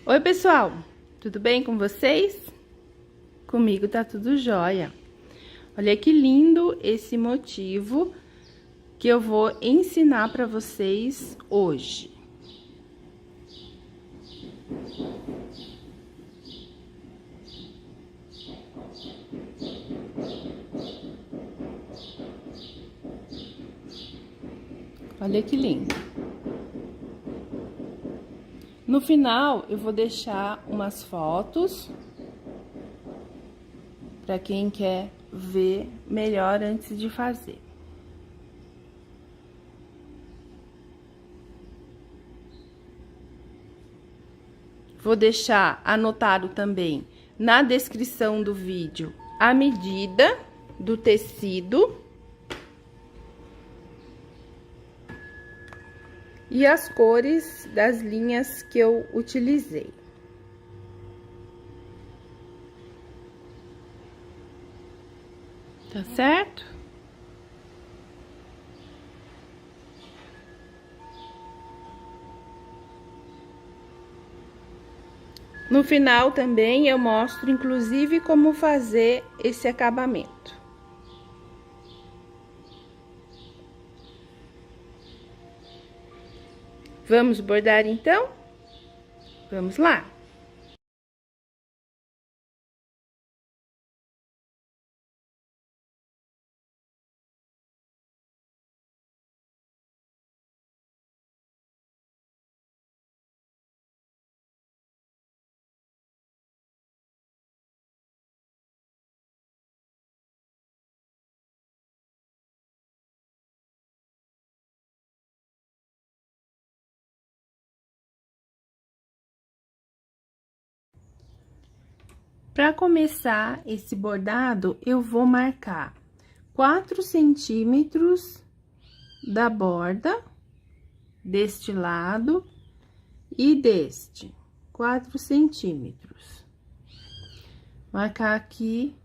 Oi, pessoal, tudo bem com vocês? Comigo tá tudo jóia. Olha que lindo esse motivo que eu vou ensinar pra vocês hoje. Olha que lindo. No final, eu vou deixar umas fotos para quem quer ver melhor antes de fazer. Vou deixar anotado também na descrição do vídeo a medida do tecido e as cores das linhas que eu utilizei. Tá certo? No final também eu mostro, inclusive, como fazer esse acabamento. Vamos bordar então? Vamos lá! Para começar esse bordado, eu vou marcar 4 centímetros da borda, deste lado e deste, 4 centímetros. Marcar aqui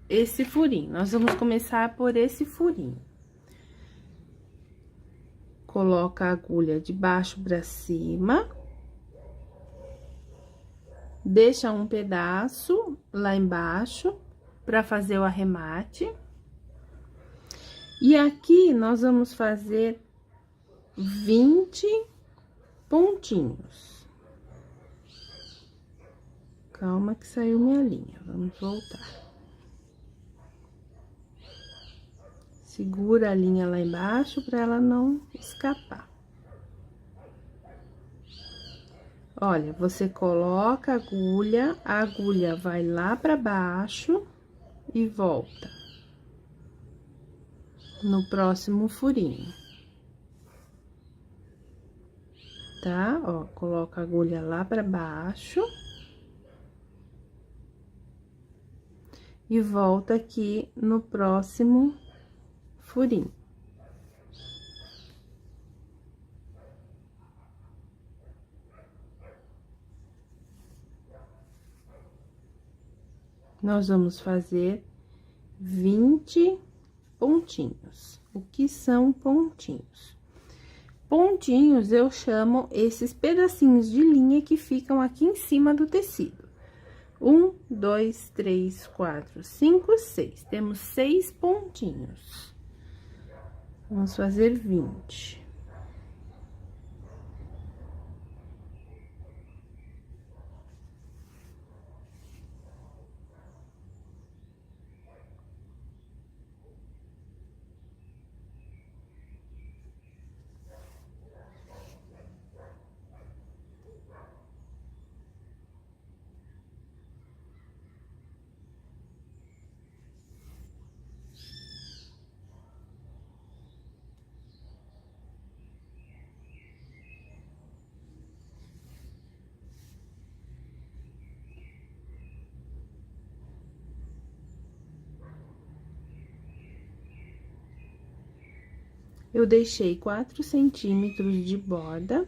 esse furinho. Nós vamos começar por esse furinho. Coloca a agulha de baixo para cima. Deixa um pedaço lá embaixo para fazer o arremate. E aqui nós vamos fazer 20 pontinhos. Calma que saiu minha linha, vamos voltar. Segura a linha lá embaixo para ela não escapar. Olha, você coloca a agulha vai lá para baixo e volta no próximo furinho. Tá? Ó, coloca a agulha lá para baixo e volta aqui no próximo furinho. Nós vamos fazer 20 pontinhos. O que são pontinhos? Pontinhos eu chamo esses pedacinhos de linha que ficam aqui em cima do tecido. 1, 2, 3, 4, 5, 6. Temos 6 pontinhos. Vamos fazer 20. Eu deixei 4 centímetros de borda,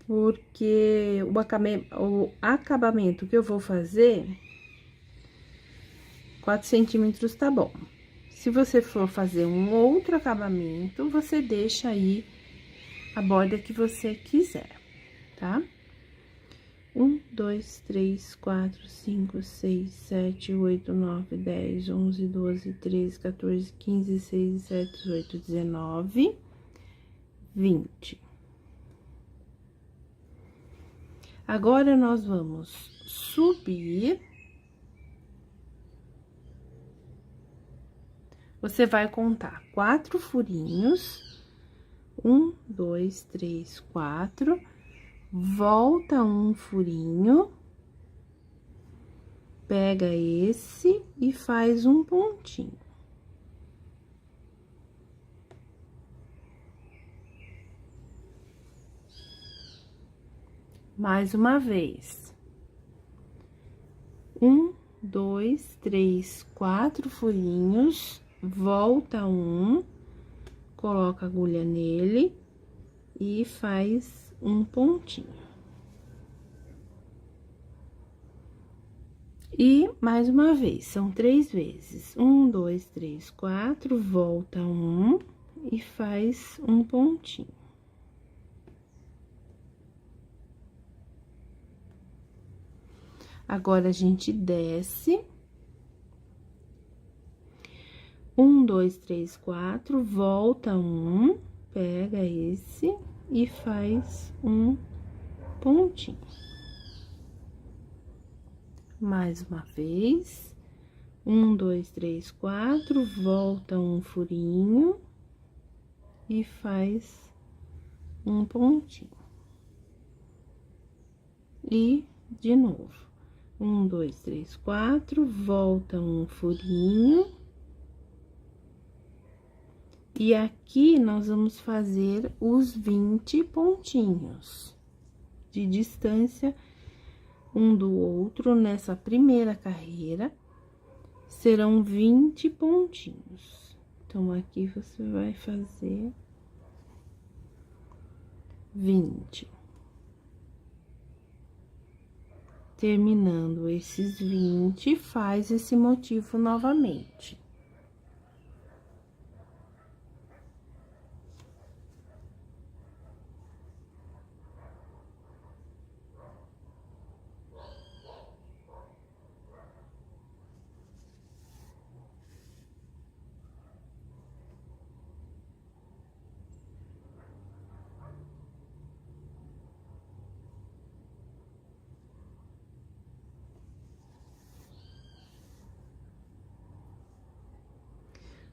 porque o acabamento que eu vou fazer, 4 centímetros tá bom. Se você for fazer um outro acabamento, você deixa aí a borda que você quiser, tá? 2, 3, 4, 5, 6, 7, 8, 9, 10, 11, 12, 13, 14, 15, 16, 17, 18, 19, 20. Agora, nós vamos subir. Você vai contar 4 furinhos. 1, 2, 3, 4. Volta um furinho. Pega esse e faz um pontinho. Mais uma vez. 1, 2, 3, 4 furinhos, volta um, coloca a agulha nele e faz um pontinho. E mais uma vez, são 3 vezes. 1, 2, 3, 4, volta um e faz um pontinho. Agora, a gente desce. 1, 2, 3, 4, volta um, pega esse e faz um pontinho. Mais uma vez. 1, 2, 3, 4, volta um furinho e faz um pontinho. E de novo. 1, 2, 3, 4, volta um furinho. E aqui, nós vamos fazer os 20 pontinhos de distância um do outro nessa primeira carreira. Serão 20 pontinhos. Então, aqui você vai fazer 20. Terminando esses 20, faz esse motivo novamente.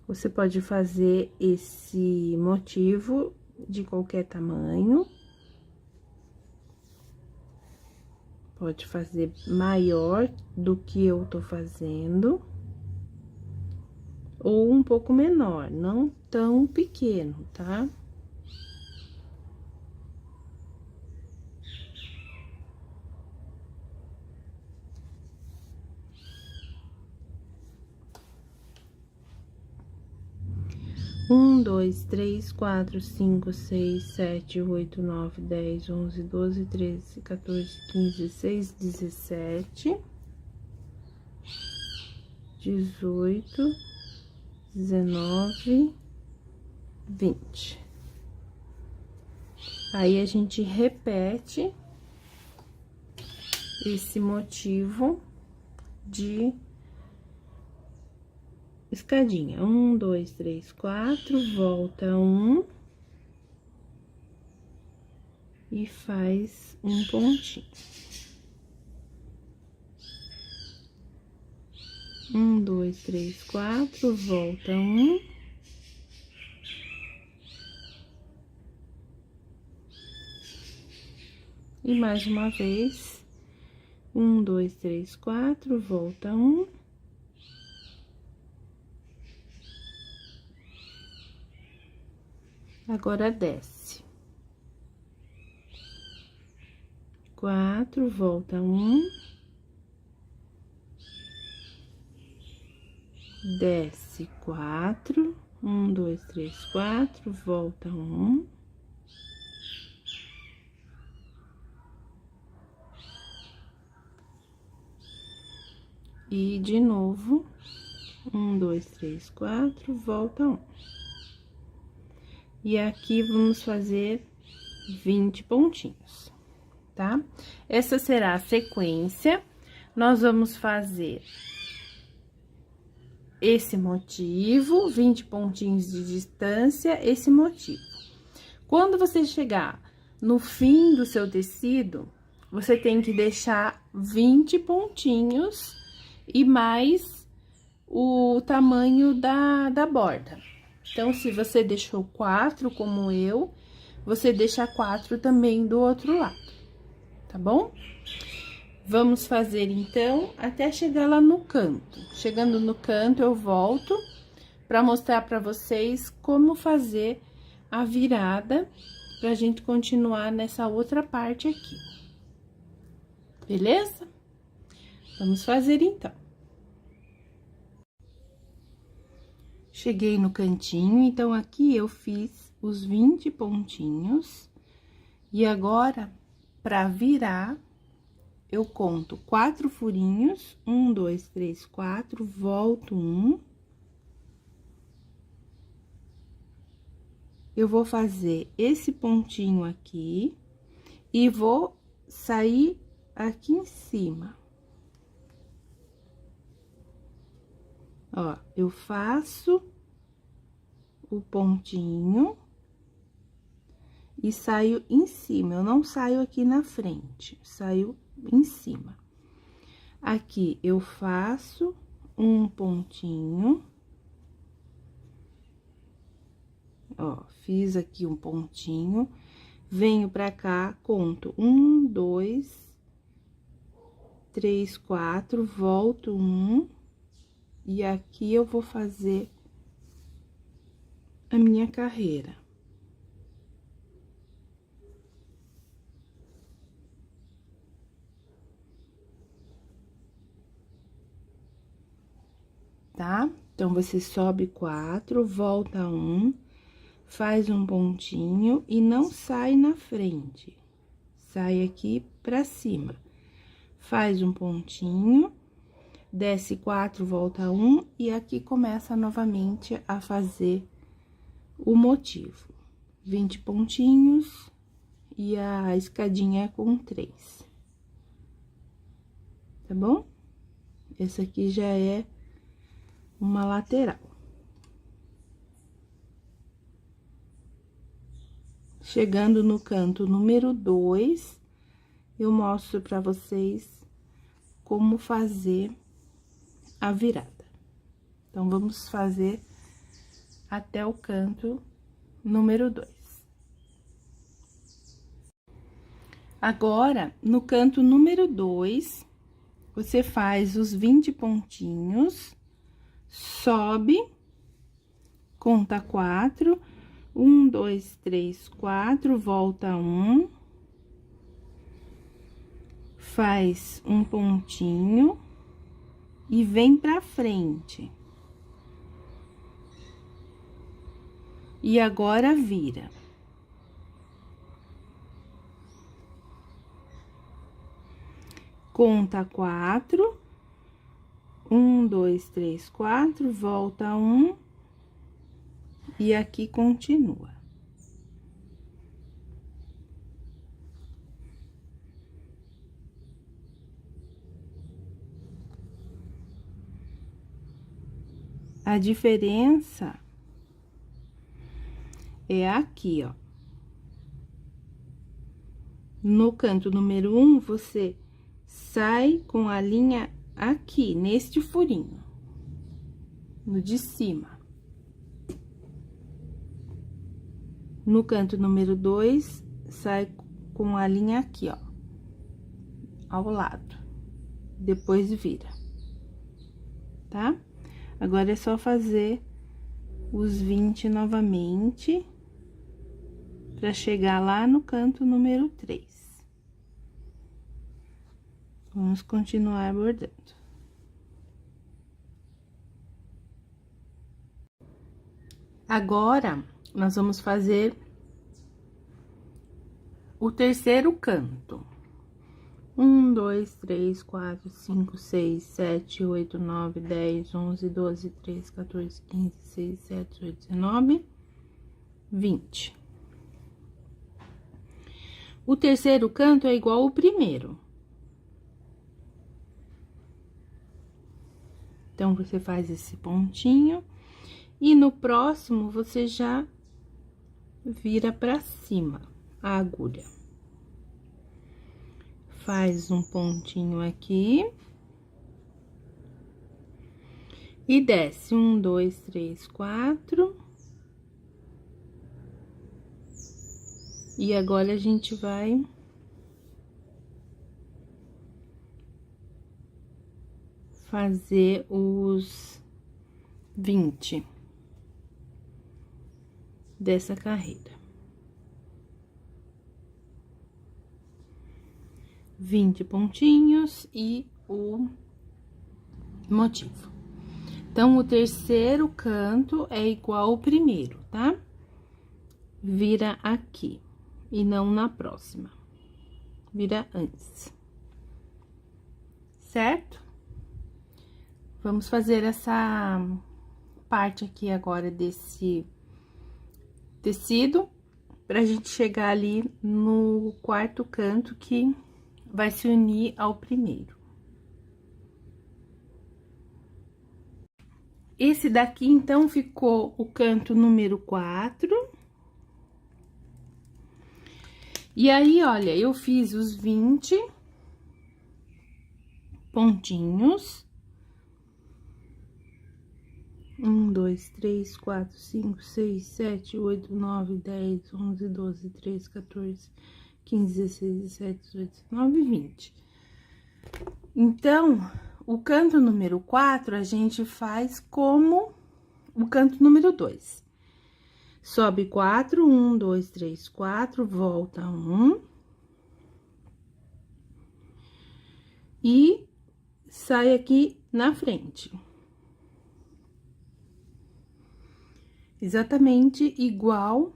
Você pode fazer esse motivo de qualquer tamanho. Pode fazer maior do que eu tô fazendo. Ou um pouco menor, não tão pequeno, tá? Um, dois, três, quatro, cinco, seis, sete, oito, nove, 10, 11, 12, 13, 14, 15, 16, 17, 18, 19, 20. Aí, a gente repete esse motivo de escadinha. 1, 2, 3, 4, volta um e faz um pontinho. 1, 2, 3, 4, volta um. E mais uma vez. 1, 2, 3, 4, volta um. Agora, desce. 4, volta um. Desce 4. 1, 2, 3, 4, volta um. E de novo, 1, 2, 3, 4, volta um. E aqui, vamos fazer 20 pontinhos, tá? Essa será a sequência. Nós vamos fazer esse motivo, 20 pontinhos de distância, esse motivo. Quando você chegar no fim do seu tecido, você tem que deixar 20 pontinhos e mais o tamanho da borda. Então, se você deixou 4, como eu, você deixa 4 também do outro lado, tá bom? Vamos fazer, então, até chegar lá no canto. Chegando no canto, eu volto para mostrar para vocês como fazer a virada, pra gente continuar nessa outra parte aqui. Beleza? Vamos fazer, então. Cheguei no cantinho, então, aqui eu fiz os 20 pontinhos. E agora, pra virar, eu conto 4 furinhos, 1, 2, 3, 4, volto 1. Eu vou fazer esse pontinho aqui e vou sair aqui em cima. Ó, eu faço o pontinho e saio em cima, eu não saio aqui na frente, saio em cima. Aqui, eu faço um pontinho. Ó, fiz aqui um pontinho, venho pra cá, conto 1, 2, 3, 4, volto 1, e aqui eu vou fazer a minha carreira. Tá? Então, você sobe 4, volta 1, faz um pontinho e não sai na frente. Sai aqui pra cima. Faz um pontinho, desce 4, volta 1, e aqui começa novamente a fazer o motivo. 20 pontinhos e a escadinha é com 3. Tá bom? Essa aqui já é uma lateral. Chegando no canto número 2, eu mostro pra vocês como fazer a virada. Então, vamos fazer até o canto número 2. Agora, no canto número 2, você faz os 20 pontinhos, sobe, conta 4, 1, 2, 3, 4, volta 1, faz um pontinho e vem pra frente. E agora vira. Conta 4, 1, 2, 3, 4, volta 1, e aqui continua. A diferença é aqui, ó. No canto número 1, você sai com a linha aqui, neste furinho, no de cima. No canto número 2, sai com a linha aqui, ó, ao lado. Depois vira, tá? Agora, é só fazer os 20 novamente, pra chegar lá no canto número 3. Vamos continuar bordando. Agora, nós vamos fazer o terceiro canto. 1, 2, 3, 4, 5, 6, 7, 8, 9, 10, 11, 12, 13, 14, 15, 16, 17, 18, 19, 20. O terceiro canto é igual ao primeiro. Então, você faz esse pontinho, e no próximo, você já vira pra cima a agulha. Faz um pontinho aqui. E desce, 1, 2, 3, 4. E agora, a gente vai fazer os 20 dessa carreira. 20 pontinhos e o motivo. Então, o terceiro canto é igual ao primeiro, tá? Vira aqui, e não na próxima. Vira antes. Certo? Vamos fazer essa parte aqui agora desse tecido, pra gente chegar ali no quarto canto, que vai se unir ao primeiro. Esse daqui, então, ficou o canto número 4. E aí, olha, eu fiz os 20 pontinhos. 1, 2, 3, 4, 5, 6, 7, 8, 9, 10, 11, 12, 13, 14, 15, 16, 17, 18, 19, 20. Então, o canto número 4, a gente faz como o canto número 2. Sobe 4, 1, 2, 3, 4, volta 1. E sai aqui na frente. Exatamente igual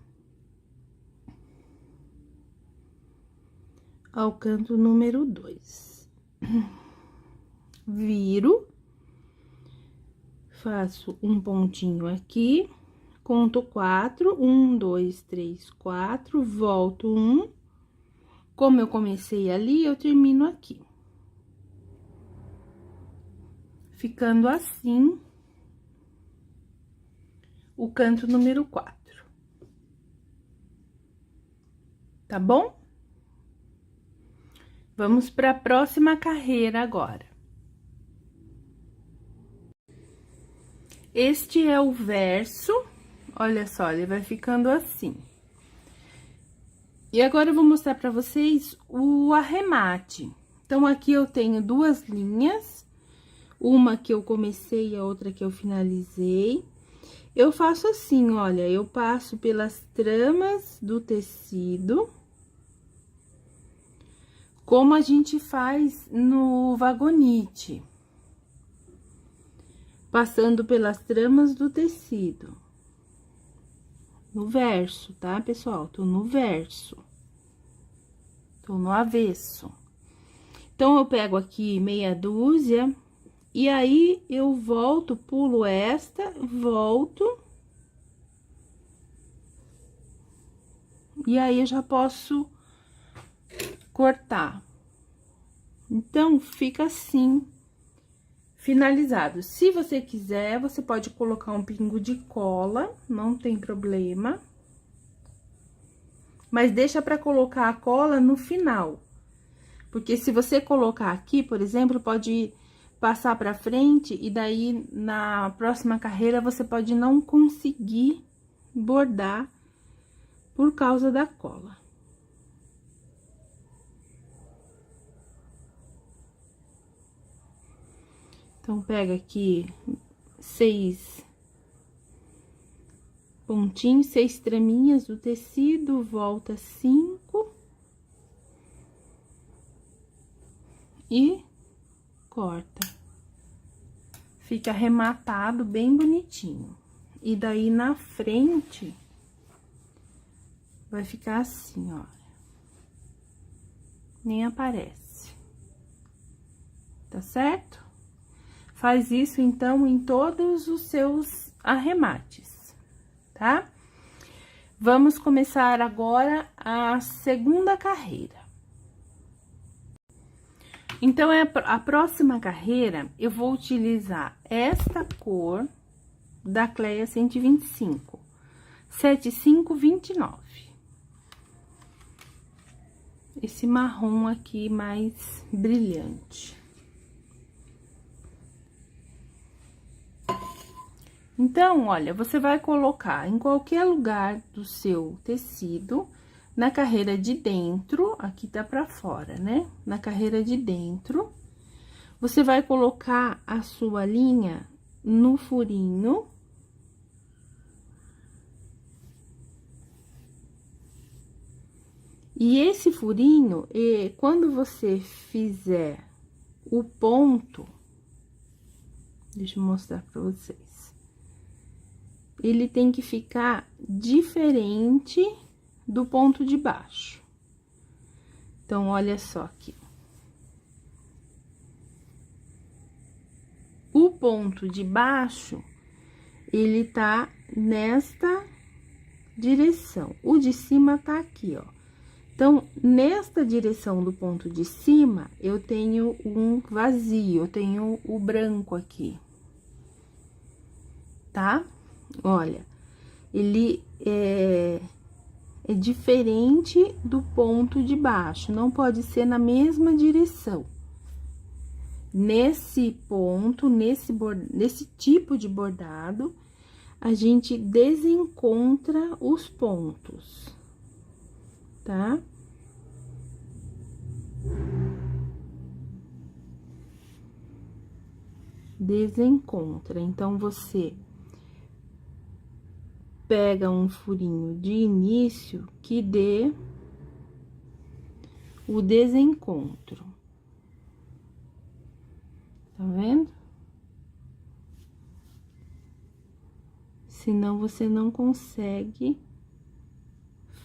ao canto número 2. Viro, faço um pontinho aqui, conto 4, 1, 2, 3, 4, volto 1. Como eu comecei ali, eu termino aqui. Ficando assim o canto número 4. Tá bom? Vamos para a próxima carreira agora. Este é o verso, olha só, ele vai ficando assim. E agora eu vou mostrar para vocês o arremate. Então, aqui eu tenho duas linhas, uma que eu comecei e a outra que eu finalizei. Eu faço assim, olha, eu passo pelas tramas do tecido, como a gente faz no vagonite. Passando pelas tramas do tecido. No verso, tá, pessoal? Tô no verso. Tô no avesso. Então, eu pego aqui meia dúzia, e aí eu volto, pulo esta, volto. E aí, eu já posso cortar. Então, fica assim, finalizado. Se você quiser, você pode colocar um pingo de cola, não tem problema. Mas deixa pra colocar a cola no final. Porque se você colocar aqui, por exemplo, pode passar pra frente e daí na próxima carreira você pode não conseguir bordar por causa da cola. Então, pega aqui 6 pontinhos, 6 traminhas do tecido, volta 5 e corta. Fica arrematado bem bonitinho. E daí, na frente, vai ficar assim, ó. Nem aparece. Tá certo? Faz isso, então, em todos os seus arremates, tá? Vamos começar agora a segunda carreira. Então, a próxima carreira, eu vou utilizar esta cor da Cleia 125, 7529. Esse marrom aqui mais brilhante. Então, olha, você vai colocar em qualquer lugar do seu tecido, na carreira de dentro, aqui tá pra fora, né? Na carreira de dentro, você vai colocar a sua linha no furinho. E esse furinho, quando você fizer o ponto, deixa eu mostrar pra vocês. Ele tem que ficar diferente do ponto de baixo. Então, olha só aqui. O ponto de baixo, ele tá nesta direção. O de cima tá aqui, ó. Então, nesta direção do ponto de cima, eu tenho um vazio, eu tenho o branco aqui. Tá? Olha, ele é diferente do ponto de baixo, não pode ser na mesma direção. Nesse ponto, nesse tipo de bordado, a gente desencontra os pontos, tá? Desencontra. Então, você pega um furinho de início que dê o desencontro. Tá vendo? Senão, você não consegue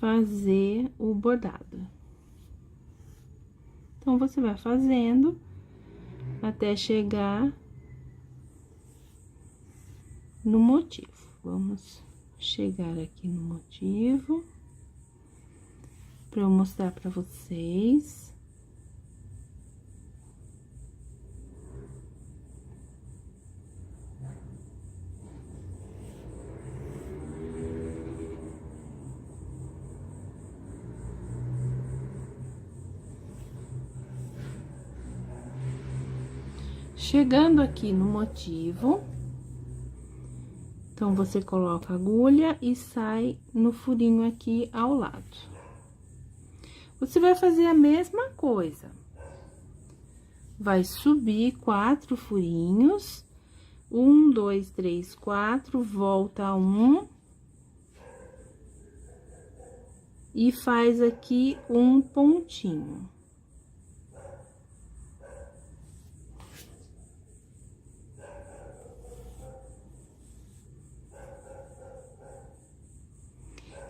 fazer o bordado. Então, você vai fazendo até chegar no motivo. Vamos chegar aqui no motivo, para eu mostrar para vocês. Chegando aqui no motivo, então, você coloca a agulha e sai no furinho aqui ao lado. Você vai fazer a mesma coisa. Vai subir 4 furinhos. 1, 2, 3, 4, volta 1. E faz aqui um pontinho.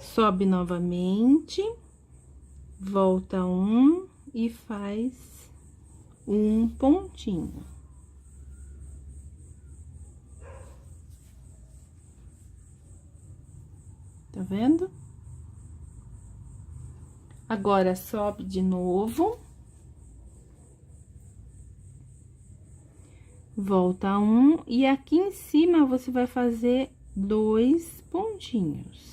Sobe novamente, volta 1 e faz um pontinho. Tá vendo? Agora, sobe de novo. Volta 1 e aqui em cima você vai fazer 2 pontinhos.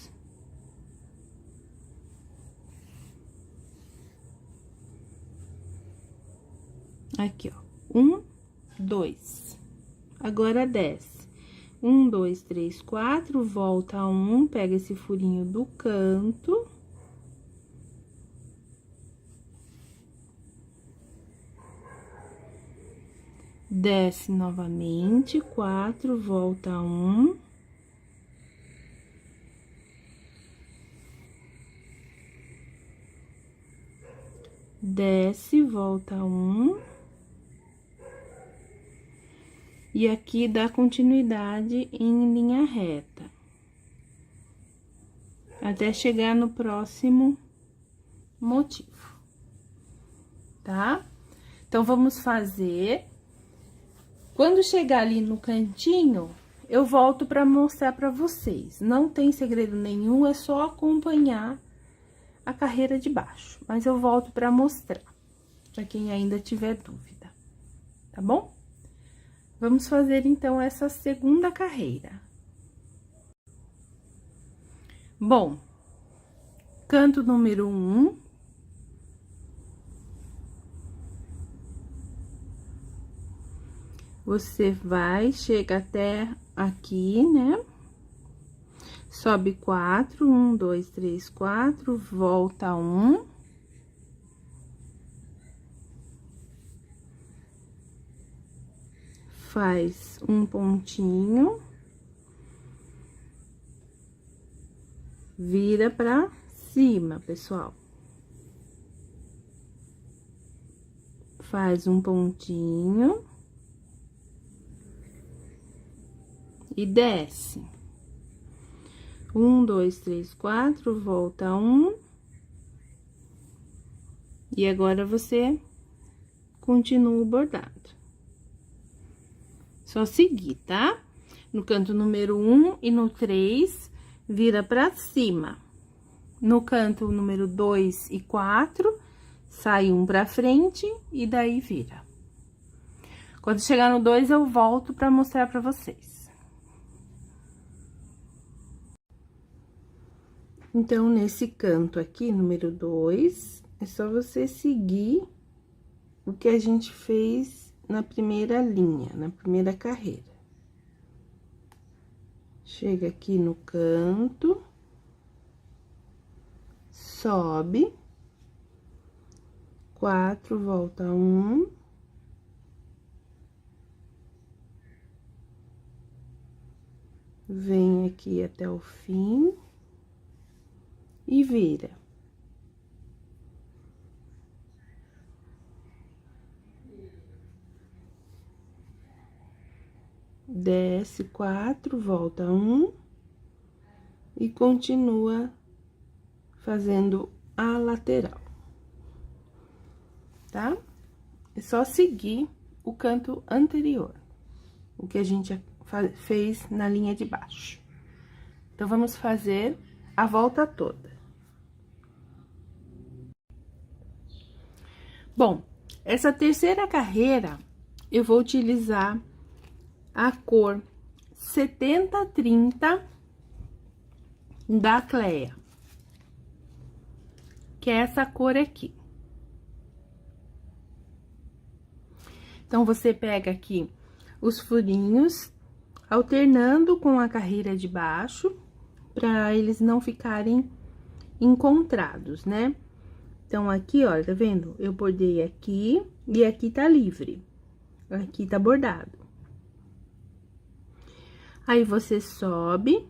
Aqui, ó, 1, 2. Agora, desce. 1, 2, 3, 4, volta 1, pega esse furinho do canto. Desce novamente, 4, volta 1. Desce, volta 1. E aqui dá continuidade em linha reta. Até chegar no próximo motivo, tá? Então, vamos fazer. Quando chegar ali no cantinho, eu volto pra mostrar pra vocês. Não tem segredo nenhum, é só acompanhar a carreira de baixo. Mas eu volto pra mostrar, pra quem ainda tiver dúvida, tá bom? Vamos fazer, então, essa segunda carreira. Bom, canto número 1. Você vai, chega até aqui, né? Sobe 4, 1, 2, 3, 4, volta 1. Faz um pontinho. Vira pra cima, pessoal. Faz um pontinho. E desce. 1, 2, 3, 4, volta 1. E agora, você continua o bordado. Só seguir, tá? No canto número 1 e no 3, vira pra cima. No canto número 2 e 4, sai um pra frente e daí vira. Quando chegar no 2, eu volto pra mostrar pra vocês. Então, nesse canto aqui, número 2, é só você seguir o que a gente fez na primeira linha, na primeira carreira. Chega aqui no canto, sobe, 4, volta 1. Vem aqui até o fim e vira. Desce 4, volta 1 e continua fazendo a lateral, tá? É só seguir o canto anterior, o que a gente fez na linha de baixo. Então, vamos fazer a volta toda. Bom, essa terceira carreira, eu vou utilizar a cor 7030 da Cleia, que é essa cor aqui. Então, você pega aqui os furinhos, alternando com a carreira de baixo, para eles não ficarem encontrados, né? Então, aqui, ó, tá vendo? Eu bordei aqui e aqui tá livre. Aqui tá bordado. Aí, você sobe,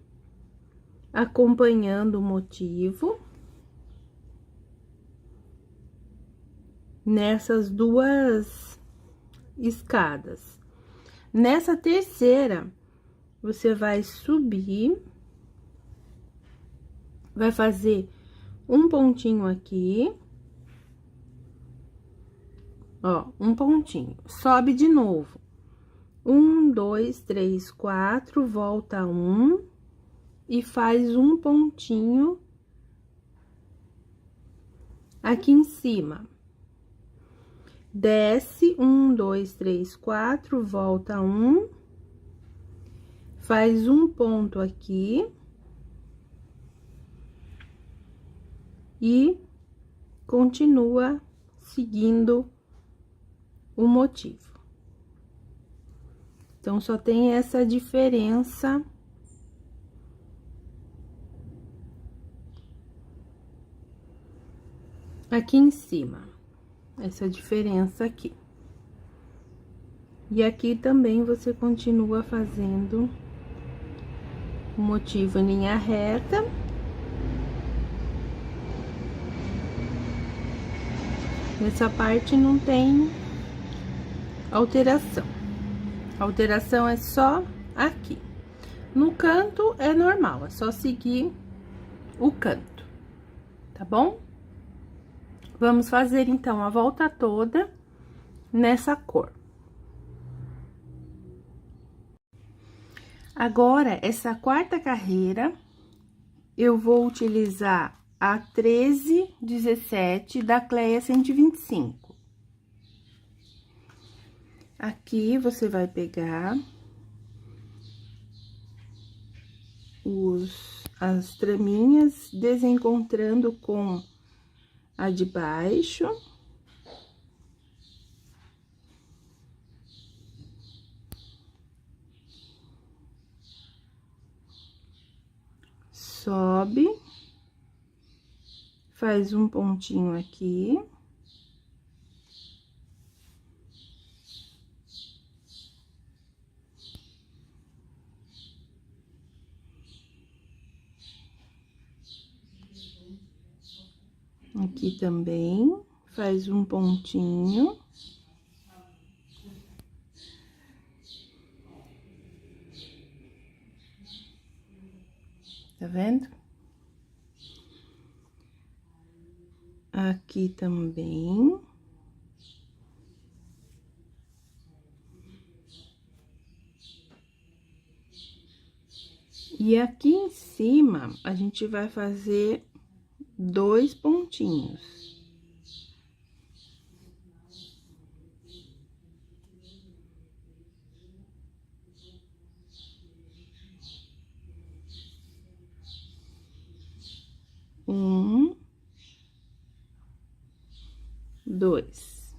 acompanhando o motivo. Nessas duas escadas. Nessa terceira, você vai subir, vai fazer um pontinho aqui. Ó, um pontinho. Sobe de novo. 1, 2, 3, 4, volta 1 e faz um pontinho aqui em cima. Desce, 1, 2, 3, 4, volta 1, faz um ponto aqui e continua seguindo o motivo. Então, só tem essa diferença aqui em cima, essa diferença aqui. E aqui também você continua fazendo o motivo em linha reta. Nessa parte não tem alteração. A alteração é só aqui. No canto é normal, é só seguir o canto, tá bom? Vamos fazer, então, a volta toda nessa cor. Agora, essa quarta carreira, eu vou utilizar a 1317 da Cleia 125. Aqui, você vai pegar as traminhas, desencontrando com a de baixo. Sobe, faz um pontinho aqui. Aqui também, faz um pontinho. Tá vendo? Aqui também. E aqui em cima, a gente vai fazer 2 pontinhos. Um, 2.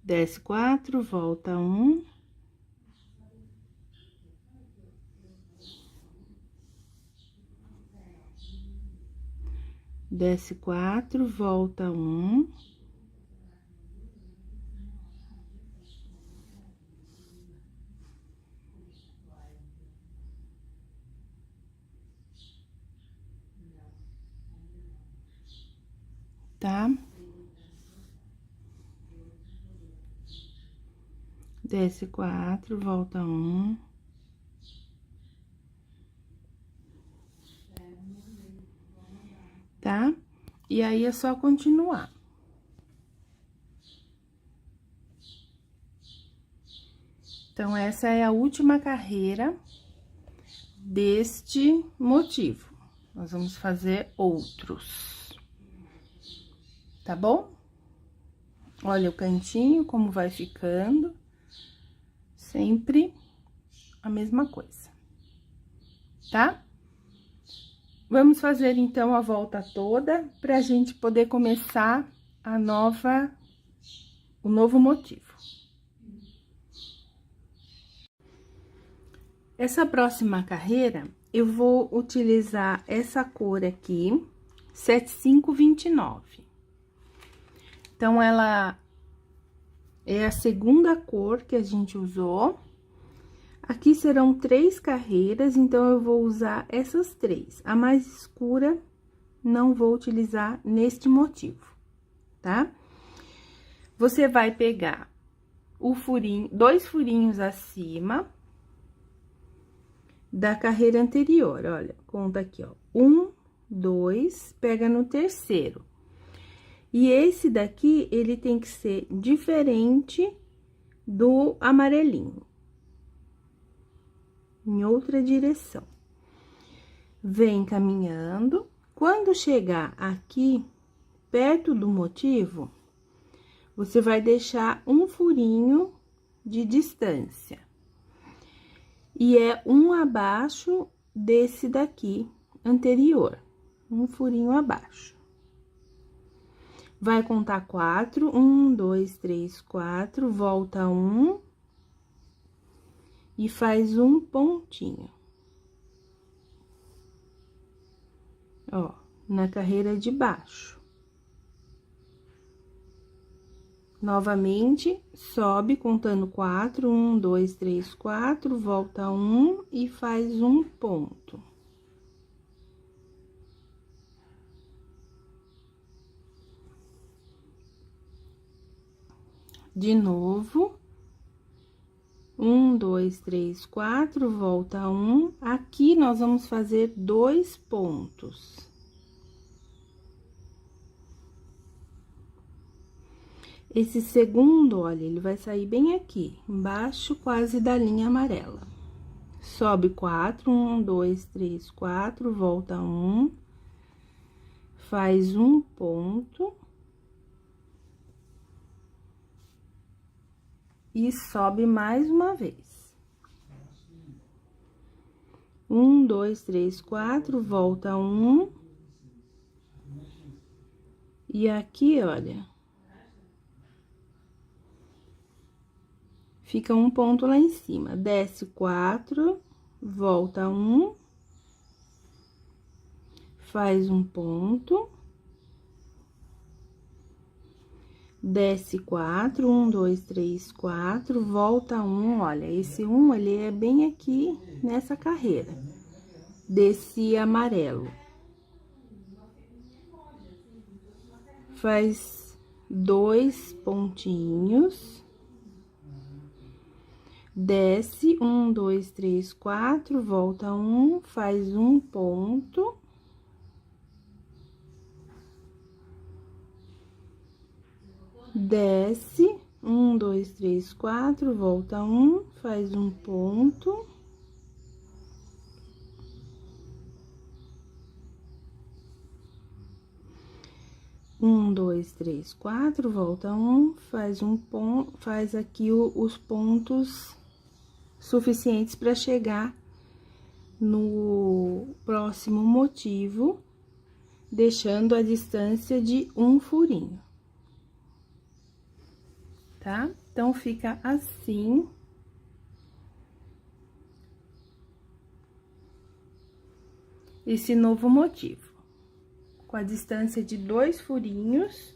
Desce 4, volta 1. Desce 4, volta 1. Tá? Desce 4, volta 1. Tá? E aí, é só continuar. Então, essa é a última carreira deste motivo. Nós vamos fazer outros. Tá bom? Olha o cantinho, como vai ficando. Sempre a mesma coisa, tá? Vamos fazer, então, a volta toda, pra gente poder começar o novo motivo. Essa próxima carreira, eu vou utilizar essa cor aqui, 7529. Então, ela é a segunda cor que a gente usou. Aqui serão 3 carreiras, então, eu vou usar essas 3. A mais escura, não vou utilizar neste motivo, tá? Você vai pegar o furinho, 2 furinhos acima da carreira anterior, olha, conta aqui, ó. 1, 2, pega no terceiro. E esse daqui, ele tem que ser diferente do amarelinho. Em outra direção. Vem caminhando. Quando chegar aqui, perto do motivo, você vai deixar um furinho de distância. E é um abaixo desse daqui, anterior. Um furinho abaixo. Vai contar 4. 1, 2, 3, 4. Volta 1. E faz um pontinho. Ó, na carreira de baixo. Novamente, sobe contando 4. 1, 2, 3, 4. Volta 1 e faz um ponto. De novo. 1, 2, 3, 4, volta 1. Aqui, nós vamos fazer 2 pontos. Esse segundo, olha, ele vai sair bem aqui, embaixo quase da linha amarela. Sobe 4, 1, 2, 3, 4, volta 1, faz um ponto. E sobe mais uma vez. 1, 2, 3, 4, volta 1. E aqui, olha, fica um ponto lá em cima. Desce 4, volta 1, faz um ponto. Desce 4, 1, 2, 3, 4, volta 1, olha, esse 1, ele é bem aqui nessa carreira, desse amarelo. Faz 2 pontinhos. Desce 1, 2, 3, 4, volta 1, faz um ponto. Desce 1, 2, 3, 4, volta 1, faz um ponto. Um, 2, 3, 4, volta 1, faz um ponto, faz aqui os pontos suficientes para chegar no próximo motivo, deixando a distância de um furinho. Tá? Então, fica assim. Esse novo motivo. Com a distância de 2 furinhos.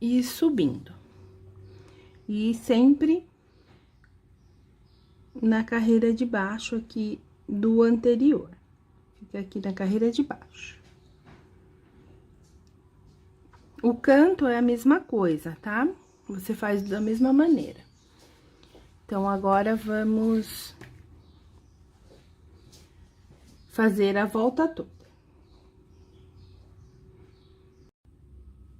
E subindo. E sempre na carreira de baixo aqui do anterior. Fica aqui na carreira de baixo. O canto é a mesma coisa, tá? Você faz da mesma maneira. Então, agora, vamos fazer a volta toda.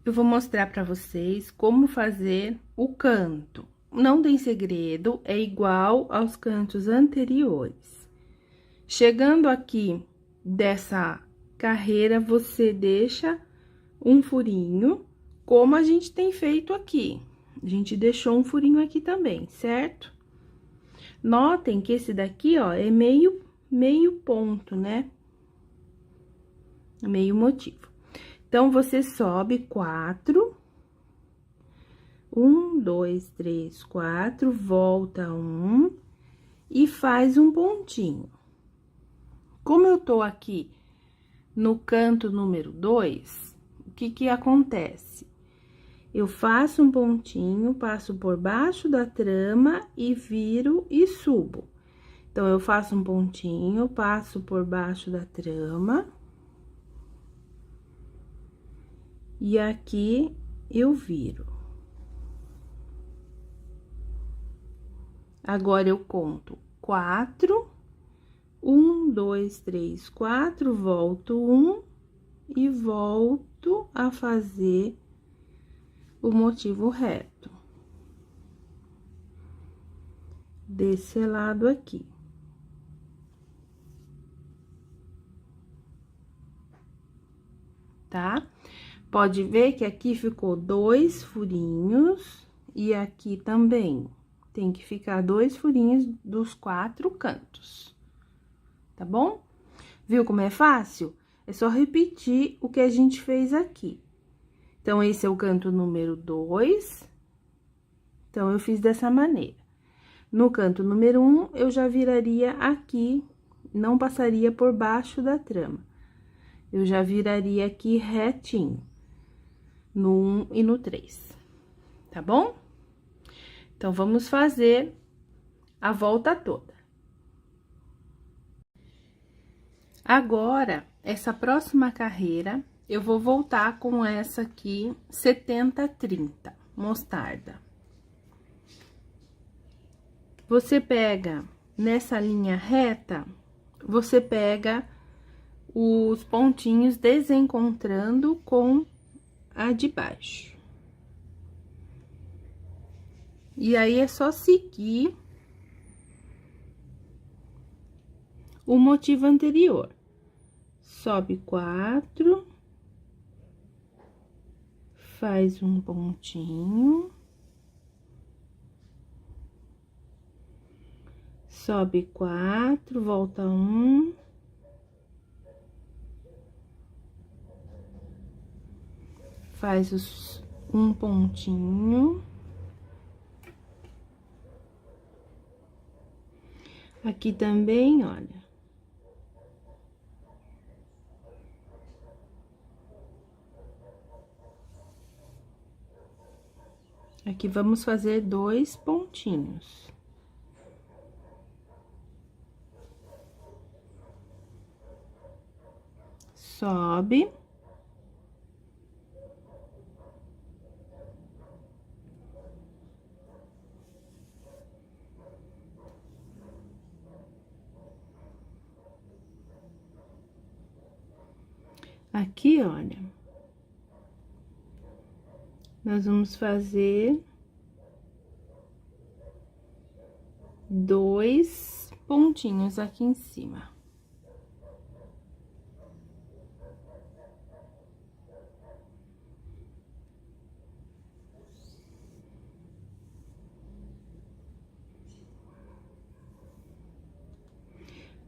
Eu vou mostrar pra vocês como fazer o canto. Não tem segredo, é igual aos cantos anteriores. Chegando aqui dessa carreira, você deixa um furinho, como a gente tem feito aqui. A gente deixou um furinho aqui também, certo? Notem que esse daqui, ó, é meio ponto, né? Meio motivo. Então, você sobe 4. 1, 2, 3, 4, volta 1 e faz um pontinho. Como eu tô aqui no canto número 2, o que acontece? Eu faço um pontinho, passo por baixo da trama e viro e subo. Então, eu faço um pontinho, passo por baixo da trama. E aqui eu viro. Agora, eu conto 4. 1, 2, 3, 4, volto 1 e volto a fazer o motivo reto. Desse lado aqui. Tá? Pode ver que aqui ficou 2 furinhos e aqui também. Tem que ficar 2 furinhos dos 4 cantos. Tá bom? Viu como é fácil? É só repetir o que a gente fez aqui. Então, esse é o canto número 2. Então, eu fiz dessa maneira. No canto número 1, eu já viraria aqui, não passaria por baixo da trama. Eu já viraria aqui retinho, no 1 e no 3, tá bom? Então, vamos fazer a volta toda. Agora, essa próxima carreira, eu vou voltar com essa aqui, 70-30, mostarda. Você pega, nessa linha reta, você pega os pontinhos desencontrando com a de baixo. E aí, é só seguir o motivo anterior. Sobe 4, faz um pontinho, sobe 4, volta 1, faz um pontinho. Aqui também, olha. Aqui, vamos fazer 2 pontinhos. Sobe. Aqui, olha, nós vamos fazer 2 pontinhos aqui em cima.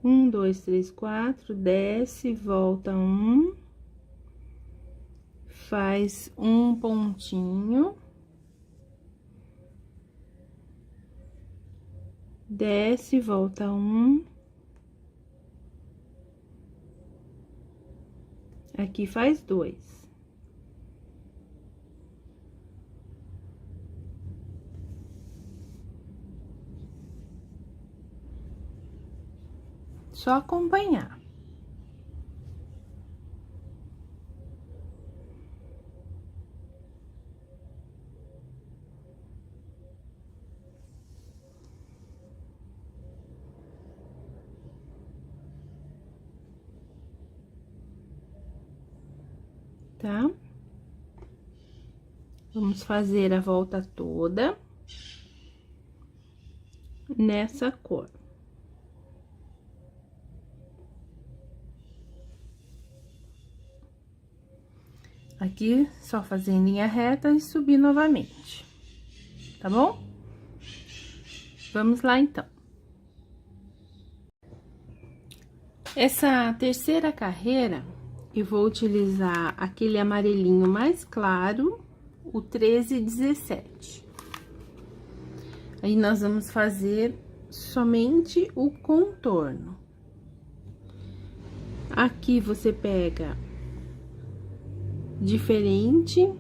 Um, 2, 3, 4, desce, volta 1, faz um pontinho, desce, volta 1, aqui faz 2. Só acompanhar. Tá? Vamos fazer a volta toda nessa cor. Aqui, só fazer em linha reta e subir novamente, tá bom? Vamos lá, então. Essa terceira carreira, eu vou utilizar aquele amarelinho mais claro, o 13 e 17. Aí, nós vamos fazer somente o contorno. Aqui, você pega diferente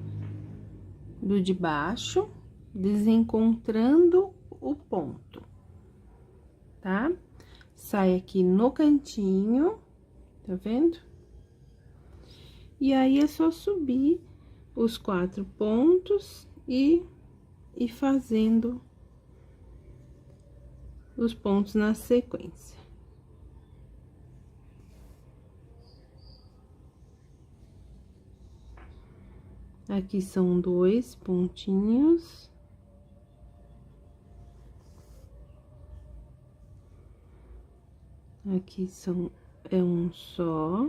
do de baixo, desencontrando o ponto, tá? Sai aqui no cantinho, tá vendo? E aí, é só subir os 4 pontos e ir fazendo os pontos na sequência. Aqui são 2 pontinhos. Aqui é um só.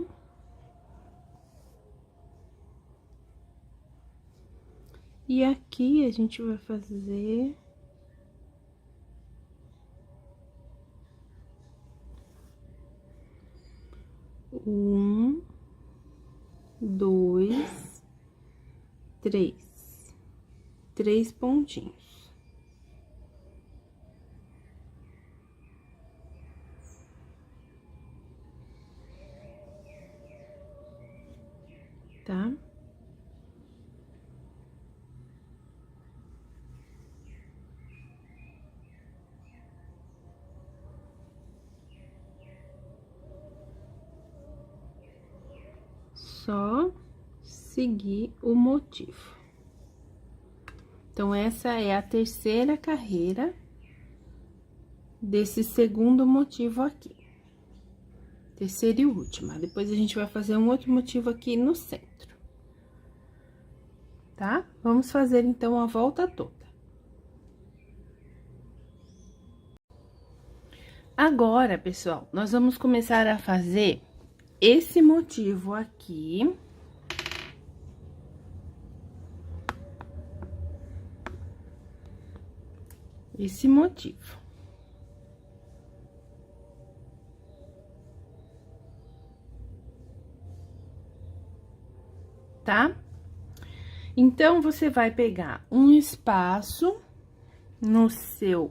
E aqui, a gente vai fazer 1, 2, 3 pontinhos. Tá? Só seguir o motivo. Então, essa é a terceira carreira desse segundo motivo aqui. Terceira e última. Depois, a gente vai fazer um outro motivo aqui no centro. tá? Vamos fazer, então, a volta toda. Agora, pessoal, nós vamos começar a fazer esse motivo aqui. Esse motivo. Tá? Então, você vai pegar um espaço no seu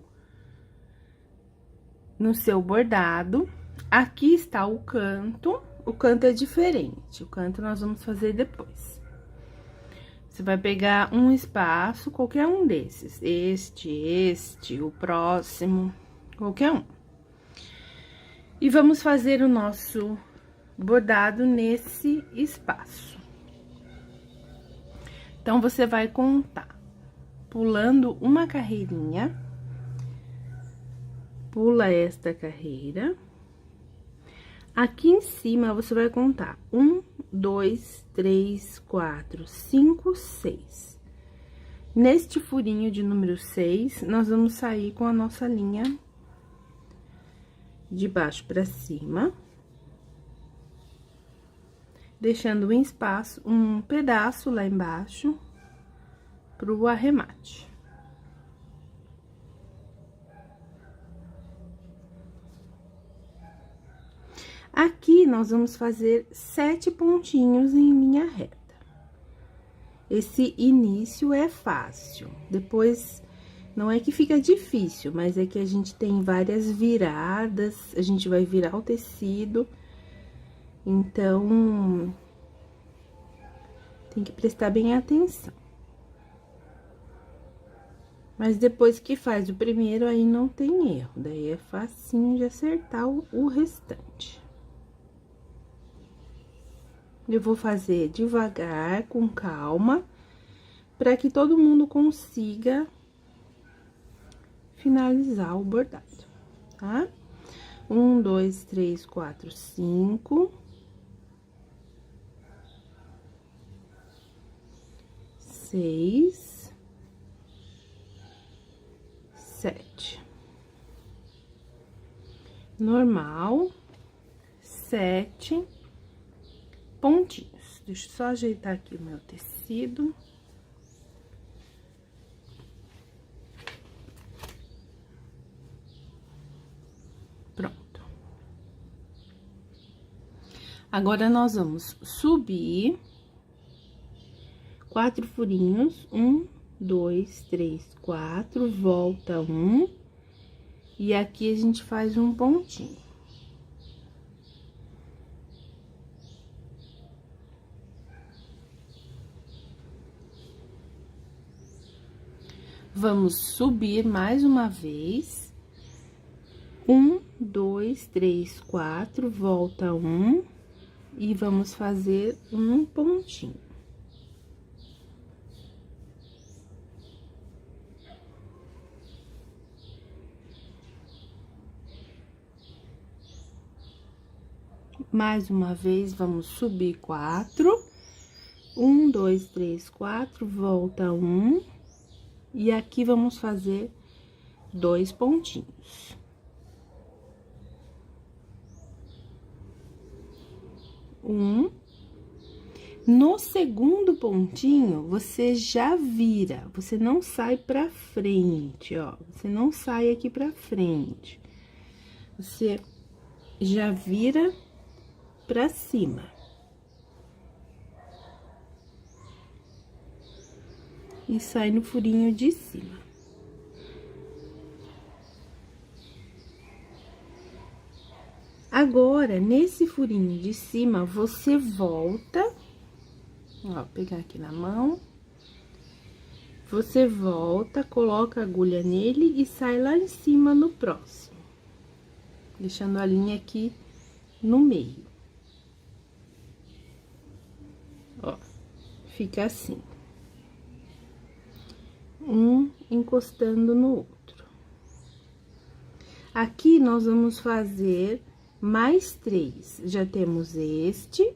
bordado. Aqui está o canto é diferente, o canto nós vamos fazer depois. Você vai pegar um espaço, qualquer um desses, este, o próximo, qualquer um. E vamos fazer o nosso bordado nesse espaço. Então, você vai contar, pulando uma carreirinha, pula esta carreira. Aqui em cima, você vai contar 1, 2, 3, 4, 5, 6. Neste furinho de número 6, nós vamos sair com a nossa linha de baixo pra cima, deixando um espaço, um pedaço lá embaixo pro arremate. Aqui, nós vamos fazer 7 pontinhos em linha reta. Esse início é fácil, depois, não é que fica difícil, mas é que a gente tem várias viradas, a gente vai virar o tecido, então, tem que prestar bem atenção. Mas depois que faz o primeiro, aí não tem erro, daí é facinho de acertar o restante. Eu vou fazer devagar, com calma, para que todo mundo consiga finalizar o bordado, tá? 1, 2, 3, 4, 5. 6, 7. Normal, 7 pontinhos. Deixa eu só ajeitar aqui o meu tecido. Pronto. Agora, nós vamos subir 4 furinhos, 1, 2, 3, 4, volta 1, e aqui a gente faz um pontinho. Vamos subir mais uma vez, 1, 2, 3, 4, volta 1, e vamos fazer um pontinho. Mais uma vez, vamos subir 4, 1, 2, 3, 4, volta 1, e aqui vamos fazer 2 pontinhos. No segundo pontinho, você já vira, você não sai pra frente, ó, você não sai aqui pra frente. Você já vira pra cima. E sai no furinho de cima. Agora, nesse furinho de cima, você volta, ó, pegar aqui na mão. Você volta, coloca a agulha nele e sai lá em cima no próximo. Deixando a linha aqui no meio. Ó, fica assim. Um encostando no outro. Aqui, nós vamos fazer mais 3. Já temos este,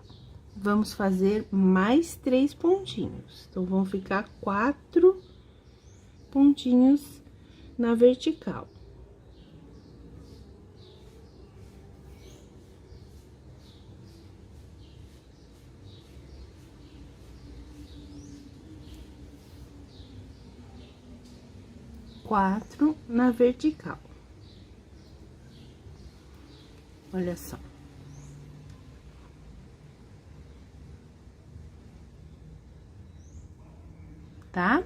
vamos fazer mais 3 pontinhos. Então, vão ficar 4 pontinhos na vertical. Quatro na vertical. Olha só. Tá?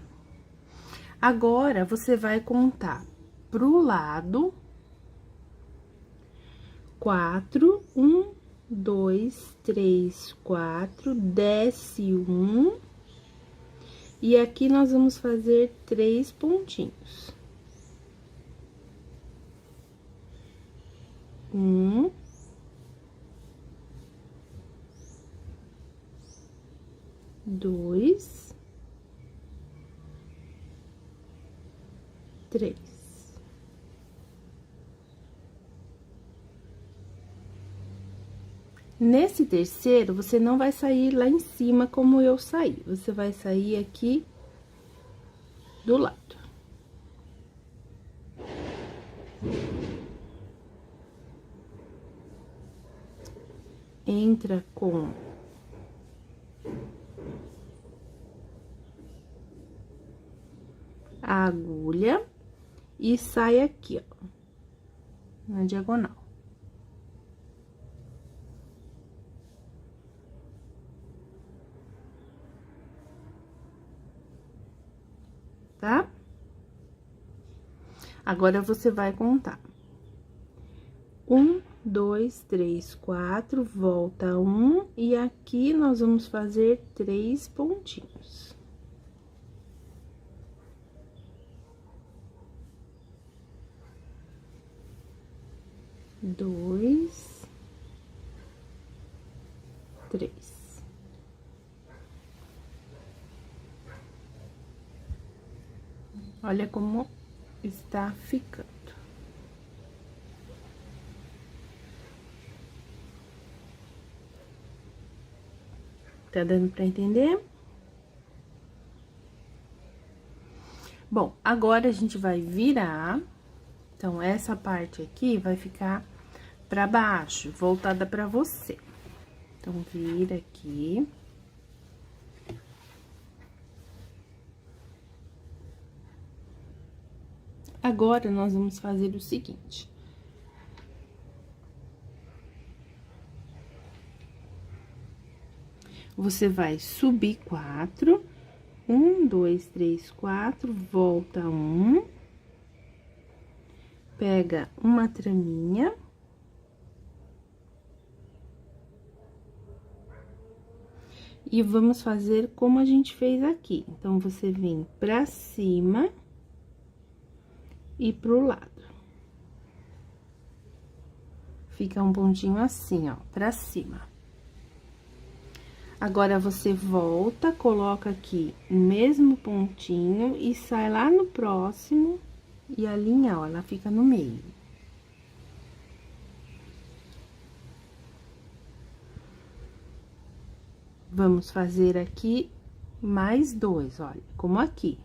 Agora, você vai contar pro lado 4, 1, 2, 3, 4, desce 1. E aqui nós vamos fazer 3 pontinhos. 1, 2, 3. Nesse terceiro, você não vai sair lá em cima como eu saí. Você vai sair aqui do lado. Entra com a agulha e sai aqui, ó, na diagonal. Tá? Agora, você vai contar. 1, 2, 3, 4, volta 1, e aqui nós vamos fazer 3 pontinhos. Dois, 3. Olha como está ficando. Tá dando pra entender? Bom, agora a gente vai virar. Então, essa parte aqui vai ficar pra baixo, voltada pra você. Então, vira aqui. Agora, nós vamos fazer o seguinte. Você vai subir 4, 1, 2, 3, 4, volta 1, pega uma traminha. E vamos fazer como a gente fez aqui. Então, você vem pra cima e pro lado. Fica um pontinho assim, ó, pra cima. Agora, você volta, coloca aqui o mesmo pontinho e sai lá no próximo, e a linha, ó, ela fica no meio. Vamos fazer aqui mais 2, olha, como aqui.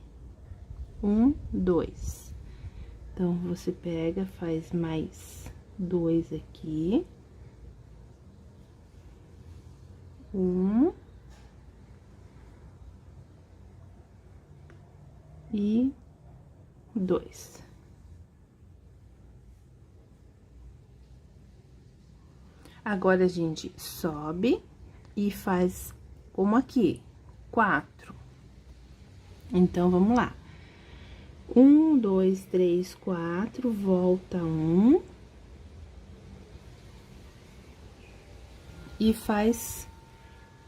1, 2. Então, você pega, faz mais 2 aqui. 1. E 2. Agora, a gente sobe e faz como aqui, 4. Então, vamos lá. 1, 2, 3, 4, volta 1. E faz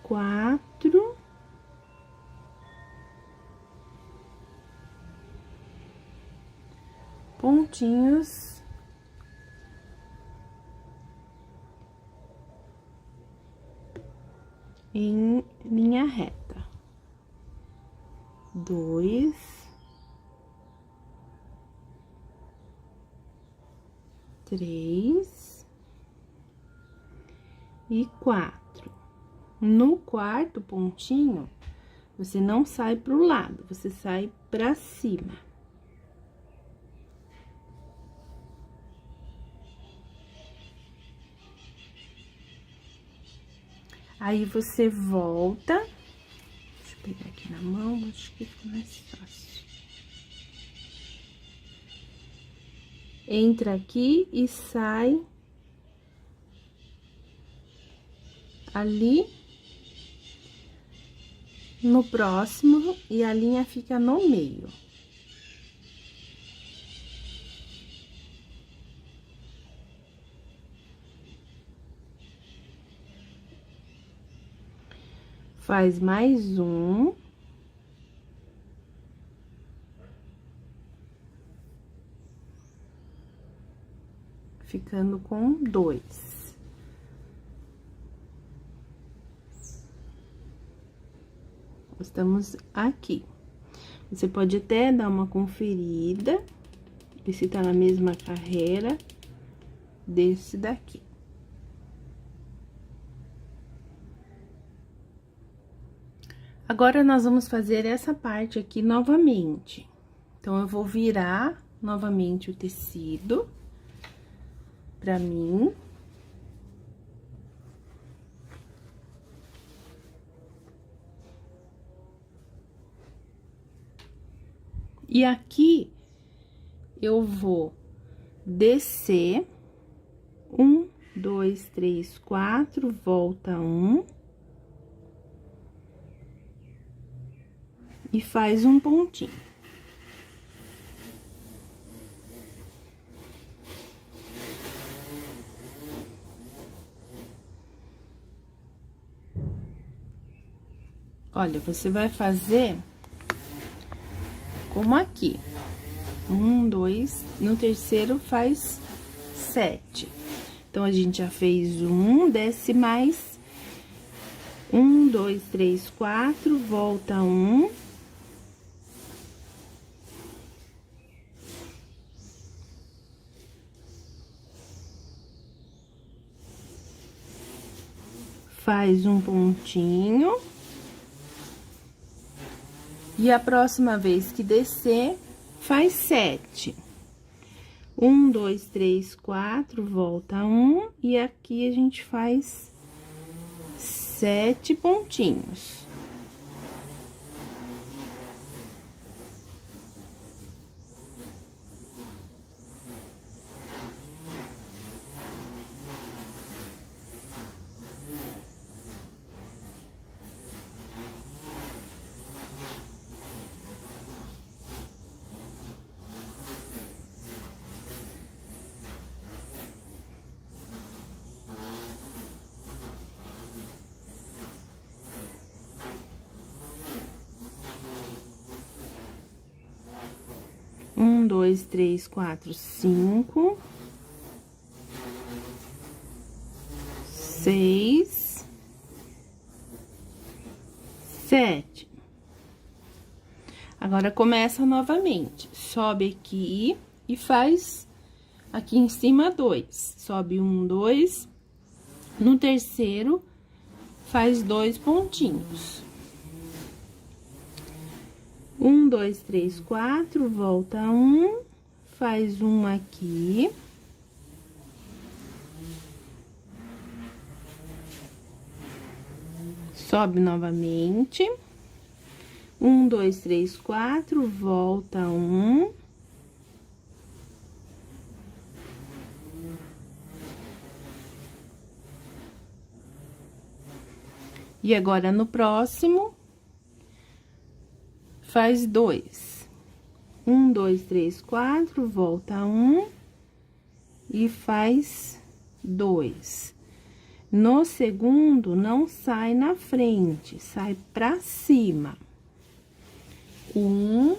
4. Pontinhos. Em linha reta. 2. 3. E 4. No quarto pontinho, você não sai pro lado, você sai pra cima. Aí, você volta. Deixa eu pegar aqui na mão, acho que fica mais fácil. Entra aqui e sai ali no próximo, e a linha fica no meio. Faz mais um. Ficando com 2. Estamos aqui. Você pode até dar uma conferida, ver se tá na mesma carreira desse daqui. Agora, nós vamos fazer essa parte aqui novamente. Então, eu vou virar novamente o tecido pra mim. E aqui, eu vou descer 1, 2, 3, 4, volta 1. E faz um pontinho. Olha, você vai fazer como aqui. 1, 2, no terceiro faz 7. Então, a gente já fez 1, desce mais 1, 2, 3, 4, volta 1. Faz um pontinho. E a próxima vez que descer, faz 7. 1, 2, 3, 4, volta 1. E aqui a gente faz 7 pontinhos. Um, dois, três, quatro, 5, 6, 7. Agora, começa novamente. Sobe aqui e faz aqui em cima 2. Sobe 1, 2. No terceiro, faz 2 pontinhos. 1, 2, 3, 4, volta 1, faz um aqui. Sobe novamente. 1, 2, 3, 4, volta 1. E agora, no próximo, faz 2. 1, 2, 3, 4, volta 1 e faz 2. No segundo, não sai na frente, sai pra cima. 1.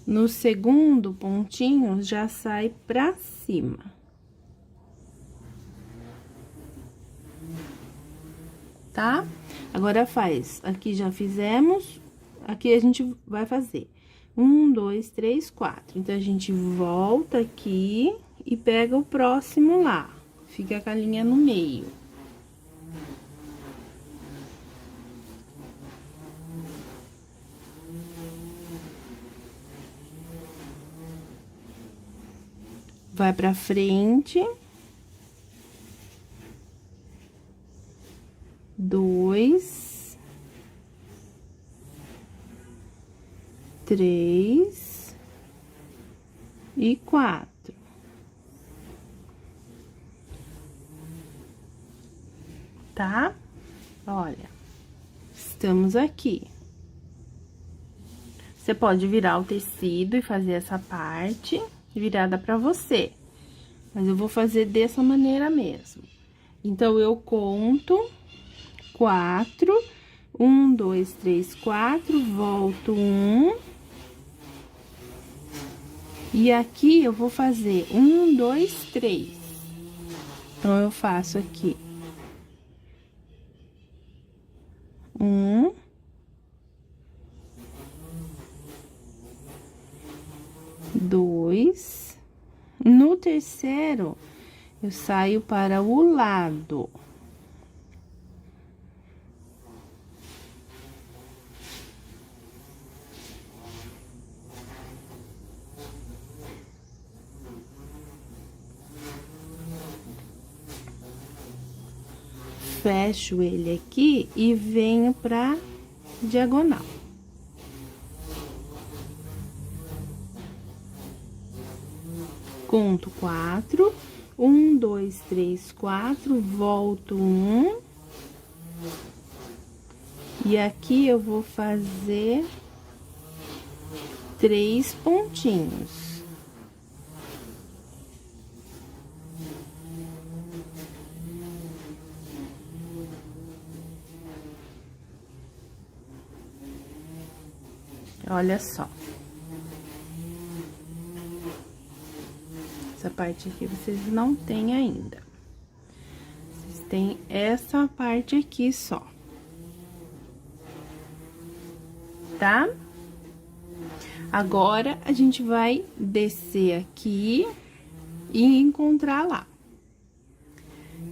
No segundo pontinho, já sai pra cima. Tá? Agora, faz. Aqui já fizemos, aqui a gente vai fazer 1, 2, 3, 4. Então, a gente volta aqui e pega o próximo lá. Fica com a linha no meio. vai pra frente. 2, 3 e 4. Tá? Olha, estamos aqui. Você pode virar o tecido e fazer essa parte virada pra você. Mas eu vou fazer dessa maneira mesmo. Então, eu conto 4, 1, 2, 3, 4, volto 1. E aqui eu vou fazer 1, 2, 3. Então, eu faço aqui 1, 2. No terceiro, eu saio para o lado. Fecho ele aqui e venho pra diagonal. Conto 4, 1, 2, 3, 4, volto 1. E aqui eu vou fazer 3 pontinhos. Olha só. Essa parte aqui vocês não têm ainda. Vocês têm essa parte aqui só. Tá? Agora, a gente vai descer aqui e encontrar lá.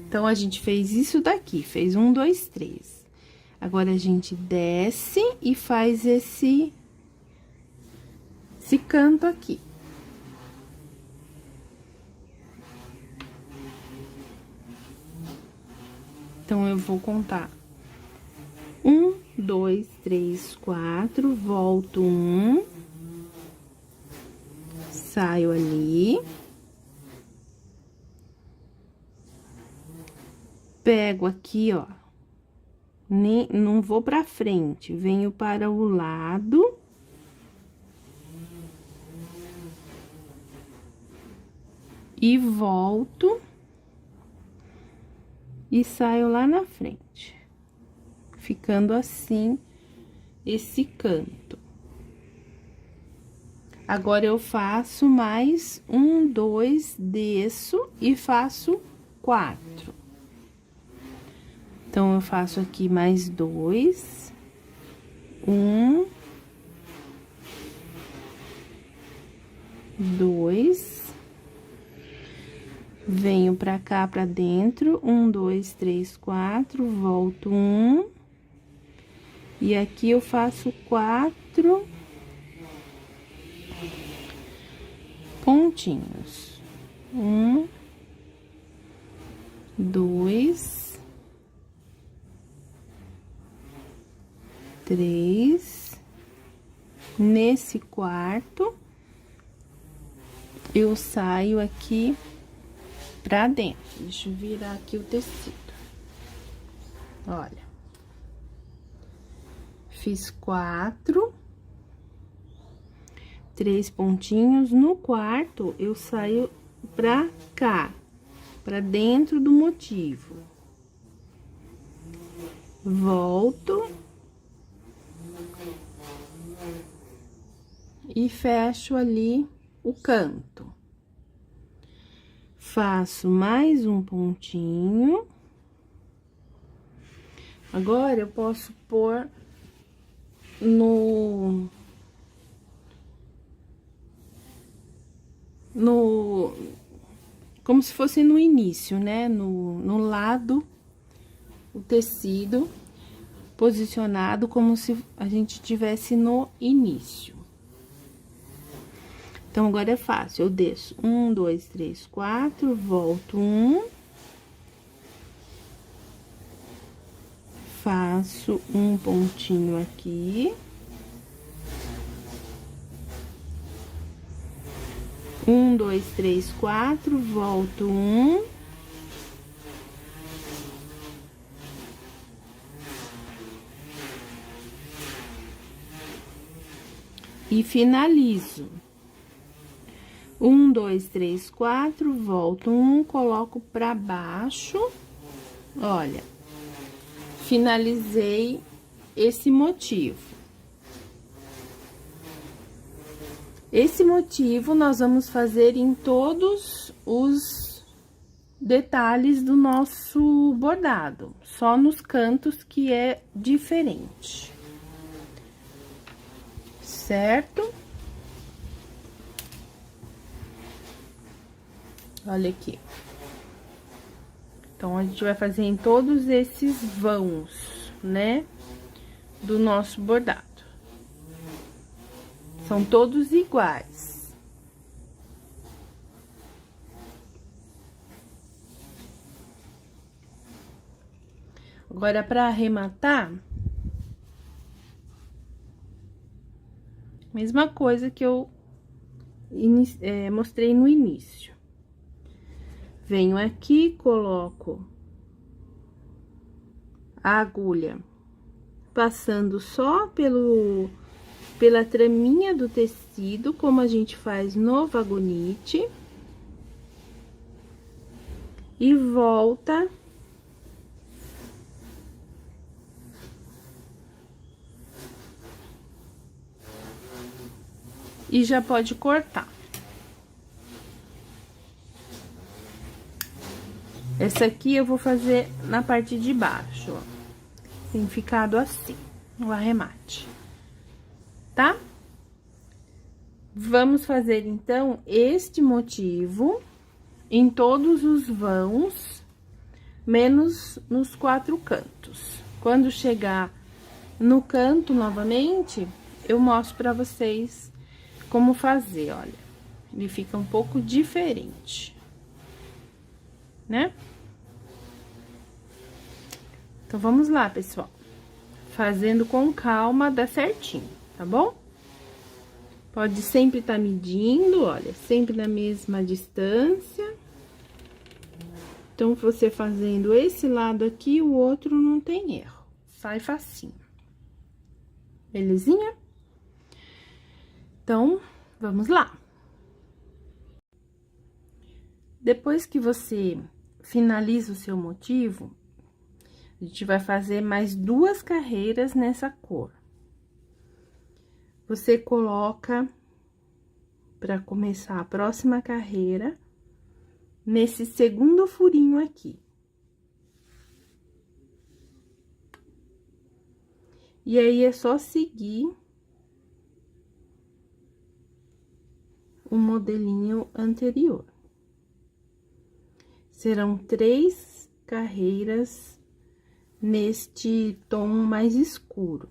Então, a gente fez isso daqui, fez 1, 2, 3. Agora, a gente desce e faz esse canto aqui. Então, eu vou contar 1, 2, 3, 4, volto 1, saio ali, pego aqui, ó, não vou pra frente, venho para o lado. E volto e saio lá na frente, ficando assim, esse canto. Agora, eu faço mais 1, 2, desço e faço 4. Então, eu faço aqui mais 2, 1, 2, venho pra cá, pra dentro, 1, 2, 3, 4, volto 1. E aqui eu faço 4 pontinhos. 1, 2, 3. Nesse quarto, eu saio aqui pra dentro. Deixa eu virar aqui o tecido. Olha. Fiz 4, 3 pontinhos. No quarto, eu saio pra cá, pra dentro do motivo. Volto. E fecho ali o canto. Faço mais um pontinho. Agora, eu posso pôr como se fosse no início, né? No lado, o tecido posicionado como se a gente tivesse no início. Então, agora é fácil, eu desço 1, 2, 3, 4, volto 1. Faço um pontinho aqui. 1, 2, 3, 4, volto 1. E finalizo. 1, 2, 3, 4, volto 1, coloco pra baixo. Olha, finalizei esse motivo. Esse motivo nós vamos fazer em todos os detalhes do nosso bordado, só nos cantos que é diferente. Certo? Olha aqui. Então, a gente vai fazer em todos esses vãos, né, do nosso bordado. São todos iguais. Agora, para arrematar, mesma coisa que eu mostrei no início. Venho aqui, coloco a agulha passando só pela traminha do tecido, como a gente faz no vagonite. E volta. E já pode cortar. Essa aqui eu vou fazer na parte de baixo, ó. Tem ficado assim, o arremate, tá? Vamos fazer, então, este motivo em todos os vãos, menos nos 4 cantos. Quando chegar no canto novamente, eu mostro pra vocês como fazer, olha. Ele fica um pouco diferente, né? Então, vamos lá, pessoal. Fazendo com calma, dá certinho, tá bom? Pode sempre estar medindo, olha, sempre na mesma distância. Então, você fazendo esse lado aqui, o outro não tem erro. Sai facinho. Belezinha? Então, vamos lá. Depois que você finaliza o seu motivo, a gente vai fazer mais 2 carreiras nessa cor. Você coloca, para começar a próxima carreira, nesse segundo furinho aqui. E aí, é só seguir o modelinho anterior. Serão 3 carreiras neste tom mais escuro.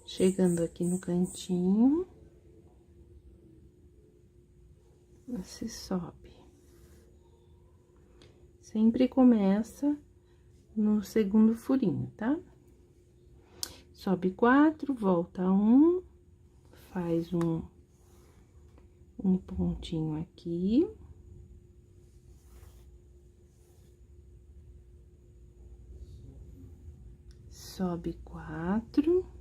Chegando aqui no cantinho, você sobe. Sempre começa no segundo furinho, tá? Sobe 4, volta 1, faz um pontinho aqui. Sobe 4,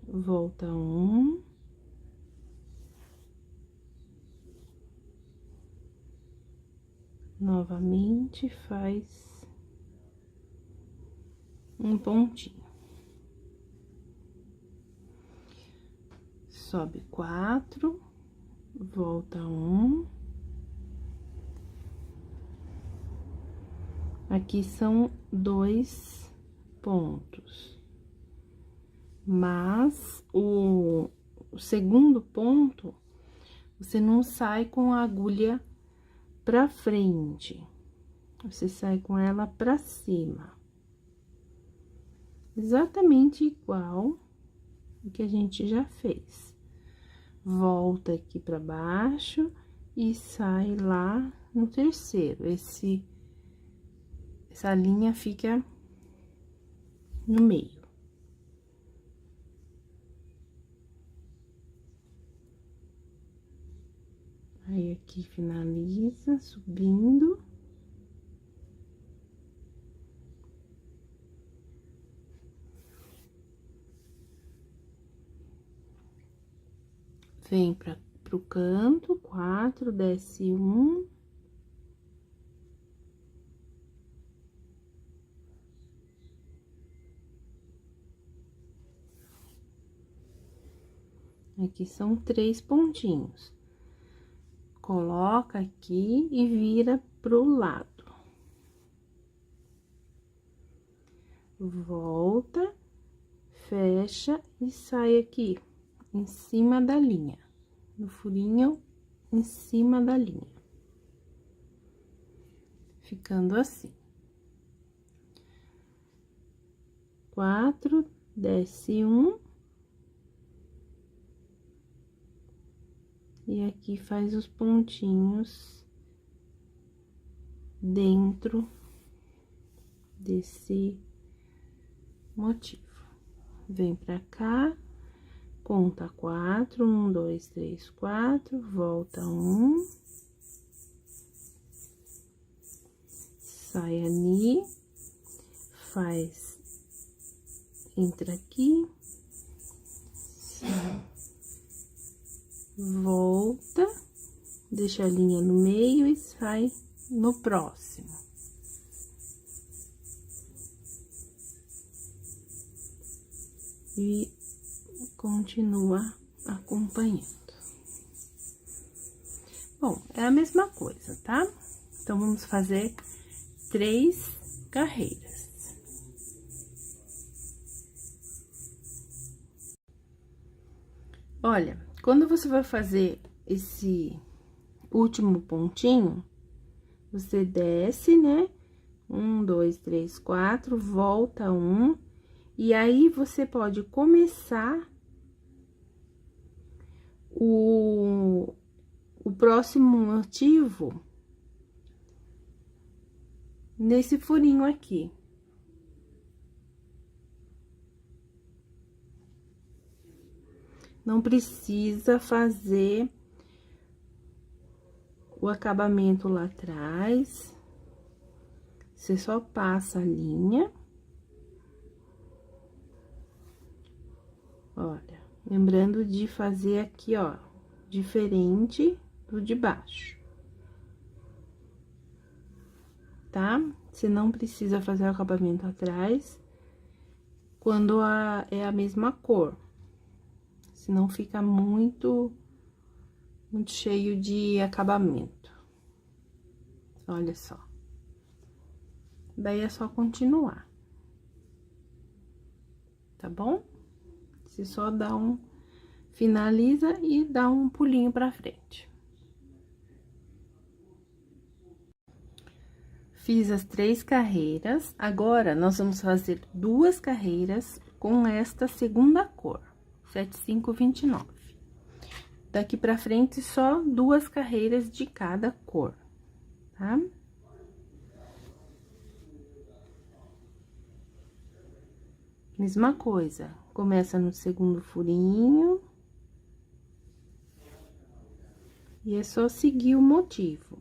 volta 1. Novamente, faz um pontinho. Sobe 4, volta 1. Aqui são 2 pontos. Mas o segundo ponto, você não sai com a agulha pra frente. Você sai com ela pra cima. Exatamente igual o que a gente já fez. Volta aqui pra baixo e sai lá no terceiro. Essa linha fica no meio. Aí, aqui finaliza subindo. Vem pro canto, 4, desce 1. Aqui são 3 pontinhos. Coloca aqui e vira pro lado. Volta, fecha e sai aqui, em cima da linha. No furinho, em cima da linha. Ficando assim. 4, desce 1. E aqui faz os pontinhos dentro desse motivo. Vem pra cá, conta 4, 1, 2, 3, 4, volta 1. Sai ali, faz, entra aqui, sai. Volta, deixa a linha no meio e sai no próximo. E continua acompanhando. Bom, é a mesma coisa, tá? Então, vamos fazer 3 carreiras. Olha, quando você vai fazer esse último pontinho, você desce, né? 1, 2, 3, 4, volta 1. E aí, você pode começar o próximo motivo nesse furinho aqui. Não precisa fazer o acabamento lá atrás. Você só passa a linha. Olha, lembrando de fazer aqui, ó, diferente do de baixo. Tá? Você não precisa fazer o acabamento atrás quando é a mesma cor. Senão fica muito cheio de acabamento. Olha só. Daí, é só continuar. Tá bom? Você só dá finaliza e dá um pulinho pra frente. Fiz as 3 carreiras. Agora, nós vamos fazer 2 carreiras com esta segunda cor. 7529. Daqui pra frente, só 2 carreiras de cada cor, tá? Mesma coisa, começa no segundo furinho. E é só seguir o motivo.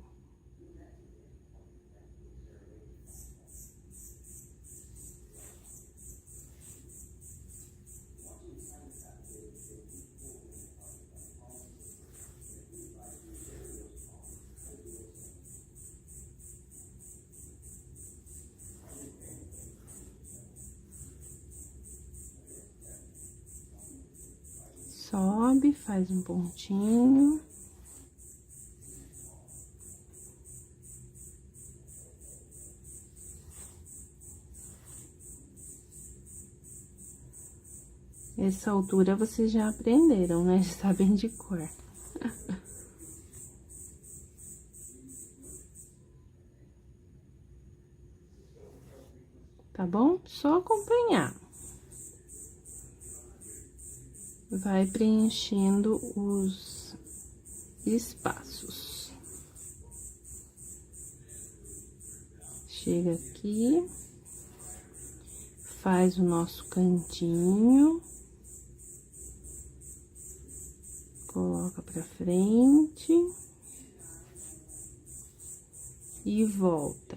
Sobe, faz um pontinho. Essa altura vocês já aprenderam, né? Já sabem de cor. Tá bom? Só acompanhar. Vai preenchendo os espaços. Chega aqui, faz o nosso cantinho, coloca pra frente e volta.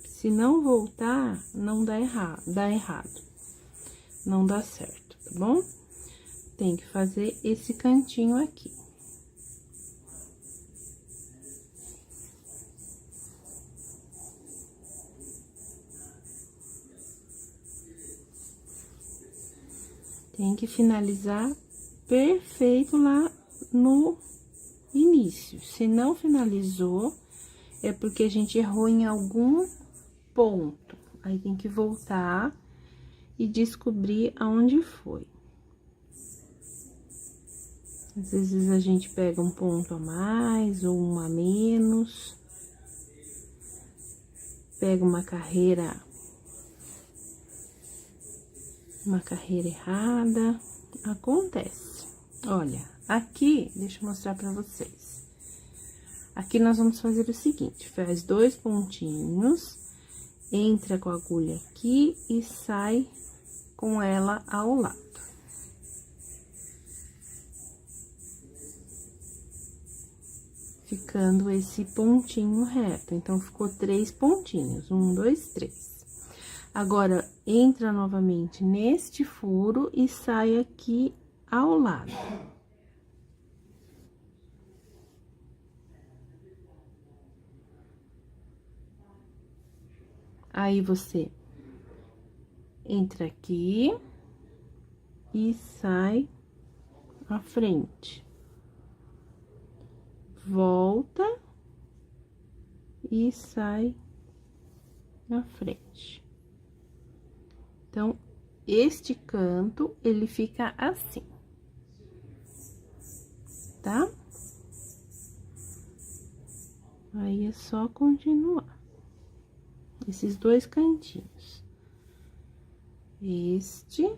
Se não voltar, não dá errado, não dá certo, tá bom? Tem que fazer esse cantinho aqui. Tem que finalizar perfeito lá no início. Se não finalizou, é porque a gente errou em algum ponto. Aí, tem que voltar e descobrir aonde foi. Às vezes, a gente pega um ponto a mais ou um a menos. Pega uma carreira errada. Acontece. Olha, aqui, deixa eu mostrar pra vocês. Aqui, nós vamos fazer o seguinte: faz 2 pontinhos, entra com a agulha aqui e sai com ela ao lado. Ficando esse pontinho reto. Então, ficou 3 pontinhos. 1, 2, 3. Agora, entra novamente neste furo e sai aqui ao lado. Aí, você entra aqui e sai à frente. Volta e sai na frente. Então, este canto, ele fica assim, tá? Aí, é só continuar. Esses 2 cantinhos. Este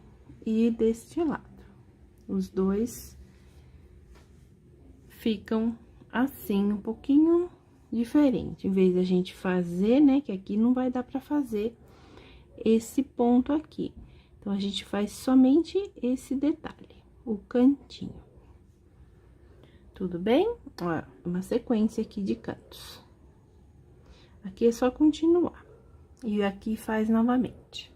e deste lado. Os 2 ficam assim, um pouquinho diferente. Em vez da gente fazer, né, que aqui não vai dar pra fazer esse ponto aqui. Então, a gente faz somente esse detalhe, o cantinho. Tudo bem? Ó, uma sequência aqui de cantos. Aqui é só continuar. E aqui faz novamente.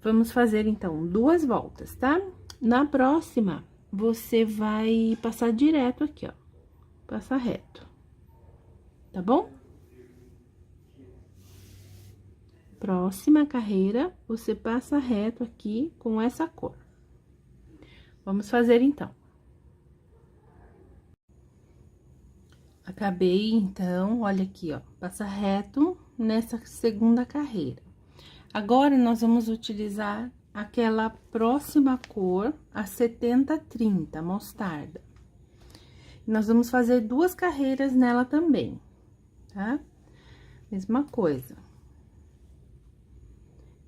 Vamos fazer, então, 2 voltas, tá? Na próxima, você vai passar direto aqui, ó. Passa reto. Tá bom? Próxima carreira, você passa reto aqui com essa cor. Vamos fazer, então. Acabei, então, olha aqui, ó. Passa reto nessa segunda carreira. Agora, nós vamos utilizar aquela próxima cor, a 70-30, mostarda. Nós vamos fazer 2 carreiras nela também, tá? Mesma coisa.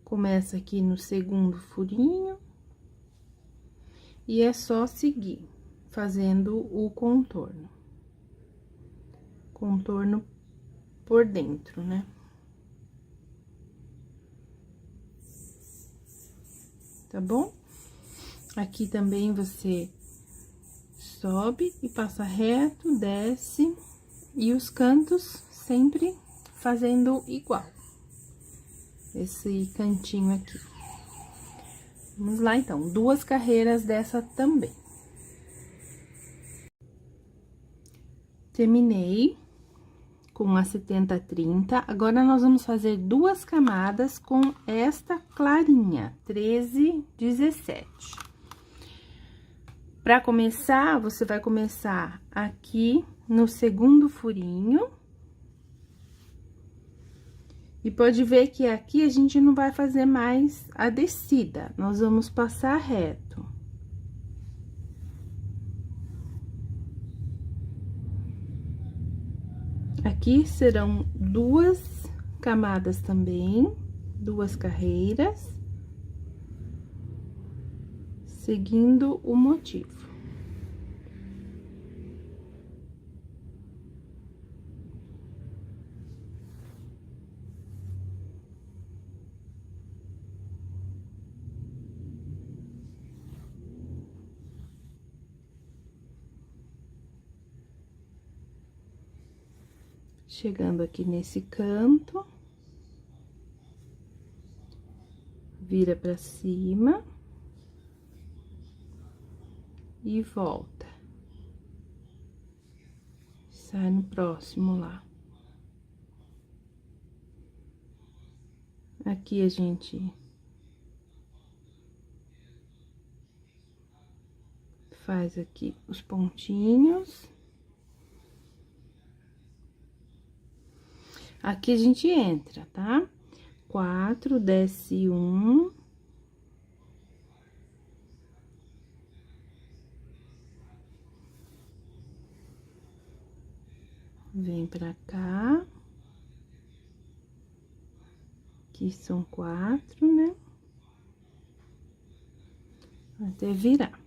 Começa aqui no segundo furinho. E é só seguir, fazendo o contorno. Contorno por dentro, né? Tá bom? Aqui também você sobe e passa reto, desce, e os cantos sempre fazendo igual. Esse cantinho aqui. Vamos lá, então, 2 carreiras dessa também. Terminei com a 70-30. Agora, nós vamos fazer 2 camadas com esta clarinha, 13-17. Para começar, você vai começar aqui no segundo furinho. E pode ver que aqui a gente não vai fazer mais a descida, nós vamos passar reto. Aqui serão 2 camadas também, 2 carreiras, seguindo o motivo. Chegando aqui nesse canto, vira pra cima e volta. Sai no próximo lá. Aqui a gente faz aqui os pontinhos. Aqui a gente entra, tá? 4, desce 1. Vem pra cá. Aqui são 4, né? Até virar.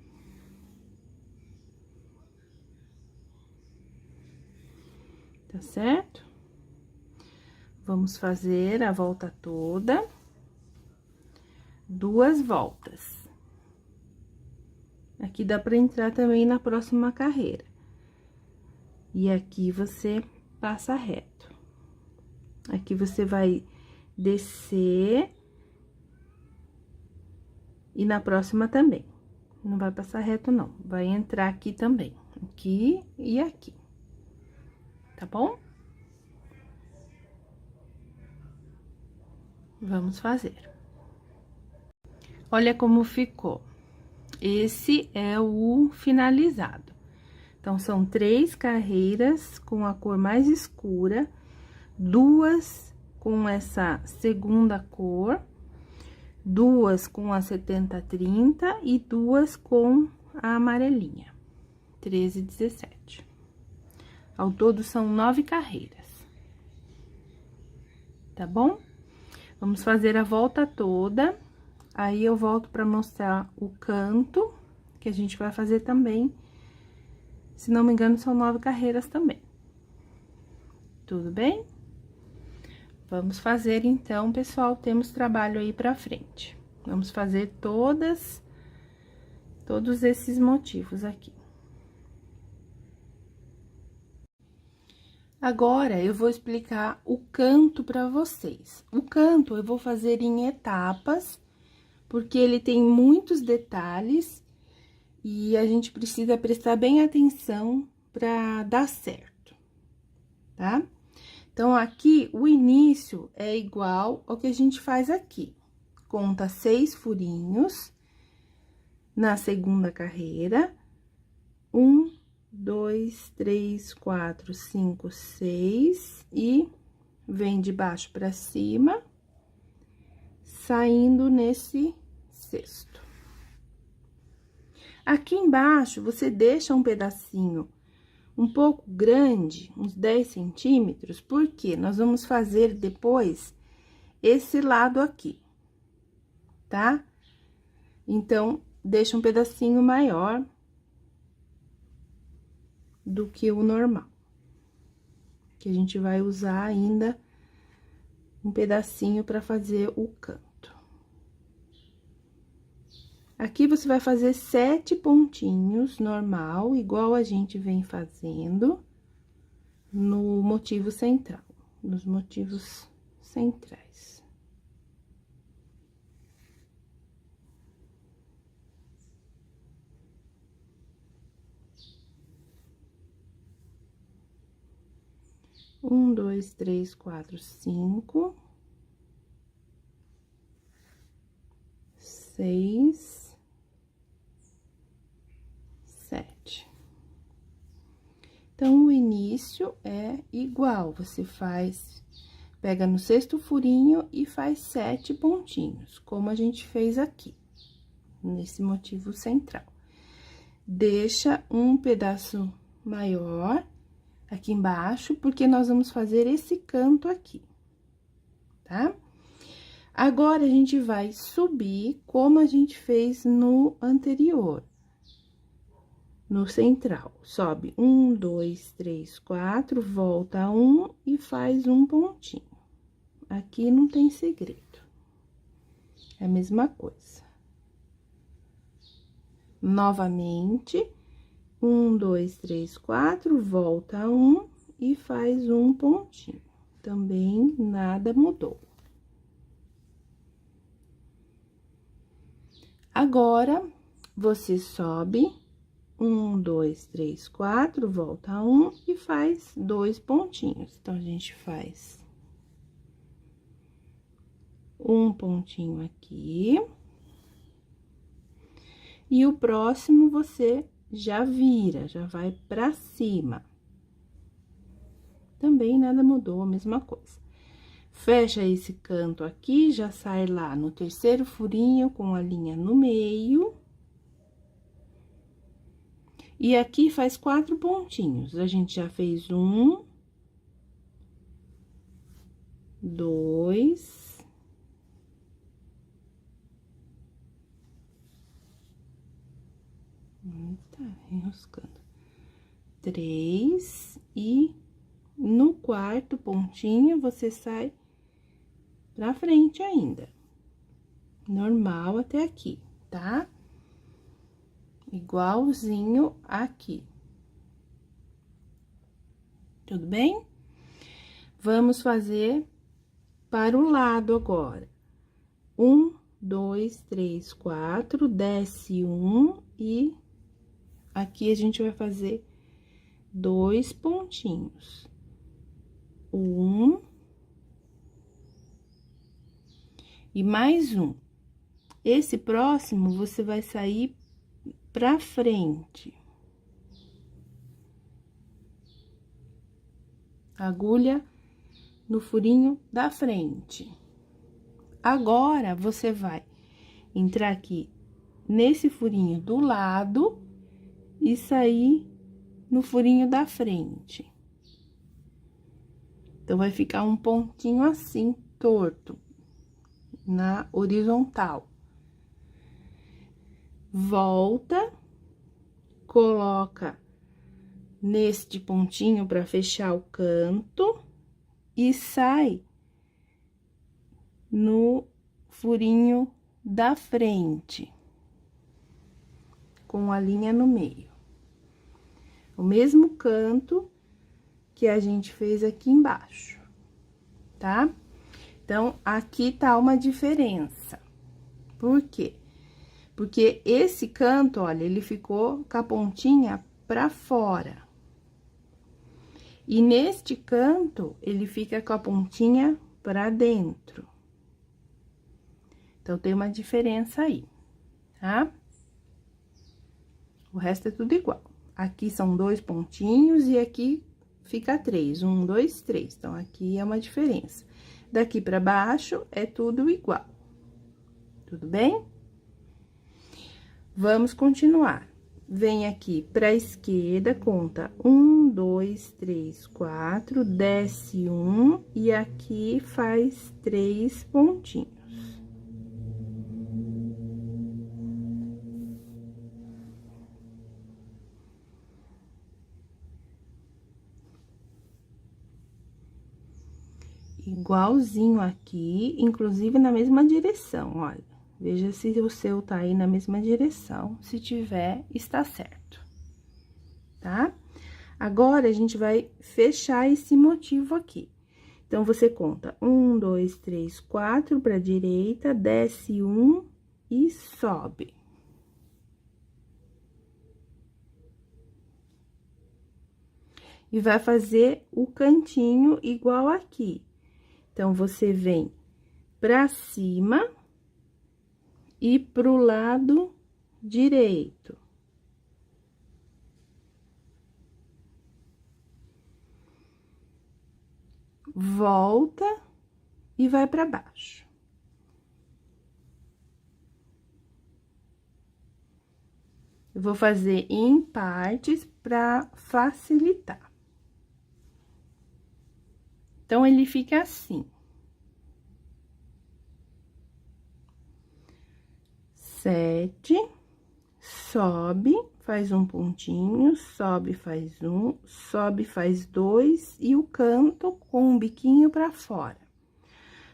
Tá certo? Vamos fazer a volta toda, 2 voltas. Aqui dá pra entrar também na próxima carreira. E aqui você passa reto. Aqui você vai descer e na próxima também. Não vai passar reto, não. Vai entrar aqui também. Aqui e aqui. Tá bom? Vamos fazer. Olha como ficou. Esse é o finalizado. Então, são 3 carreiras com a cor mais escura, 2 com essa segunda cor, 2 com a 70-30 e 2 com a amarelinha, 13 e 17. Ao todo, são 9 carreiras. Tá bom? Vamos fazer a volta toda, aí eu volto pra mostrar o canto, que a gente vai fazer também. Se não me engano, são 9 carreiras também. Tudo bem? Vamos fazer, então, pessoal, temos trabalho aí pra frente. Vamos fazer todos esses motivos aqui. Agora, eu vou explicar o canto pra vocês. O canto eu vou fazer em etapas, porque ele tem muitos detalhes e a gente precisa prestar bem atenção pra dar certo, tá? Então, aqui, o início é igual ao que a gente faz aqui. Conta 6 furinhos na segunda carreira. 1, 2, 3, 4, 5, 6 e vem de baixo pra cima, saindo nesse cesto. Aqui embaixo, você deixa um pedacinho um pouco grande, uns 10 centímetros, porque nós vamos fazer depois esse lado aqui, tá? Então, deixa um pedacinho maior do que o normal, que a gente vai usar ainda um pedacinho para fazer o canto. Aqui, você vai fazer 7 pontinhos normal, igual a gente vem fazendo no motivo central, nos motivos centrais. Um, 2, 3, 4, 5, 6, 7. Então, o início é igual, você faz Pega no sexto furinho e faz 7 pontinhos, como a gente fez aqui, nesse motivo central. Deixa um pedaço maior aqui embaixo, porque nós vamos fazer esse canto aqui, tá? Agora, a gente vai subir como a gente fez no anterior. No central, sobe 1, 2, 3, 4, volta 1 e faz um pontinho. Aqui não tem segredo. É a mesma coisa. Novamente, 1, 2, 3, 4, volta 1 e faz um pontinho. Também nada mudou. Agora, você sobe 1, 2, 3, 4, volta 1 e faz 2 pontinhos. Então, a gente faz um pontinho aqui. E o próximo você já vira, já vai pra cima. Também nada mudou, a mesma coisa. Fecha esse canto aqui, já sai lá no terceiro furinho com a linha no meio. E aqui faz 4 pontinhos. A gente já fez 1, 2... Tá enroscando. 3 e no quarto pontinho você sai pra frente ainda. Normal até aqui, tá? Igualzinho aqui. Tudo bem? Vamos fazer para o lado agora. 1, 2, 3, 4, desce 1 e aqui a gente vai fazer 2 pontinhos. 1 e mais um. Esse próximo você vai sair pra frente. Agulha no furinho da frente. Agora, você vai entrar aqui nesse furinho do lado e sair no furinho da frente. Então, vai ficar um pontinho assim, torto, na horizontal. Volta, coloca neste pontinho para fechar o canto e sai no furinho da frente, com a linha no meio. O mesmo canto que a gente fez aqui embaixo, tá? Então, aqui tá uma diferença. Por quê? Porque esse canto, olha, ele ficou com a pontinha pra fora. E neste canto, ele fica com a pontinha pra dentro. Então, tem uma diferença aí, tá? O resto é tudo igual. Aqui são 2 pontinhos e aqui fica 3. 1, 2, 3. Então, aqui é uma diferença. Daqui pra baixo é tudo igual. Tudo bem? Vamos continuar. Vem aqui pra esquerda, conta 1, 2, 3, 4, desce 1 e aqui faz 3 pontinhos. Igualzinho aqui, inclusive na mesma direção, olha. Veja se o seu tá aí na mesma direção, se tiver, está certo, tá? Agora, a gente vai fechar esse motivo aqui. Então, você conta 1, 2, 3, 4 pra direita, desce 1 e sobe. E vai fazer o cantinho igual aqui. Então, você vem pra cima e pro lado direito. Volta e vai pra baixo. Eu vou fazer em partes pra facilitar. Então, ele fica assim. 7, sobe, faz um pontinho, sobe, faz um, sobe, faz 2, e o canto com o biquinho pra fora.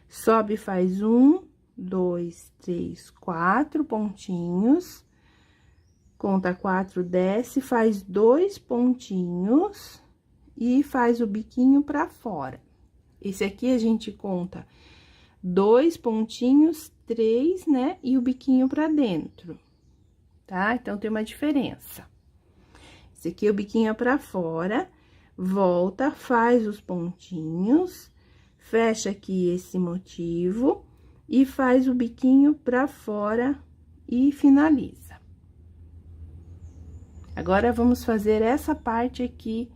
Sobe, faz 1, 2, 3, 4 pontinhos. Conta 4, desce, faz 2 pontinhos e faz o biquinho pra fora. Esse aqui a gente conta 2 pontinhos, 3, né? E o biquinho pra dentro, tá? Então, tem uma diferença. Esse aqui, o biquinho é pra fora, volta, faz os pontinhos, fecha aqui esse motivo e faz o biquinho pra fora e finaliza. Agora, vamos fazer essa parte aqui.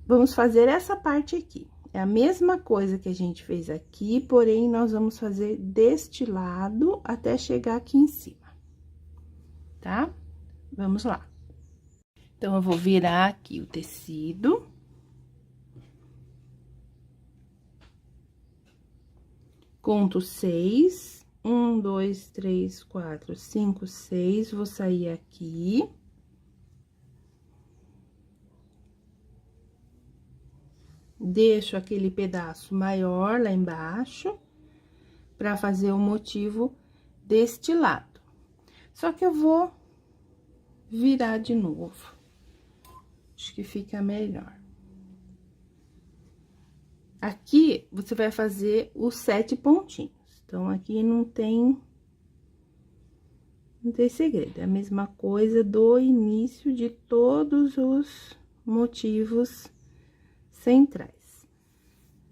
Vamos fazer essa parte aqui. É a mesma coisa que a gente fez aqui, porém, nós vamos fazer deste lado até chegar aqui em cima, tá? Vamos lá. Então, eu vou virar aqui o tecido. Conto 6. 1, 2, 3, 4, 5, 6. Vou sair aqui. Deixo aquele pedaço maior lá embaixo, pra fazer o motivo deste lado. Só que eu vou virar de novo. Acho que fica melhor. Aqui, você vai fazer os 7 pontinhos. Então, aqui não tem segredo. É a mesma coisa do início de todos os motivos centrais.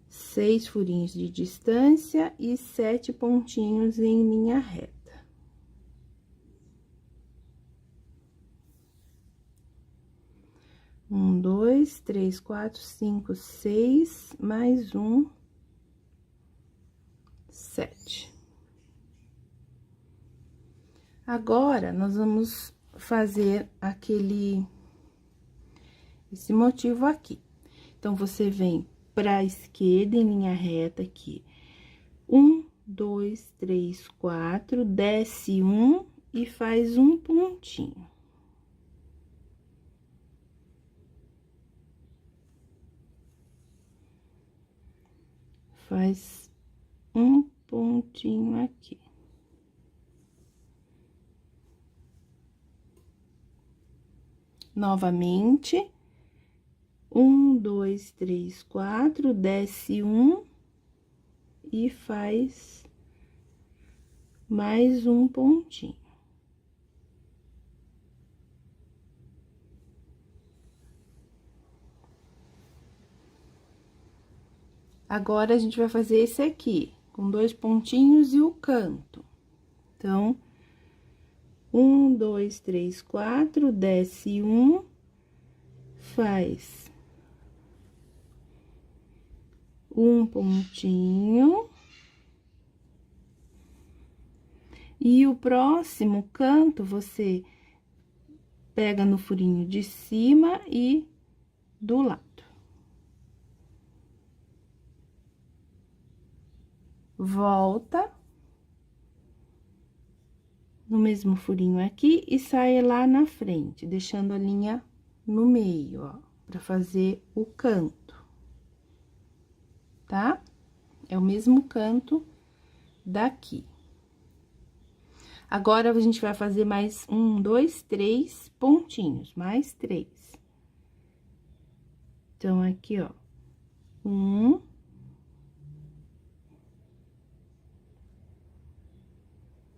6 furinhos de distância e 7 pontinhos em linha reta. Um, 2, 3, 4, 5, 6, mais um, 7. Agora, nós vamos fazer esse motivo aqui. Então, você vem pra esquerda em linha reta aqui. 1, 2, 3, 4, desce um e faz um pontinho. Faz um pontinho aqui. Novamente. 1, 2, 3, 4, desce um e faz mais um pontinho. Agora, a gente vai fazer esse aqui, com 2 pontinhos e o canto. Então, 1, 2, 3, 4, desce um, faz um pontinho. E o próximo canto, você pega no furinho de cima e do lado. Volta no mesmo furinho aqui e sai lá na frente, deixando a linha no meio, ó, pra fazer o canto, tá? É o mesmo canto daqui. Agora, a gente vai fazer mais 1, 2, 3 pontinhos, mais 3. Então, aqui, ó, 1,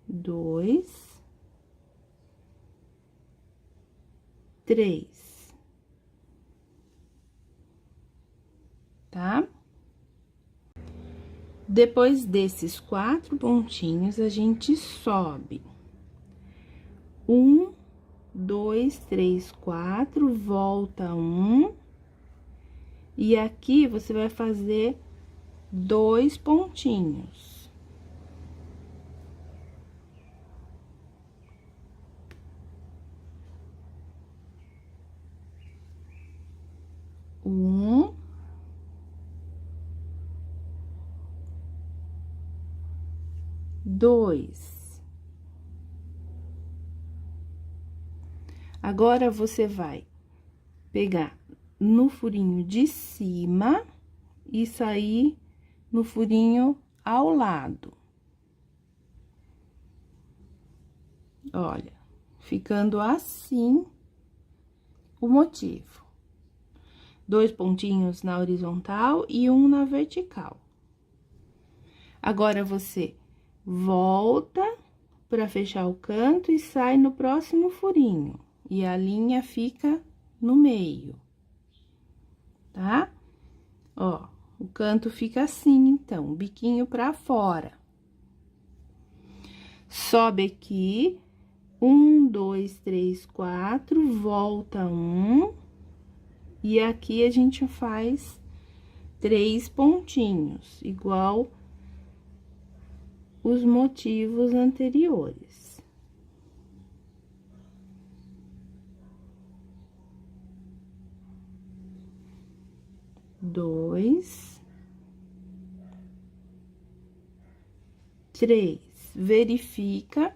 2, 3, tá? Depois desses 4 pontinhos, a gente sobe. 1, 2, 3, 4, volta um. E aqui, você vai fazer 2 pontinhos. Um, dois. Agora, você vai pegar no furinho de cima e sair no furinho ao lado. Olha, ficando assim o motivo. 2 pontinhos na horizontal e um na vertical. Agora, você volta para fechar o canto e sai no próximo furinho. E a linha fica no meio, tá? Ó, o canto fica assim, então, o biquinho pra fora. Sobe aqui, 1, 2, 3, 4, volta 1. E aqui a gente faz 3 pontinhos, igual os motivos anteriores. Dois, 3. Verifica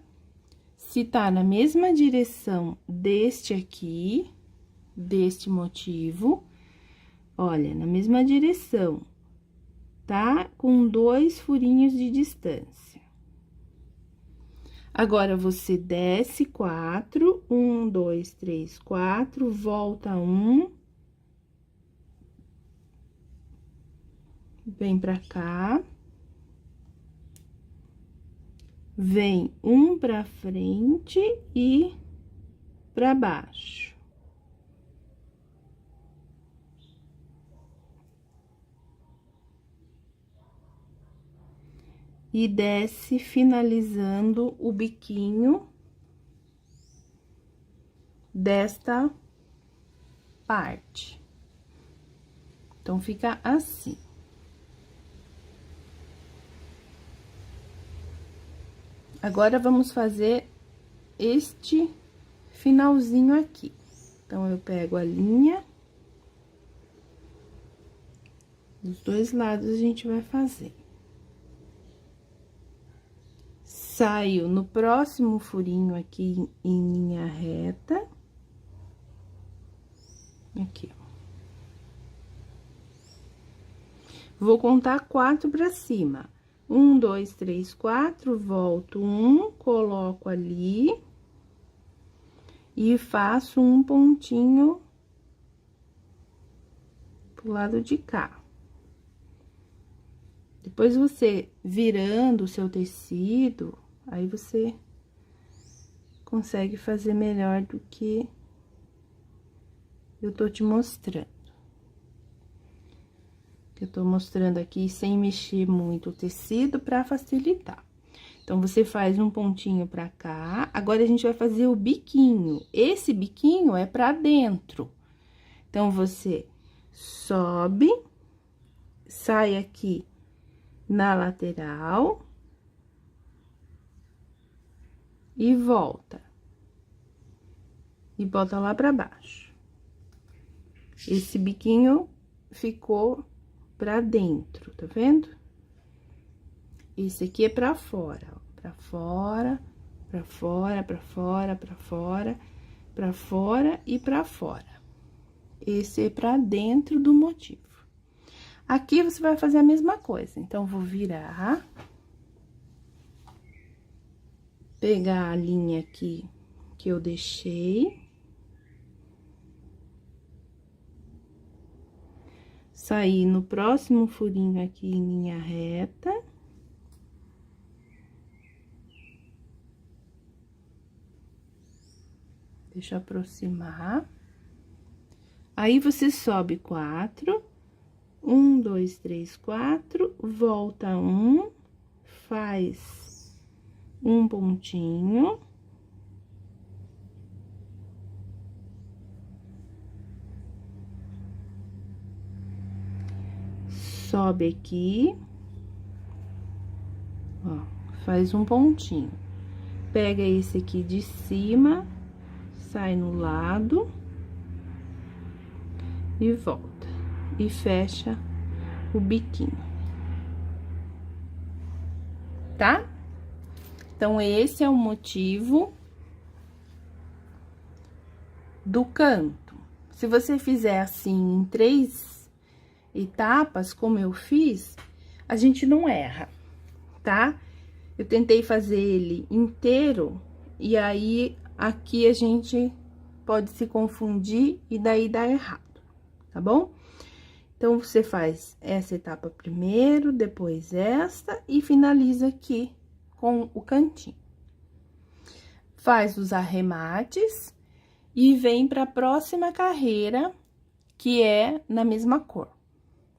se tá na mesma direção deste aqui, deste motivo. Olha, na mesma direção, tá? Com 2 furinhos de distância. Agora, você desce 4, 1, 2, 3, 4, volta 1. Vem pra cá. Vem um pra frente e pra baixo. E desce finalizando o biquinho desta parte. Então, fica assim. Agora, vamos fazer este finalzinho aqui. Então, eu pego a linha. Dos 2 lados, a gente vai fazer. Saio no próximo furinho aqui em linha reta. Aqui, ó. Vou contar 4 pra cima. 1, 2, 3, 4, volto 1, coloco ali. E faço um pontinho pro lado de cá. Depois, você virando o seu tecido, aí você consegue fazer melhor do que eu tô te mostrando. Eu tô mostrando aqui sem mexer muito o tecido pra facilitar. Então, você faz um pontinho pra cá. Agora, a gente vai fazer o biquinho. Esse biquinho é pra dentro. Então, você sobe, sai aqui na lateral e volta. E bota lá pra baixo. Esse biquinho ficou pra dentro, tá vendo? Esse aqui é pra fora, ó. Pra fora, pra fora, pra fora, pra fora, pra fora e pra fora. Esse é pra dentro do motivo. Aqui, você vai fazer a mesma coisa. Então, vou virar. Pegar a linha aqui que eu deixei. Sair no próximo furinho aqui em linha reta. Deixa eu aproximar. Aí, você sobe 4. 1, 2, 3, 4, volta 1, faz um pontinho. sobe aqui, ó, faz um pontinho. Pega esse aqui de cima, sai no lado e volta. E fecha o biquinho, tá? Então, esse é o motivo do canto. Se você fizer assim em 3 etapas, como eu fiz, a gente não erra, tá? Eu tentei fazer ele inteiro, e aí, aqui a gente pode se confundir e daí dá errado, tá bom? Então, você faz essa etapa primeiro, depois esta, e finaliza aqui com o cantinho. Faz os arremates e vem para a próxima carreira, que é na mesma cor,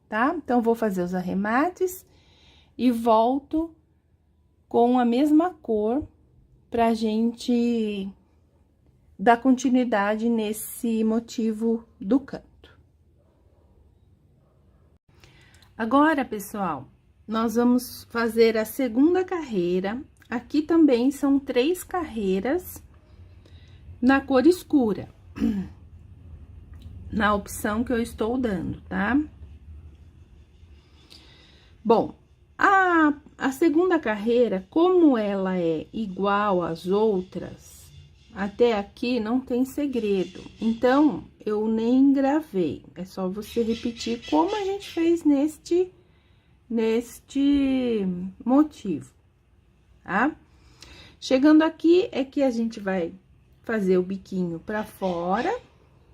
tá? Então, vou fazer os arremates e volto com a mesma cor pra gente dar continuidade nesse motivo do canto. Agora, pessoal, nós vamos fazer a segunda carreira. Aqui também são 3 carreiras na cor escura, na opção que eu estou dando, tá? Bom, a segunda carreira, como ela é igual às outras, até aqui não tem segredo. Então, eu nem gravei. É só você repetir como a gente fez neste motivo, tá? Chegando aqui, é que a gente vai fazer o biquinho pra fora.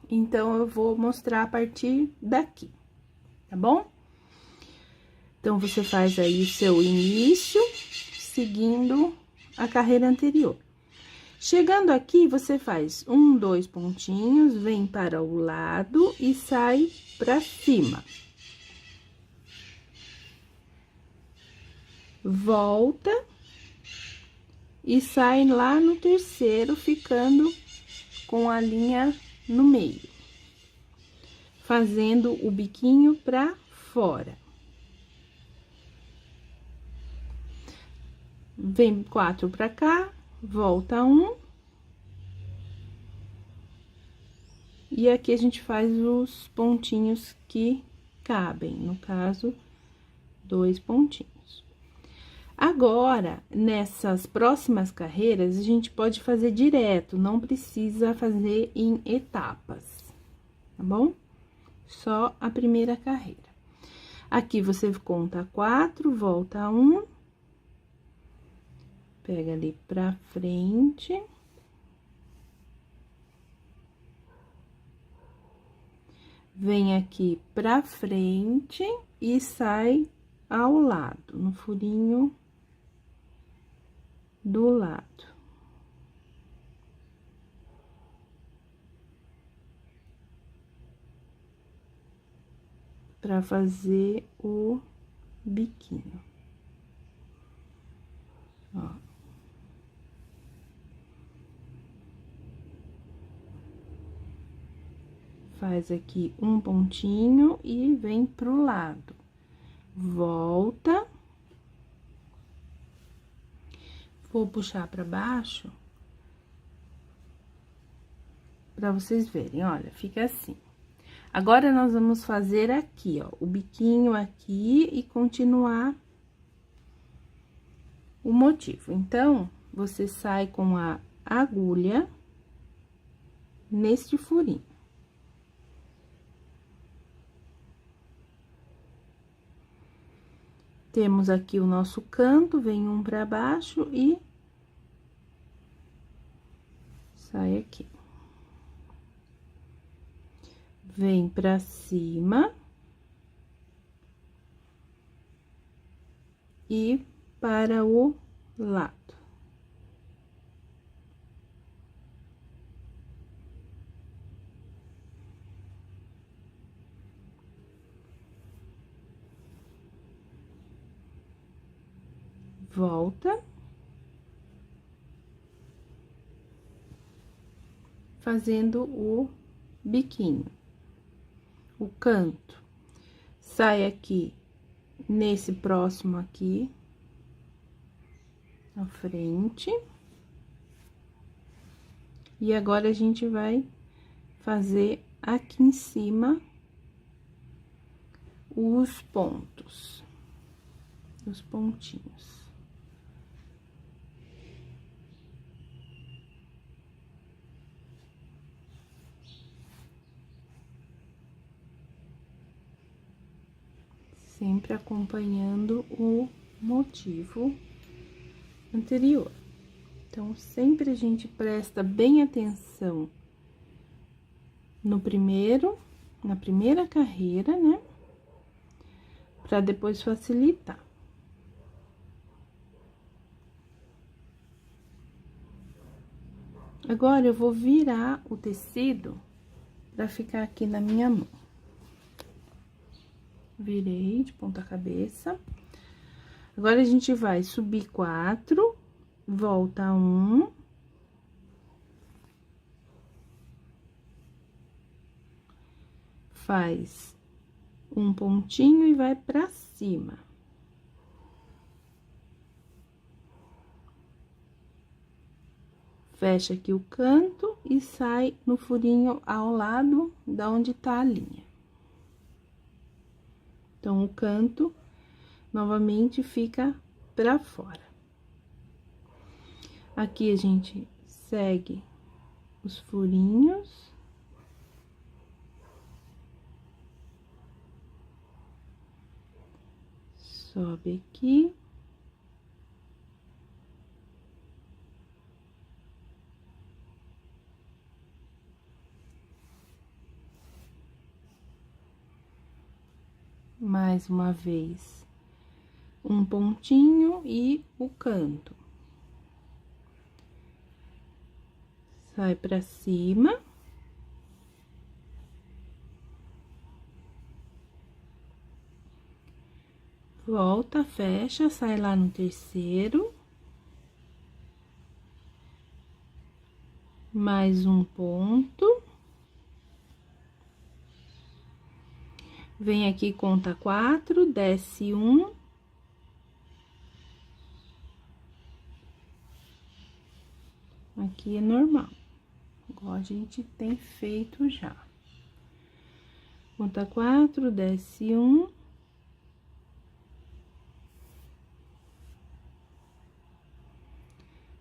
Então, eu vou mostrar a partir daqui, tá bom? Então, você faz aí o seu início, seguindo a carreira anterior. Chegando aqui, você faz 1, 2 pontinhos, vem para o lado e sai pra cima. Volta e sai lá no terceiro, ficando com a linha no meio. Fazendo o biquinho pra fora. Vem 4 pra cá, volta 1. E aqui a gente faz os pontinhos que cabem, no caso, 2 pontinhos. Agora, nessas próximas carreiras, a gente pode fazer direto, não precisa fazer em etapas, tá bom? Só a primeira carreira. Aqui, você conta 4, volta 1. Pega ali pra frente. Vem aqui pra frente e sai ao lado, no furinho do lado. Pra fazer o biquinho. Ó. Faz aqui um pontinho e vem pro lado. Volta. Vou puxar pra baixo. Pra vocês verem, olha, fica assim. Agora, nós vamos fazer aqui, ó, o biquinho aqui e continuar o motivo. Então, você sai com a agulha neste furinho. Temos aqui o nosso canto, vem um pra baixo e sai aqui. Vem pra cima e para o lado. Volta. Fazendo o biquinho. O canto. Sai aqui nesse próximo aqui, na frente. E agora, a gente vai fazer aqui em cima os pontos, os pontinhos. Sempre acompanhando o motivo anterior. Então, sempre a gente presta bem atenção no primeiro, na primeira carreira, né? Pra depois facilitar. Agora, eu vou virar o tecido pra ficar aqui na minha mão. Virei de ponta cabeça. Agora, a gente vai subir 4, volta 1. Faz um pontinho e vai pra cima. Fecha aqui o canto e sai no furinho ao lado da onde tá a linha. Então, o canto, novamente, fica pra fora. Aqui, a gente segue os furinhos. Sobe aqui. Mais uma vez, um pontinho e o canto. Sai pra cima. Volta, fecha, sai lá no terceiro. Mais um ponto. Vem aqui, conta 4, desce 1. Aqui é normal, igual a gente tem feito já. Conta 4, desce 1.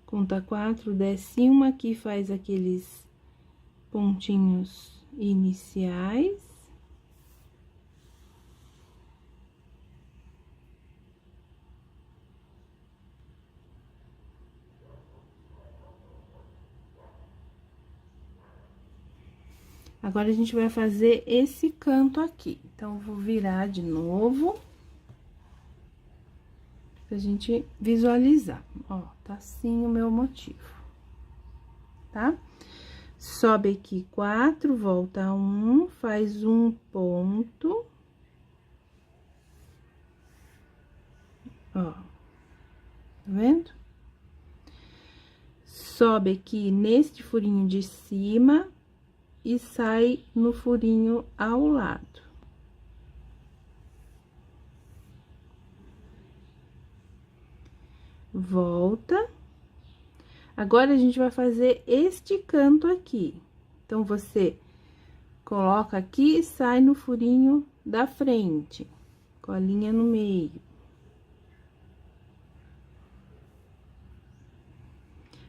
Conta 4, desce 1, aqui faz aqueles pontinhos iniciais. Agora, a gente vai fazer esse canto aqui. Então, eu vou virar de novo, pra gente visualizar. Ó, tá assim o meu motivo, tá? Sobe aqui 4, volta 1, faz um ponto. Ó, tá vendo? Sobe aqui neste furinho de cima e sai no furinho ao lado. Volta. Agora, a gente vai fazer este canto aqui. Então, você coloca aqui e sai no furinho da frente, com a linha no meio.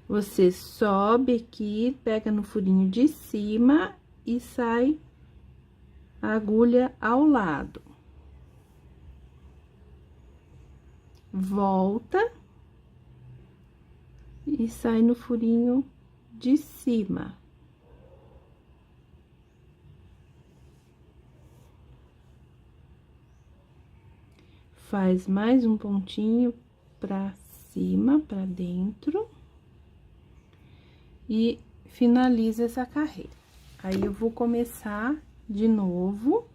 Você sobe aqui, pega no furinho de cima e sai a agulha ao lado. Volta e sai no furinho de cima. Faz mais um pontinho pra cima, pra dentro. E finaliza essa carreira. Aí, eu vou começar de novo.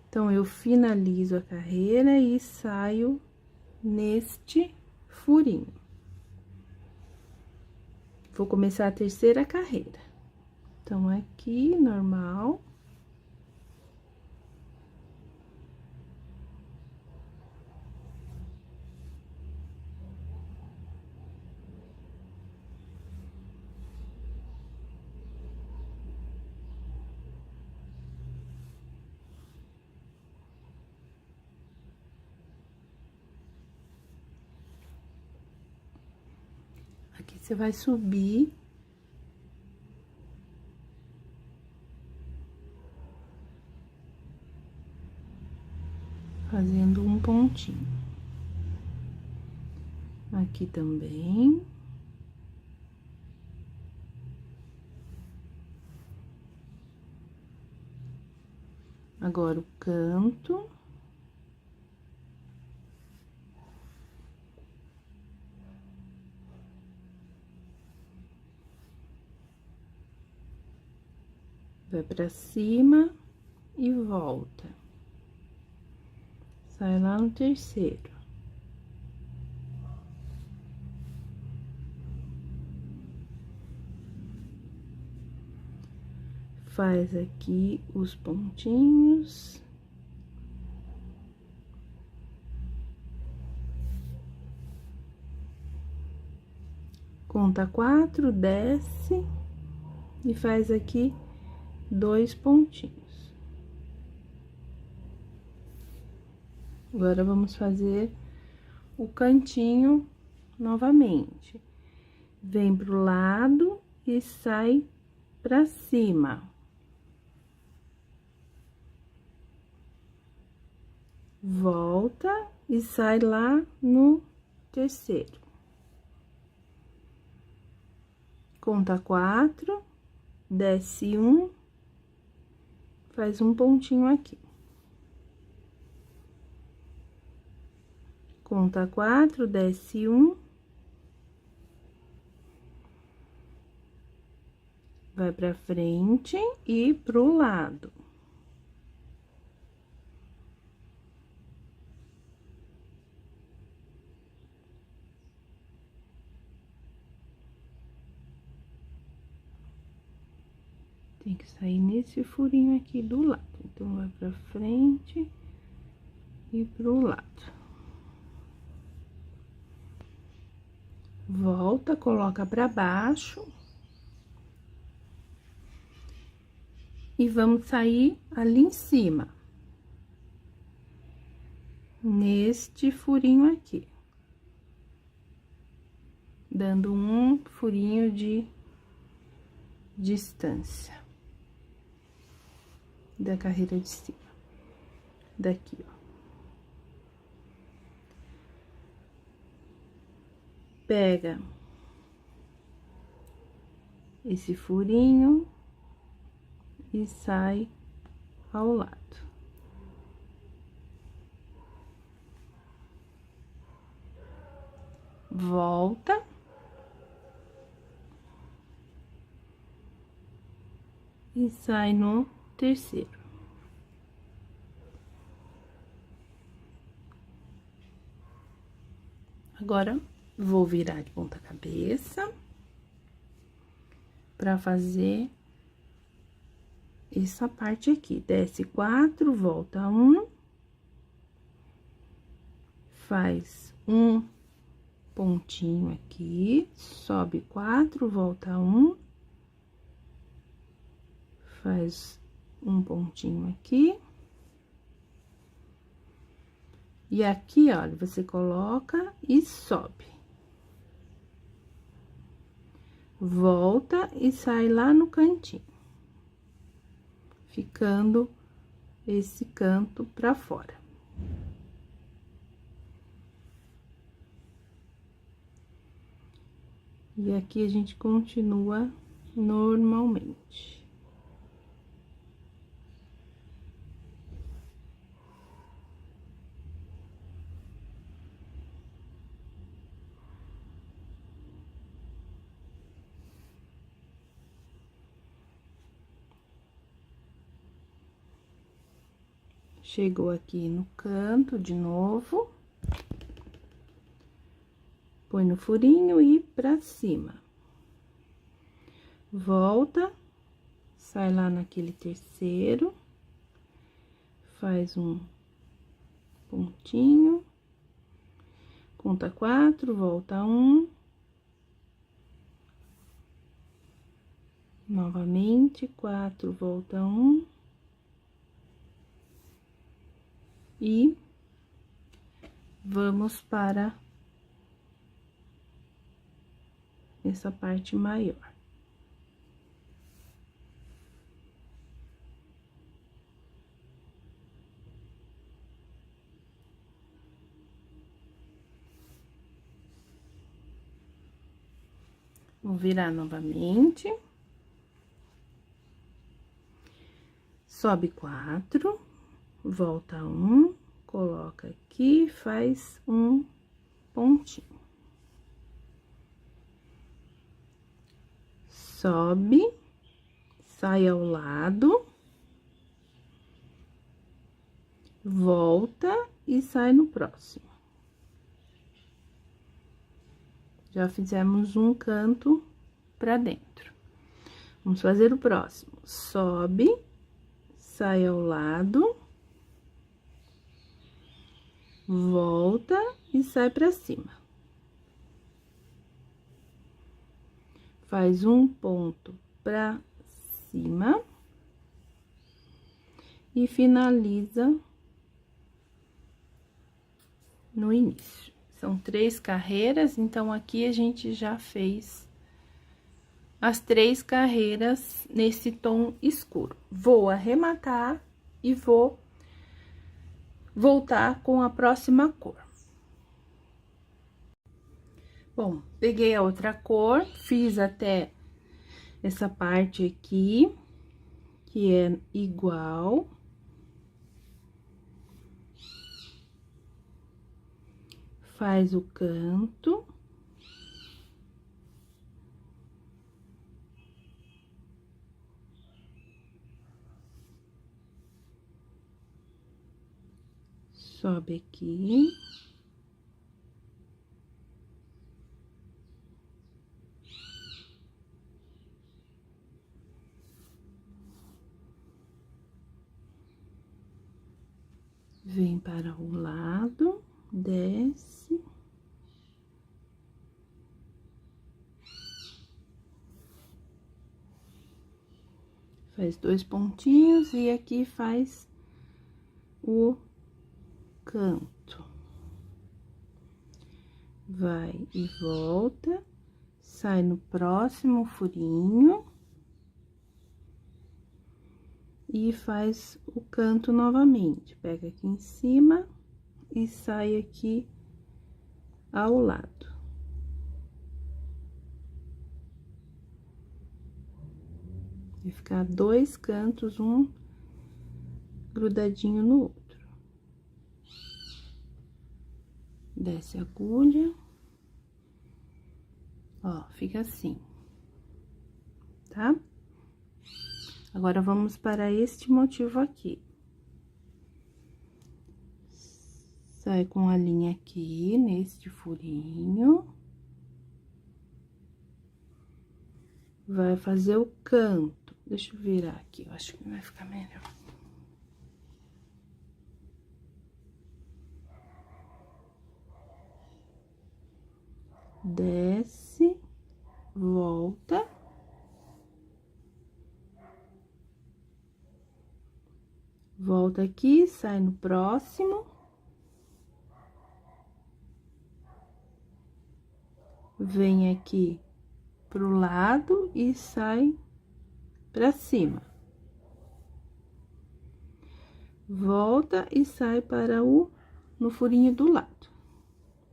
Então, eu finalizo a carreira e saio neste furinho. Vou começar a terceira carreira. Então, aqui, normal. Aqui você vai subir. Fazendo um pontinho. Aqui também. Agora, o canto. Vai pra cima e volta. Sai lá no terceiro. Faz aqui os pontinhos. Conta 4, desce e faz aqui 2 pontinhos. Agora, vamos fazer o cantinho novamente. Vem pro lado e sai pra cima. Volta e sai lá no terceiro. Conta 4, desce 1, faz um pontinho aqui. Conta 4, desce 1. Vai pra frente e pro lado. Tem que sair nesse furinho aqui do lado. Então, vai pra frente e pro lado. Volta, coloca pra baixo. E vamos sair ali em cima. Neste furinho aqui. Dando um furinho de distância. Da carreira de cima. Daqui, ó. Pega esse furinho e sai ao lado. Volta. E sai no terceiro. Agora, vou virar de ponta cabeça pra fazer essa parte aqui. Desce 4, volta 1, faz um pontinho aqui, sobe 4, volta 1, faz um pontinho aqui. E aqui, olha, você coloca e sobe. Volta e sai lá no cantinho. Ficando esse canto pra fora. E aqui a gente continua normalmente. Chegou aqui no canto de novo. Põe no furinho e pra cima. Volta, sai lá naquele terceiro. Faz um pontinho. Conta 4, volta 1. Novamente, 4, volta 1. E vamos para essa parte maior. Vou virar novamente. Sobe 4, volta 1, coloca aqui, faz um pontinho. Sobe, sai ao lado, volta e sai no próximo. Já fizemos um canto pra dentro. Vamos fazer o próximo. Sobe, sai ao lado, volta e sai pra cima. Faz um ponto pra cima e finaliza no início. São 3 carreiras, então aqui a gente já fez as 3 carreiras nesse tom escuro. Vou arrematar e vou voltar com a próxima cor. Bom, peguei a outra cor, fiz até essa parte aqui, que é igual. Faz o canto. Sobe aqui. Vem para o lado, desce. Faz 2 pontinhos e aqui faz o canto. Vai e volta, sai no próximo furinho. E faz o canto novamente. Pega aqui em cima e sai aqui ao lado. Vai ficar 2 cantos, um grudadinho no outro. Desce a agulha. Ó, fica assim, tá? Agora, vamos para este motivo aqui. Sai com a linha aqui, neste furinho. Vai fazer o canto. Deixa eu virar aqui, eu acho que vai ficar melhor. Desce, volta. Volta aqui, sai no próximo. Vem aqui pro lado e sai pra cima. Volta e sai para no furinho do lado.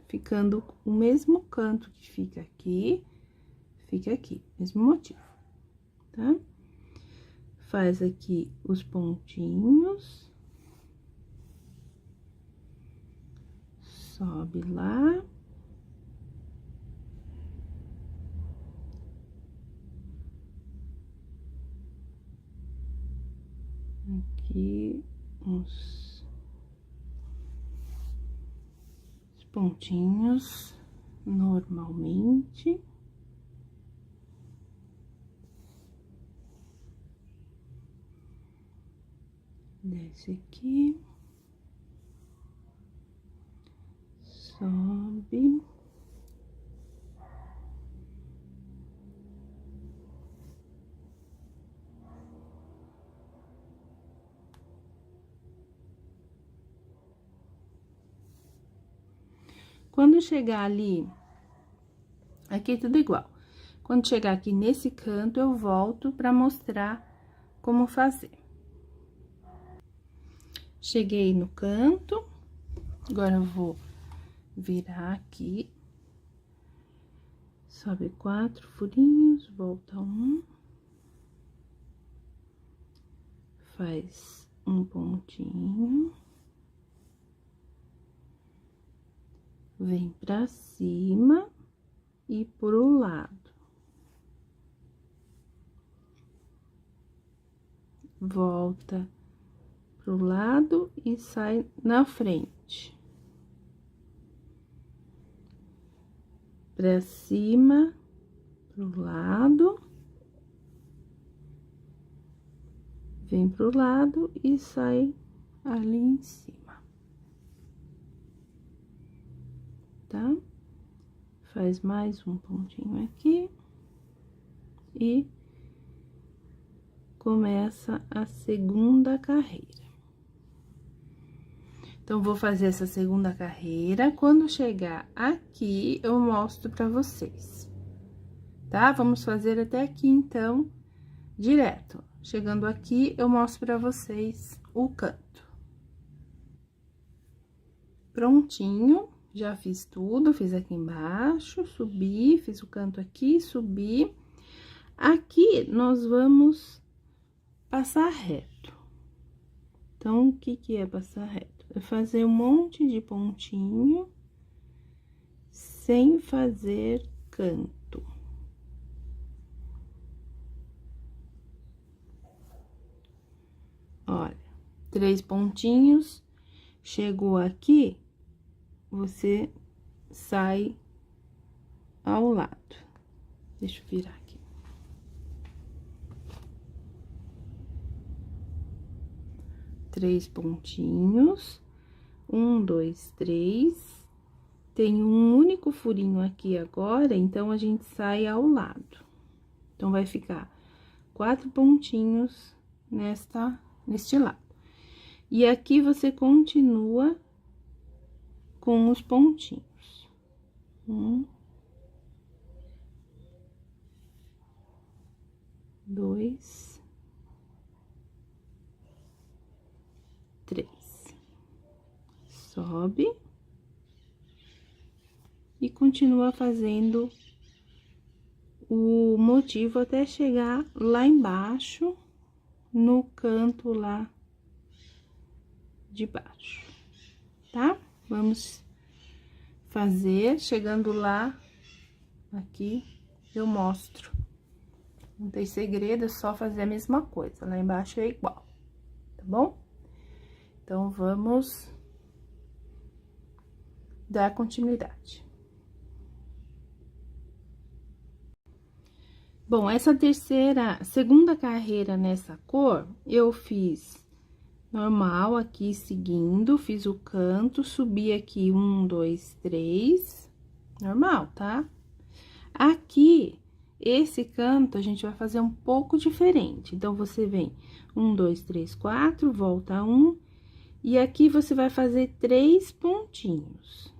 Ficando o mesmo canto que fica aqui, mesmo motivo, tá? Faz aqui os pontinhos. Sobe lá. Aqui, uns pontinhos, normalmente. Desce aqui. Sobe. Quando chegar ali, aqui tudo igual. Quando chegar aqui nesse canto, eu volto pra mostrar como fazer. Cheguei no canto, agora eu vou virar aqui. Sobe 4 furinhos, volta 1. Faz um pontinho. Vem pra cima e pro lado. Volta pro lado e sai na frente. Pra cima, pro lado. Vem pro lado e sai ali em cima. Tá? Faz mais um pontinho aqui. E começa a segunda carreira. Então, vou fazer essa segunda carreira. Quando chegar aqui, eu mostro pra vocês. Tá? Vamos fazer até aqui, então, direto. Chegando aqui, eu mostro pra vocês o canto. Prontinho, já fiz tudo, fiz aqui embaixo, subi, fiz o canto aqui, subi. Aqui, nós vamos passar reto. Então, o que que é passar reto? É fazer um monte de pontinho sem fazer canto. Olha, 3 pontinhos, chegou aqui, você sai ao lado. Deixa eu virar aqui. Três pontinhos, 1, 2, 3. Tem um único furinho aqui agora, então a gente sai ao lado. Então, vai ficar 4 pontinhos neste lado. E aqui você continua com os pontinhos. 1, 2, 3. Sobe. E continua fazendo o motivo até chegar lá embaixo, no canto lá de baixo, tá? Vamos fazer, chegando lá, aqui, eu mostro. Não tem segredo, é só fazer a mesma coisa, lá embaixo é igual, tá bom? Então, vamos dar continuidade. Bom, essa segunda carreira nessa cor, eu fiz normal aqui, seguindo, fiz o canto, subi aqui 1, 2, 3, normal, tá? Aqui, esse canto, a gente vai fazer um pouco diferente. Então, você vem 1, 2, 3, 4, volta 1, e aqui você vai fazer 3 pontinhos.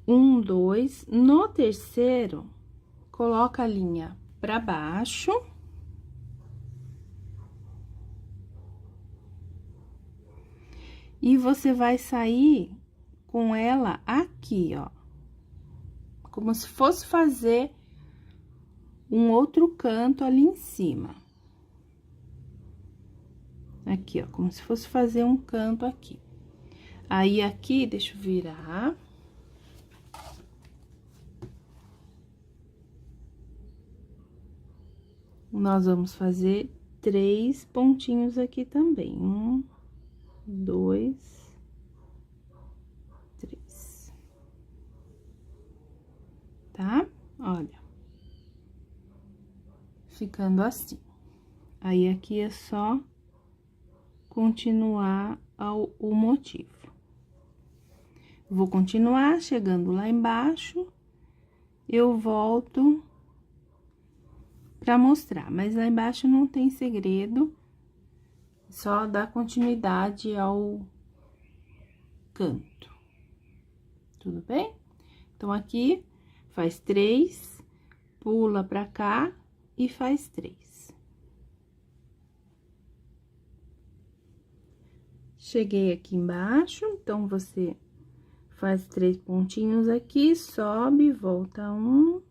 1, 2, no terceiro, coloca a linha pra baixo. E você vai sair com ela aqui, ó. Como se fosse fazer um outro canto ali em cima. Aqui, ó, como se fosse fazer um canto aqui. Aí, aqui, deixa eu virar. Nós vamos fazer 3 pontinhos aqui também. 1, 2, 3. Tá? Olha. Ficando assim. Aí, aqui é só continuar o motivo. Vou continuar, chegando lá embaixo, eu volto pra mostrar, mas lá embaixo não tem segredo, só dar continuidade ao canto. Tudo bem? Então, aqui, faz 3, pula pra cá e faz 3. Cheguei aqui embaixo, então, você faz 3 pontinhos aqui, sobe, volta 1,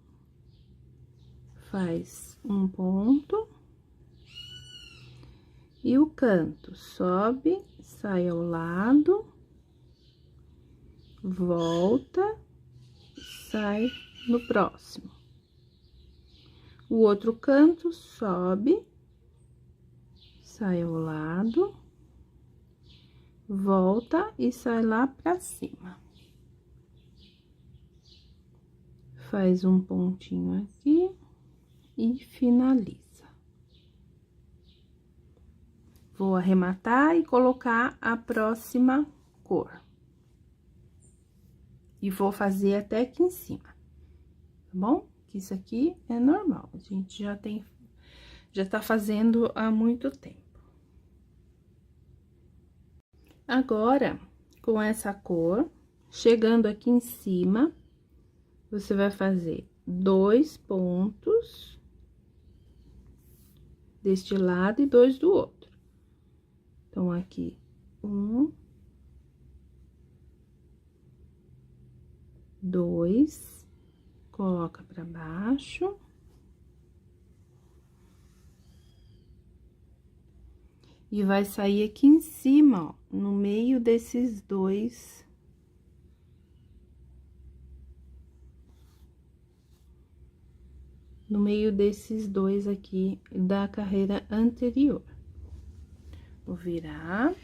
faz um ponto. E o canto, sobe, sai ao lado, volta, sai no próximo. O outro canto, sobe, sai ao lado, volta e sai lá pra cima. Faz um pontinho aqui e finaliza. Vou arrematar e colocar a próxima cor. E vou fazer até aqui em cima, tá bom? Que isso aqui é normal, a gente já tá fazendo há muito tempo. Agora, com essa cor, chegando aqui em cima, você vai fazer 2 pontos deste lado e 2 do outro. Então, aqui, 1, 2, coloca pra baixo. E vai sair aqui em cima, ó, no meio desses 2. No meio desses 2 aqui da carreira anterior. Vou virar.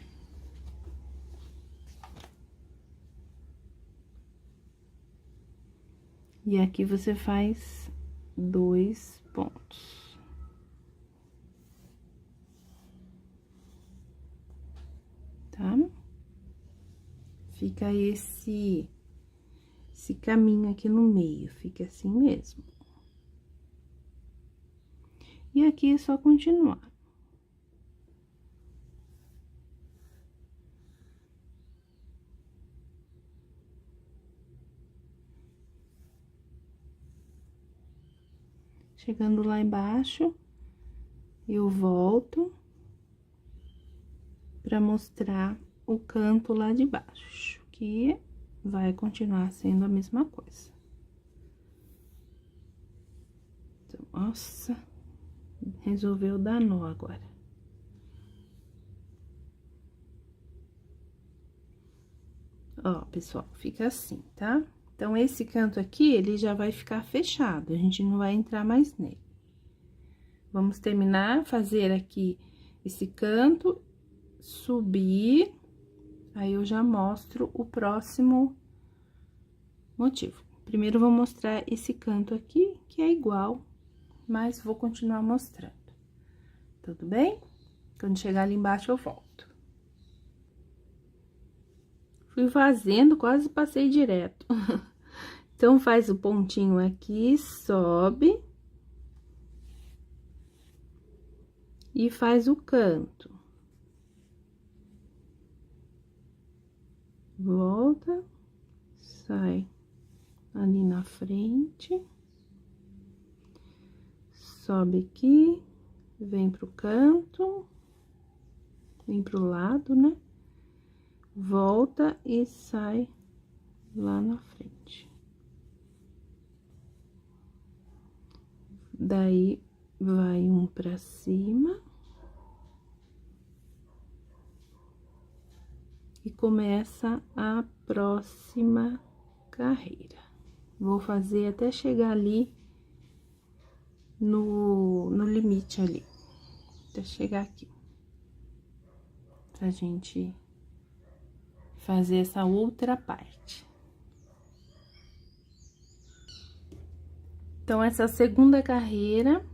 E aqui você faz 2 pontos. Tá? Fica esse caminho aqui no meio, fica assim mesmo. E aqui é só continuar. Chegando lá embaixo, eu volto para mostrar o canto lá de baixo, que vai continuar sendo a mesma coisa. Então, nossa, resolveu dar nó agora. Ó, pessoal, fica assim, tá? Então, esse canto aqui, ele já vai ficar fechado, a gente não vai entrar mais nele. Vamos terminar, fazer aqui esse canto, subir, aí eu já mostro o próximo motivo. Primeiro, eu vou mostrar esse canto aqui, que é igual, mas vou continuar mostrando. Tudo bem? Quando chegar ali embaixo, eu volto. Fui fazendo, quase passei direto. Então, faz o pontinho aqui, sobe. E faz o canto. Volta, sai ali na frente. Sobe aqui, vem pro canto, vem pro lado, né? Volta e sai lá na frente. Daí, vai um pra cima. E começa a próxima carreira. Vou fazer até chegar ali no limite ali. Até chegar aqui. Pra gente fazer essa outra parte. Então, essa segunda carreira,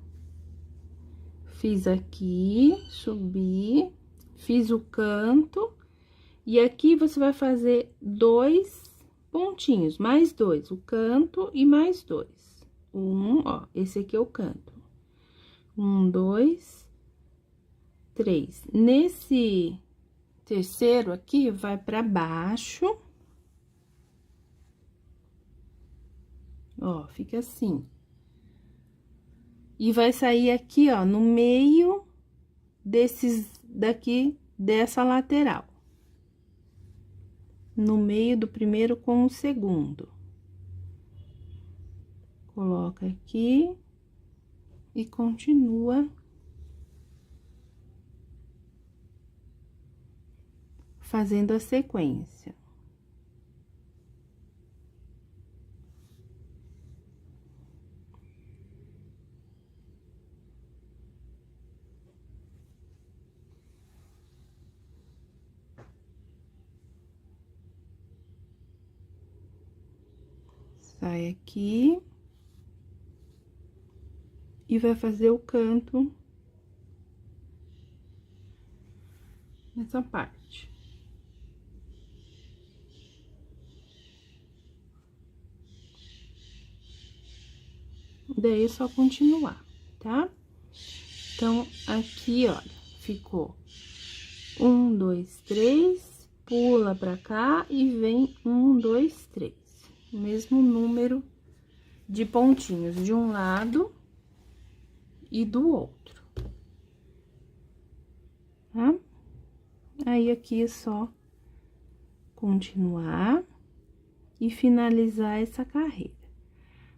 fiz aqui, subi, fiz o canto, e aqui você vai fazer 2 pontinhos, mais 2, o canto e mais 2. Ó, esse aqui é o canto. 1, 2, 3. Nesse terceiro aqui, vai pra baixo. Ó, fica assim. E vai sair aqui, ó, no meio desses daqui, dessa lateral. No meio do primeiro com o segundo. Coloca aqui e continua fazendo a sequência. Sai aqui. E vai fazer o canto nessa parte. Daí é só continuar, tá? Então, aqui, olha, ficou 1, 2, 3, pula pra cá e vem 1, 2, 3. Mesmo número de pontinhos de um lado e do outro, tá? Aí, aqui é só continuar e finalizar essa carreira.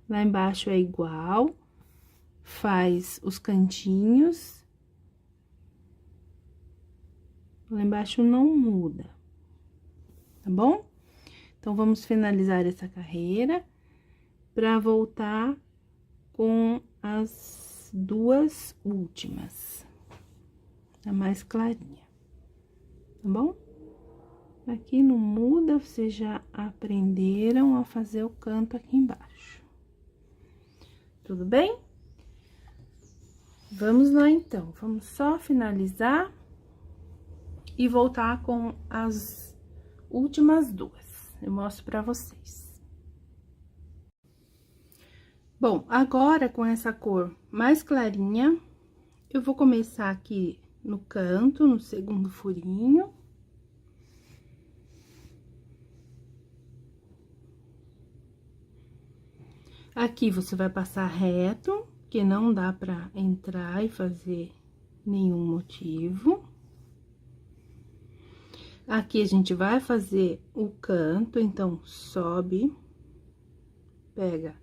Lá embaixo é igual, faz os cantinhos. Lá embaixo não muda, tá bom? Então, vamos finalizar essa carreira pra voltar com as duas últimas, a mais clarinha, tá bom? Aqui não muda, vocês já aprenderam a fazer o canto aqui embaixo. Tudo bem? Vamos lá, então. Vamos só finalizar e voltar com as últimas duas. Eu mostro pra vocês. Bom, agora com essa cor mais clarinha, eu vou começar aqui no canto, no segundo furinho. Aqui você vai passar reto, que não dá pra entrar e fazer nenhum motivo. Aqui a gente vai fazer o canto, então, sobe, pega,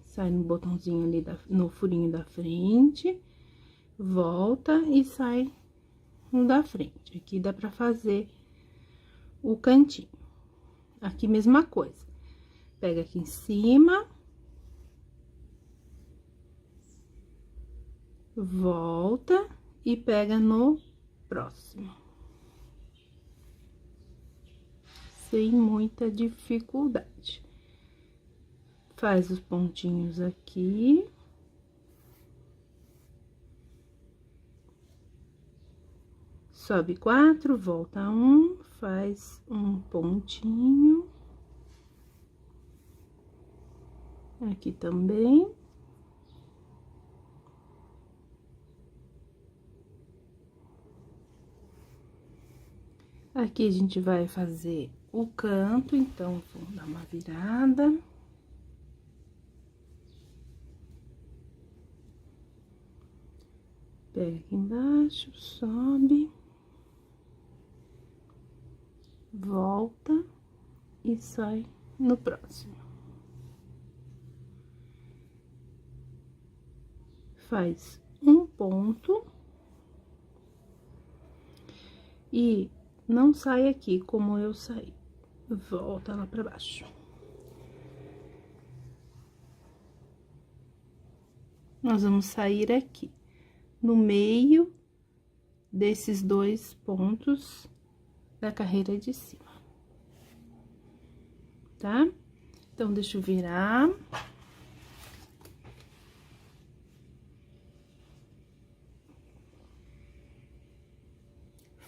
sai no botãozinho ali, no furinho da frente, volta e sai no da frente. Aqui dá pra fazer o cantinho. Aqui, mesma coisa. Pega aqui em cima, volta e pega no próximo. Sem muita dificuldade. Faz os pontinhos aqui. Sobe 4, volta 1, faz um pontinho. Aqui também. Aqui a gente vai fazer o canto, então, vou dar uma virada. Pega aqui embaixo, sobe. Volta e sai no próximo. Faz um ponto. E não sai aqui como eu saí. Volta lá pra baixo. Nós vamos sair aqui, no meio desses dois pontos da carreira de cima. Tá? Então, deixa eu virar.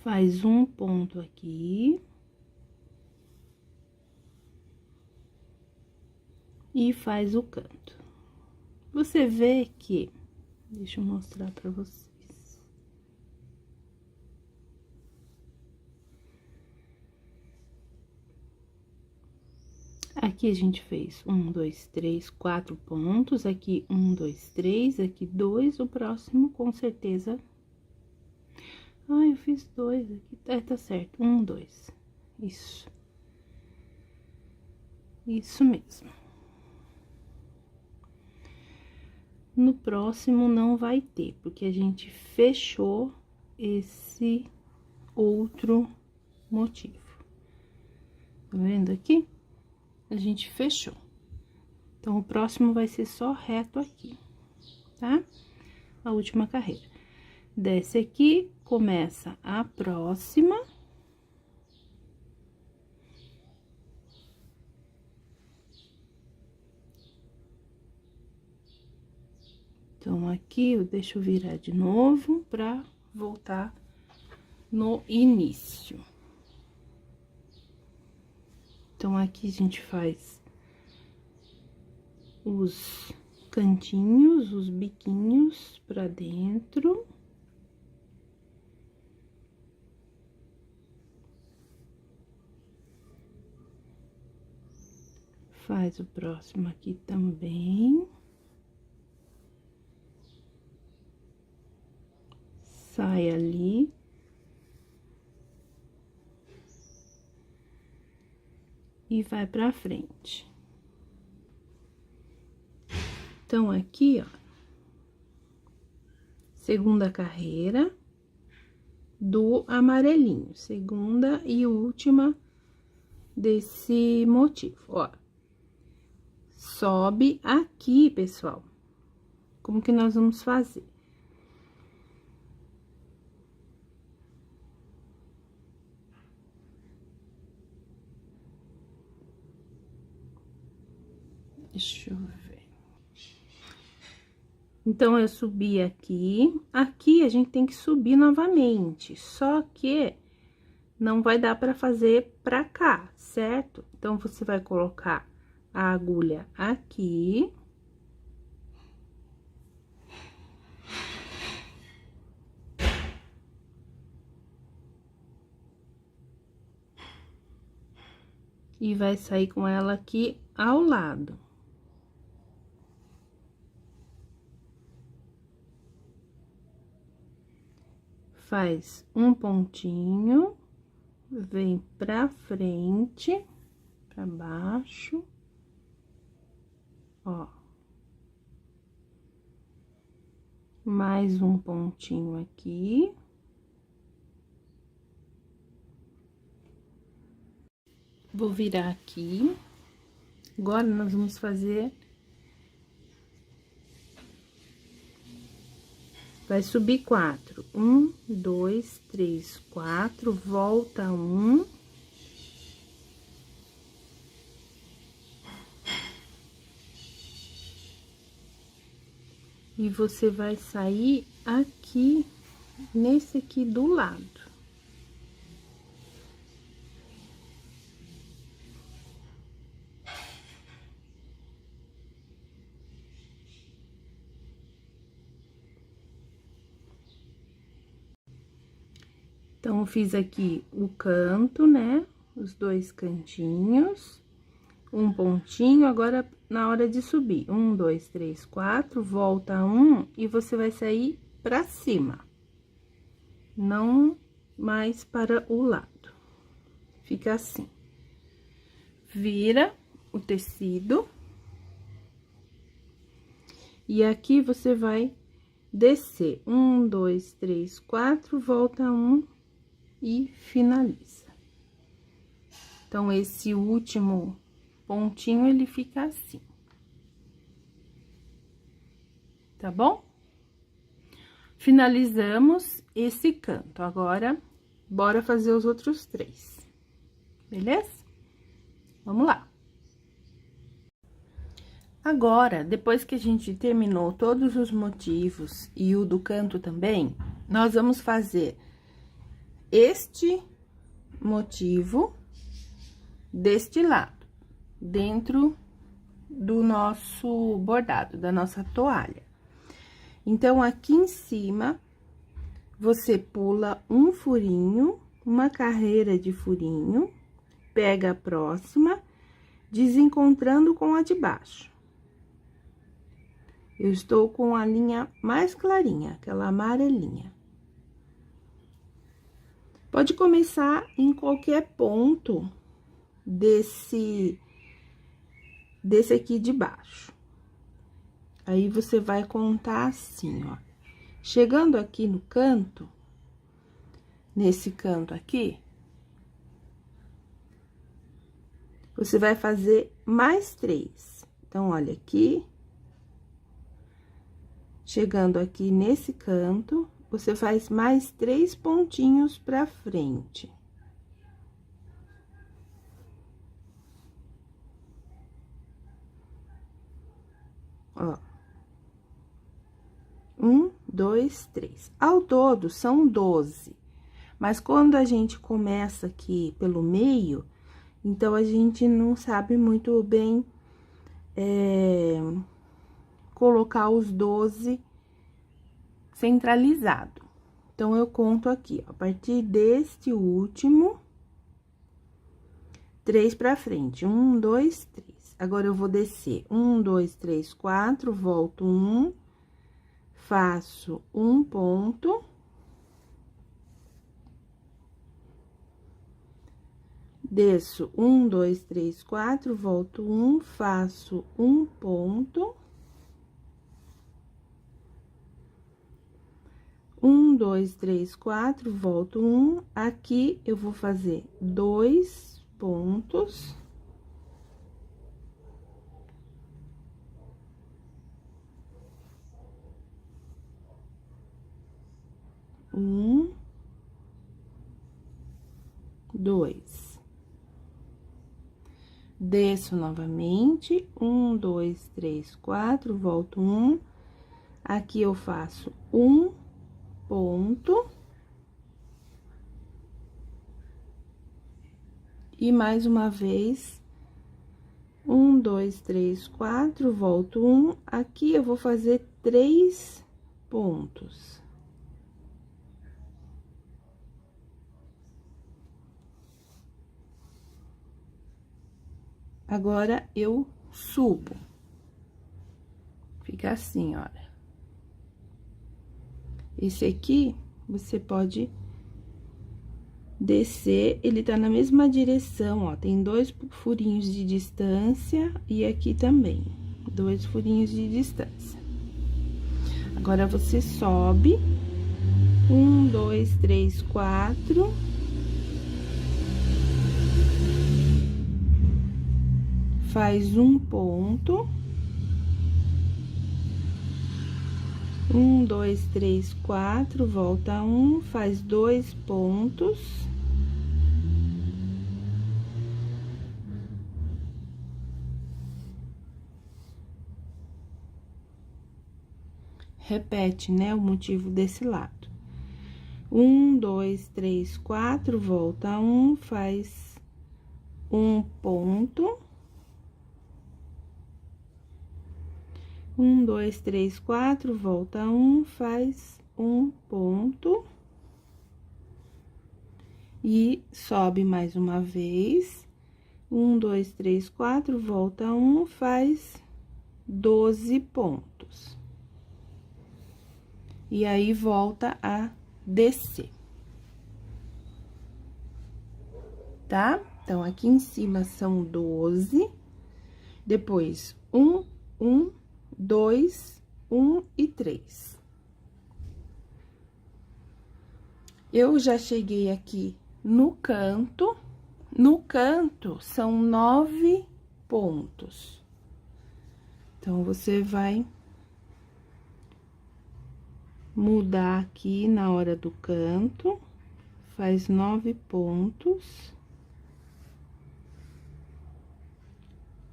Faz um ponto aqui. E faz o canto. Você vê que... Deixa eu mostrar pra vocês. Aqui a gente fez 1, 2, 3, 4 pontos, aqui 1, 2, 3, aqui 2, o próximo com certeza... Ah, eu fiz 2 aqui, tá certo, 1, 2, isso. Isso mesmo. No próximo não vai ter, porque a gente fechou esse outro motivo. Tá vendo aqui? A gente fechou. Então, o próximo vai ser só reto aqui, tá? A última carreira. Desce aqui, começa a próxima. Então, aqui, deixa eu virar de novo pra voltar no início. Então, aqui a gente faz os cantinhos, os biquinhos pra dentro. Faz o próximo aqui também. Sai ali. E vai pra frente. Então, aqui, ó, segunda carreira do amarelinho, segunda e última desse motivo, ó. Sobe aqui, pessoal. Como que nós vamos fazer? Deixa eu ver. Então, eu subi aqui. Aqui, a gente tem que subir novamente. Só que não vai dar pra fazer pra cá, certo? Então, você vai colocar a agulha aqui. E vai sair com ela aqui ao lado. Faz um pontinho, vem pra frente, pra baixo, ó. Mais um pontinho aqui. Vou virar aqui. Agora, nós vamos fazer... Vai subir 4. 1, 2, 3, 4, volta 1. E você vai sair aqui, nesse aqui do lado. Então, eu fiz aqui o canto, né? Os dois cantinhos, um pontinho. Agora, na hora de subir, 1, 2, 3, 4, volta 1 e você vai sair pra cima. Não mais para o lado. Fica assim. Vira o tecido. E aqui você vai descer. 1, 2, 3, 4, volta 1 e finaliza. Então, esse último pontinho, ele fica assim. Tá bom? Finalizamos esse canto. Agora, bora fazer os outros 3. Beleza? Vamos lá. Agora, depois que a gente terminou todos os motivos e o do canto também, nós vamos fazer este motivo deste lado, dentro do nosso bordado, da nossa toalha. Então, aqui em cima, você pula um furinho, uma carreira de furinho, pega a próxima desencontrando com a de baixo. Eu estou com a linha mais clarinha, aquela amarelinha. Pode começar em qualquer ponto desse aqui de baixo. Aí, você vai contar assim, ó. Chegando aqui no canto, nesse canto aqui, você vai fazer mais 3. Então, olha aqui. Chegando aqui nesse canto, você faz mais 3 pontinhos pra frente. Ó. 1, 2, 3. Ao todo, são 12. Mas quando a gente começa aqui pelo meio, então, a gente não sabe muito bem colocar os 12 centralizado. Então, eu conto aqui, ó, a partir deste último, 3 pra frente. 1, 2, 3. Agora, eu vou descer 1, 2, 3, 4, volto 1, faço um ponto. Desço 1, 2, 3, 4, volto 1, faço um ponto. 1, 2, 3, 4, volto 1. Aqui, eu vou fazer 2 pontos. Um, 2. Desço novamente, 1, 2, 3, 4, volto 1. Aqui, eu faço um ponto. E mais uma vez, 1, 2, 3, 4, volto 1. Aqui, eu vou fazer 3 pontos. Agora, eu subo. Fica assim, olha. Esse aqui, você pode descer, ele tá na mesma direção, ó. Tem 2 furinhos de distância e aqui também, 2 furinhos de distância. Agora, você sobe. 1, 2, 3, 4. Faz um ponto. 1, 2, 3, 4, volta 1, faz 2 pontos. Repete, né, o motivo desse lado. 1, 2, 3, 4, volta 1, faz um ponto. 1, 2, 3, 4, volta 1, faz um ponto. E sobe mais uma vez. 1, 2, 3, 4, volta 1, faz 12 pontos. E aí, volta a descer. Tá? Então, aqui em cima são 12. Depois, 1, 1, 2, 1 e 3. Eu já cheguei aqui no canto. No canto, são 9 pontos. Então, você vai mudar aqui na hora do canto, faz 9 pontos.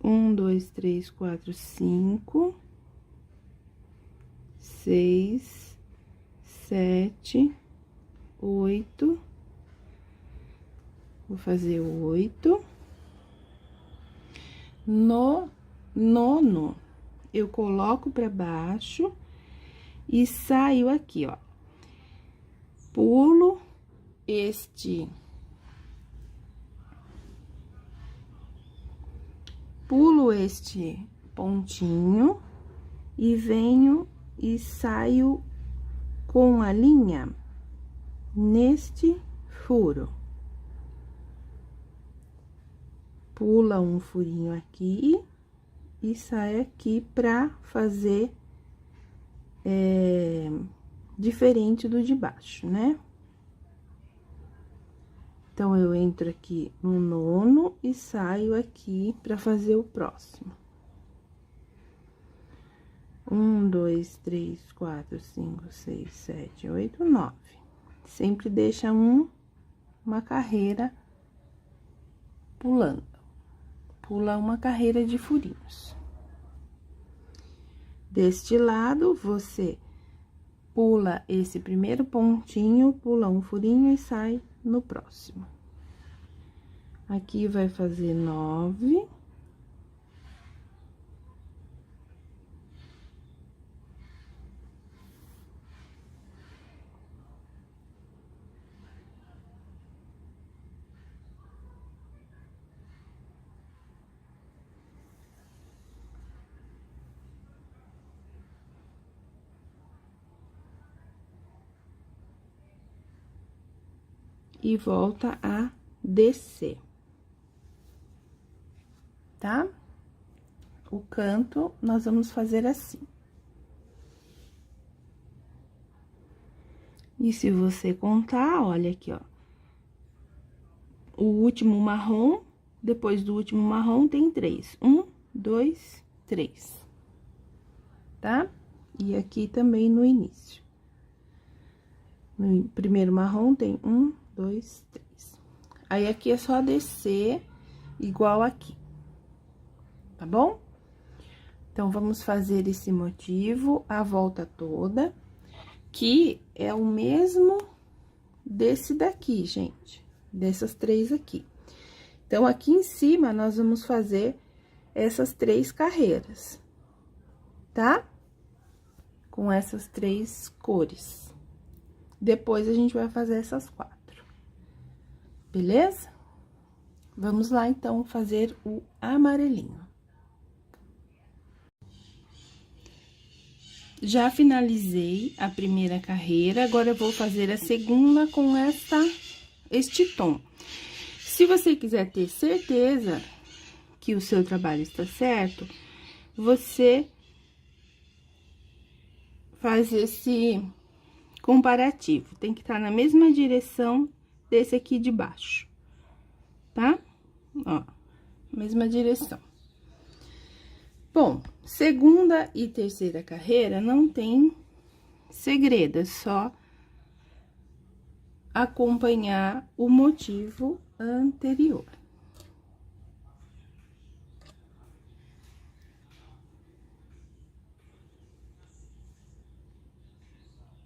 1, 2, 3, 4, 5, 6, 7, 8. Vou fazer 8. No nono, eu coloco pra baixo e saio aqui, ó. Pulo pulo este pontinho e venho e saio com a linha neste furo. Pula um furinho aqui e sai aqui pra fazer diferente do de baixo, né? Então, eu entro aqui no nono e saio aqui pra fazer o próximo. 1, 2, 3, 4, 5, 6, 7, 8, 9. Sempre deixa uma carreira pulando. Pula uma carreira de furinhos. Deste lado, você pula esse primeiro pontinho, pula um furinho e sai no próximo. Aqui vai fazer 9. E volta a descer, tá? O canto, nós vamos fazer assim. E se você contar, olha aqui, ó. O último marrom, depois do último marrom, tem 3. 1, 2, 3. Tá? E aqui também no início. No primeiro marrom, tem 1, 2, 3. Aí, aqui é só descer igual aqui. Tá bom? Então, vamos fazer esse motivo a volta toda, que é o mesmo desse daqui, gente. Dessas 3 aqui. Então, aqui em cima, nós vamos fazer essas 3 carreiras, tá? Com essas 3 cores. Depois, a gente vai fazer essas 4. Beleza? Vamos lá, então, fazer o amarelinho. Já finalizei a primeira carreira, agora eu vou fazer a segunda com este tom. Se você quiser ter certeza que o seu trabalho está certo, você faz esse comparativo. Tem que estar na mesma direção desse aqui de baixo, tá? Ó, mesma direção. Bom, segunda e terceira carreira não tem segredo, é só acompanhar o motivo anterior.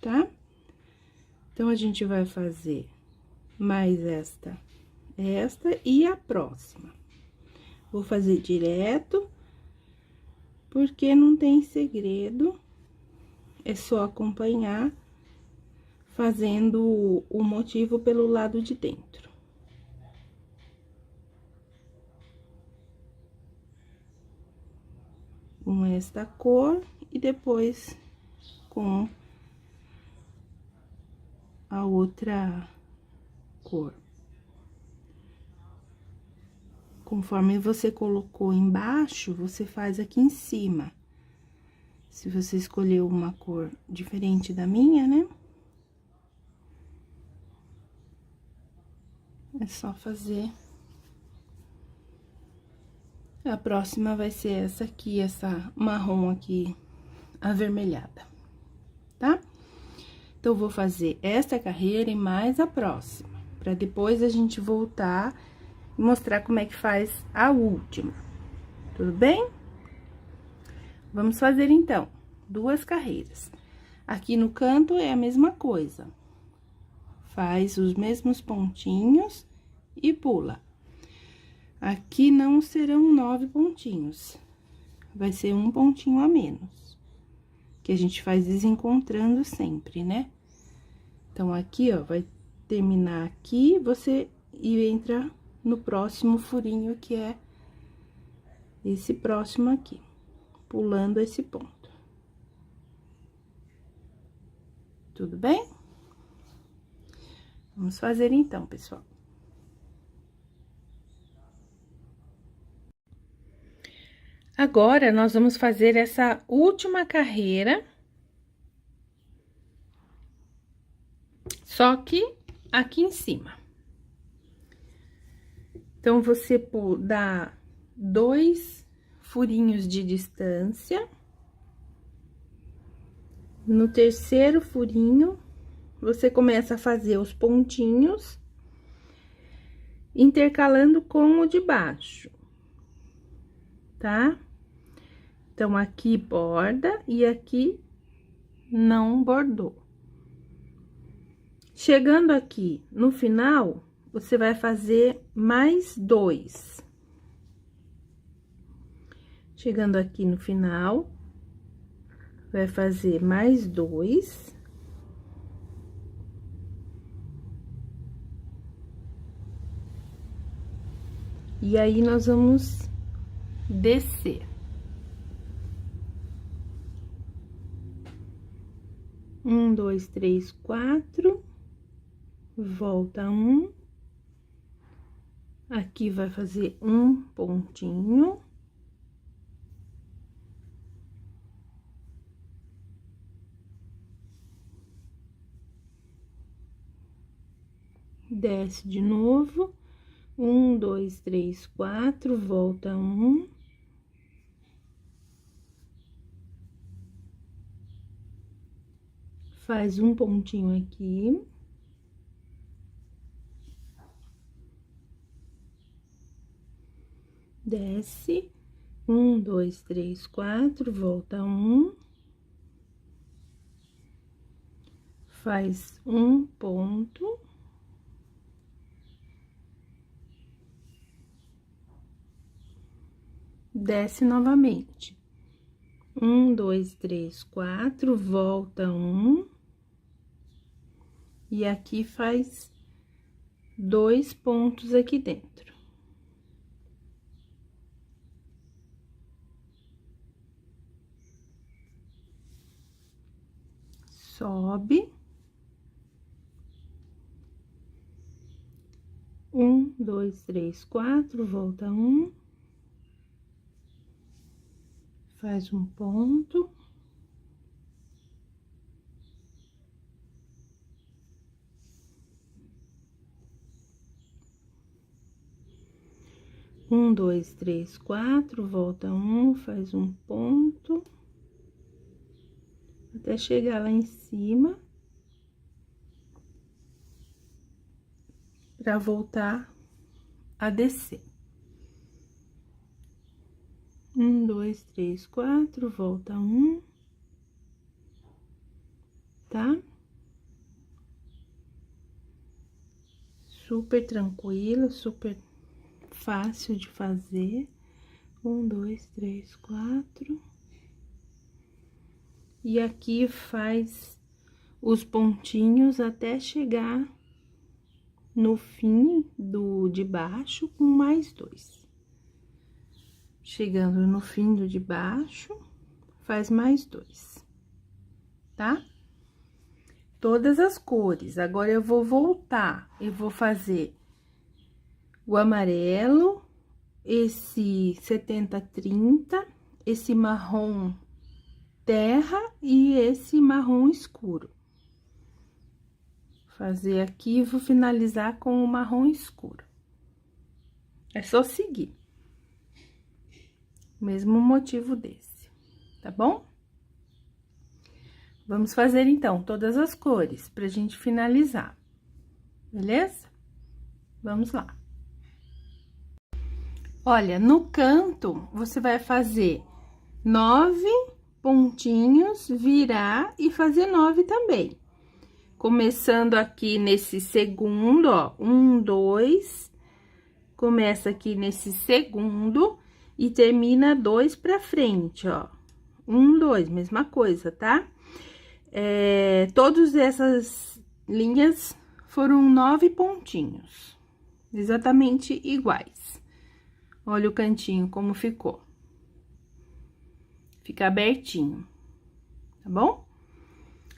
Tá? Então, a gente vai fazer mais esta e a próxima. Vou fazer direto, porque não tem segredo, é só acompanhar fazendo o motivo pelo lado de dentro. Com esta cor e depois com a outra cor. Conforme você colocou embaixo, você faz aqui em cima. Se você escolheu uma cor diferente da minha, né? É só fazer. A próxima vai ser essa aqui, essa marrom aqui, avermelhada, tá? Então, vou fazer essa carreira e mais a próxima, pra depois a gente voltar e mostrar como é que faz a última, tudo bem? Vamos fazer, então, 2 carreiras. Aqui no canto é a mesma coisa. Faz os mesmos pontinhos e pula. Aqui não serão 9 pontinhos, vai ser um pontinho a menos. Que a gente faz desencontrando sempre, né? Então, aqui, ó, vai terminar aqui, você entra no próximo furinho, que é esse próximo aqui, pulando esse ponto. Tudo bem? Vamos fazer então, pessoal. Agora, nós vamos fazer essa última carreira. Só que aqui em cima. Então, você dá 2 furinhos de distância. No terceiro furinho, você começa a fazer os pontinhos, intercalando com o de baixo, tá? Então, aqui borda e aqui não bordou. Chegando aqui no final, você vai fazer mais 2. Chegando aqui no final, vai fazer mais 2. E aí, nós vamos descer. 1, 2, 3, 4. Volta 1. Aqui vai fazer um pontinho. Desce de novo. 1, 2, 3, 4, volta 1. Faz um pontinho aqui. Desce. 1, 2, 3, 4, volta 1. Faz um ponto. Desce novamente. 1, 2, 3, 4, volta 1. E aqui faz 2 pontos aqui dentro. Sobe. 1, 2, 3, 4, volta 1. Faz um ponto. Um, 2, 3, 4, volta 1, faz um ponto. Até chegar lá em cima. Pra voltar a descer. 1, 2, 3, 4, volta 1. Tá? Super tranquilo, super fácil de fazer. 1, 2, 3, 4. E aqui faz os pontinhos até chegar no fim de baixo com mais 2. Chegando no fim do de baixo, faz mais 2, tá? Todas as cores. Agora, eu vou voltar, eu vou fazer o amarelo, esse 70-30, esse marrom terra e esse marrom escuro. Fazer aqui e vou finalizar com o marrom escuro. É só seguir. Mesmo motivo desse, tá bom? Vamos fazer, então, todas as cores, pra gente finalizar, beleza? Vamos lá. Olha, no canto, você vai fazer 9 pontinhos, virar e fazer 9 também. Começando aqui nesse segundo, ó, 1, 2, começa aqui nesse segundo e termina 2 pra frente, ó. 1, 2, mesma coisa, tá? Todas essas linhas foram 9 pontinhos, exatamente iguais. Olha o cantinho como ficou, Fica abertinho, tá bom?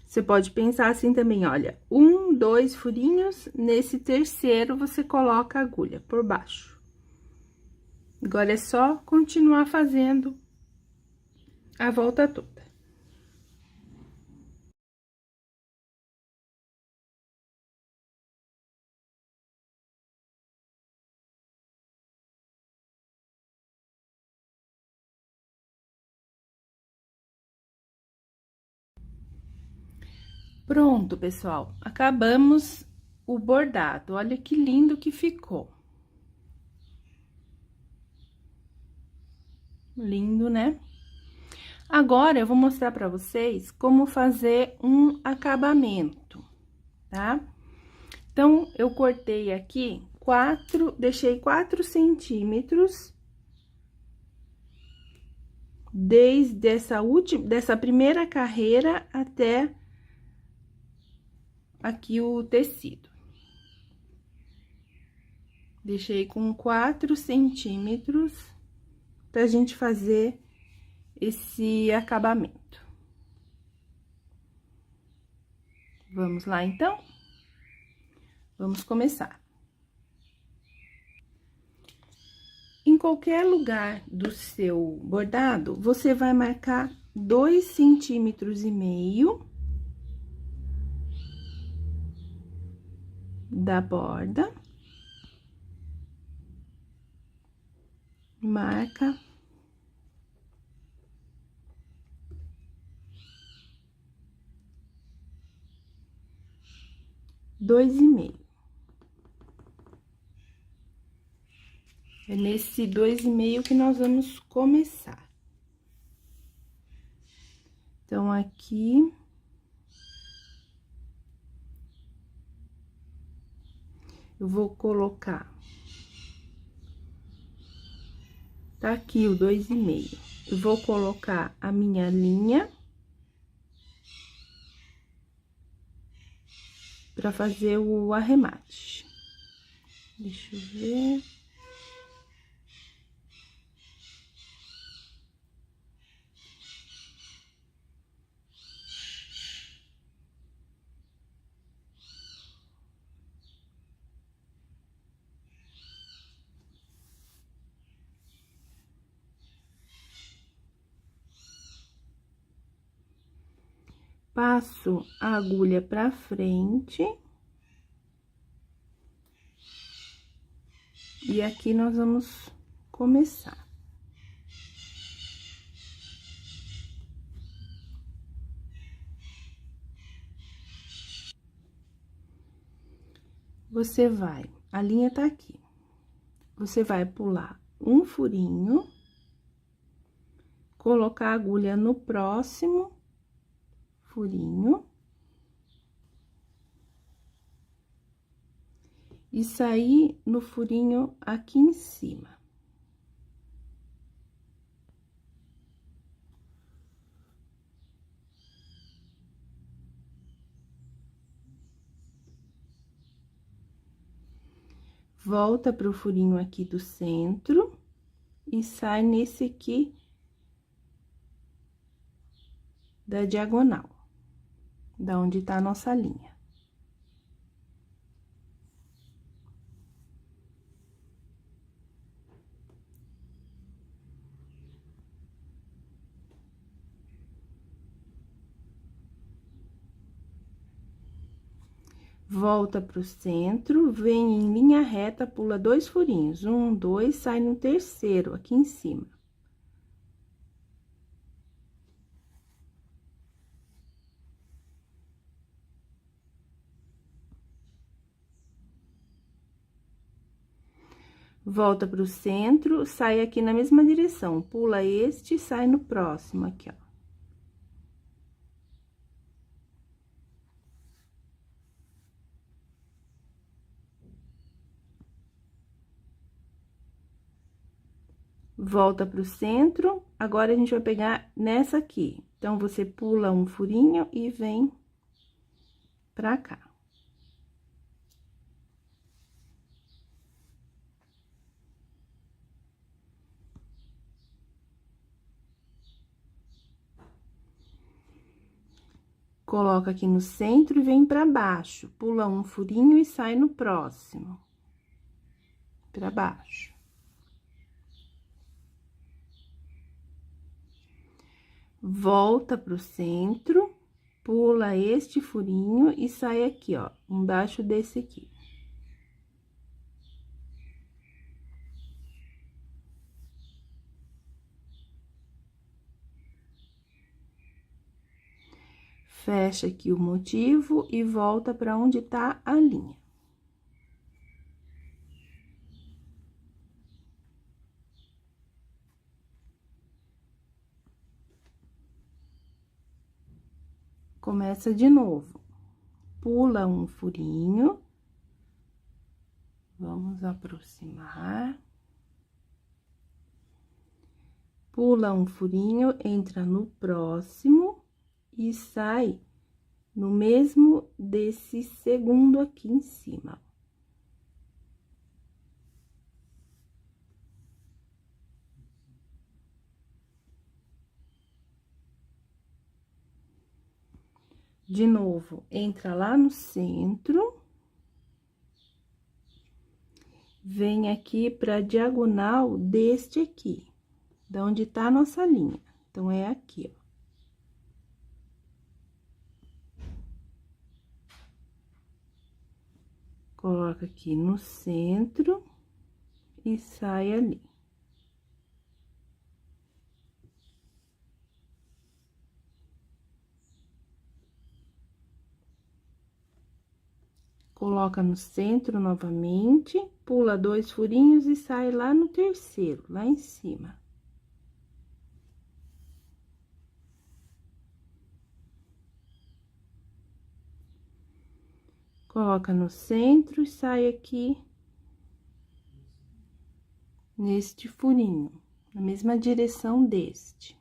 Você pode pensar assim também, olha, 1, 2 furinhos, nesse terceiro você coloca a agulha por baixo. Agora, é só continuar fazendo a volta toda. Pronto, pessoal, acabamos o bordado. Olha que lindo que ficou. Lindo, né? Agora, eu vou mostrar pra vocês como fazer um acabamento, tá? Então, eu cortei aqui deixei 4 centímetros desde dessa primeira carreira até aqui o tecido. Deixei com 4 centímetros pra gente fazer esse acabamento. Vamos lá, então? Vamos começar. Em qualquer lugar do seu bordado, você vai marcar 2,5 centímetros da borda. Marca. Dois e meio. É nesse 2,5 que nós vamos começar. Então, aqui... eu vou colocar... tá aqui o 2,5. Eu vou colocar a minha linha... pra fazer o arremate. Deixa eu ver... Passo a agulha pra frente. E aqui nós vamos começar. Você vai, a linha tá aqui. Você vai pular um furinho, colocar a agulha no próximo furinho. E sair no furinho aqui em cima. Volta pro furinho aqui do centro e sai nesse aqui da diagonal, da onde tá a nossa linha. Volta pro centro, vem em linha reta, pula 2 furinhos. 1, 2, sai no terceiro, aqui em cima. Volta pro centro, sai aqui na mesma direção. Pula este, sai no próximo, aqui, ó. Volta pro centro, agora a gente vai pegar nessa aqui. Então, você pula um furinho e vem pra cá. Coloca aqui no centro e vem pra baixo. Pula um furinho e sai no próximo. Pra baixo. Volta pro centro, pula este furinho e sai aqui, ó, embaixo desse aqui. Fecha aqui o motivo e volta pra onde tá a linha. Começa de novo. Pula um furinho. Vamos aproximar. Pula um furinho, entra no próximo e sai no mesmo desse segundo aqui em cima. De novo, entra lá no centro. Vem aqui pra diagonal deste aqui, da onde tá a nossa linha. Então, é aqui, ó. Coloca aqui no centro e sai ali. Coloca no centro novamente, pula 2 furinhos e sai lá no terceiro, lá em cima. Coloca no centro e sai aqui neste furinho, na mesma direção deste.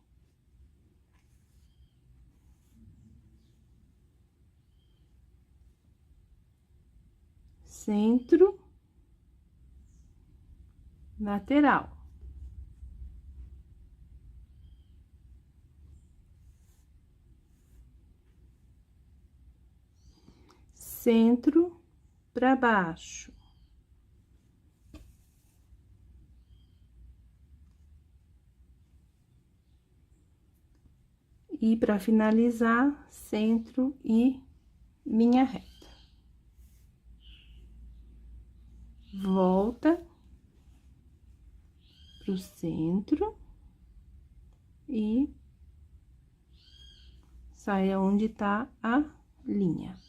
Centro, lateral. Centro para baixo. E para finalizar, centro e linha reta. Volta pro centro e sai aonde tá a linha.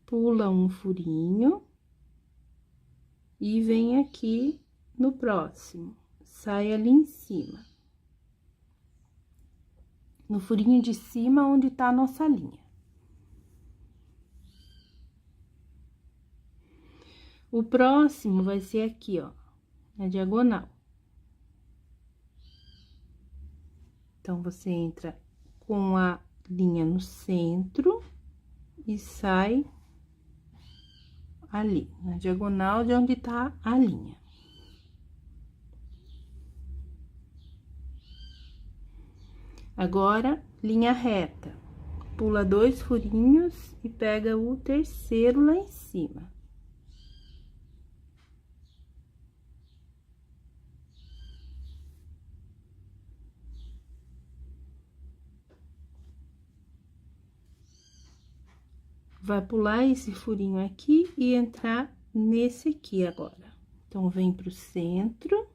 Pula um furinho e vem aqui no próximo, sai ali em cima. No furinho de cima, onde tá a nossa linha. O próximo vai ser aqui, ó, na diagonal. Então, você entra com a linha no centro e sai ali, na diagonal de onde tá a linha. Agora, linha reta. Pula 2 furinhos e pega o terceiro lá em cima. Vai pular esse furinho aqui e entrar nesse aqui agora. Então, vem pro centro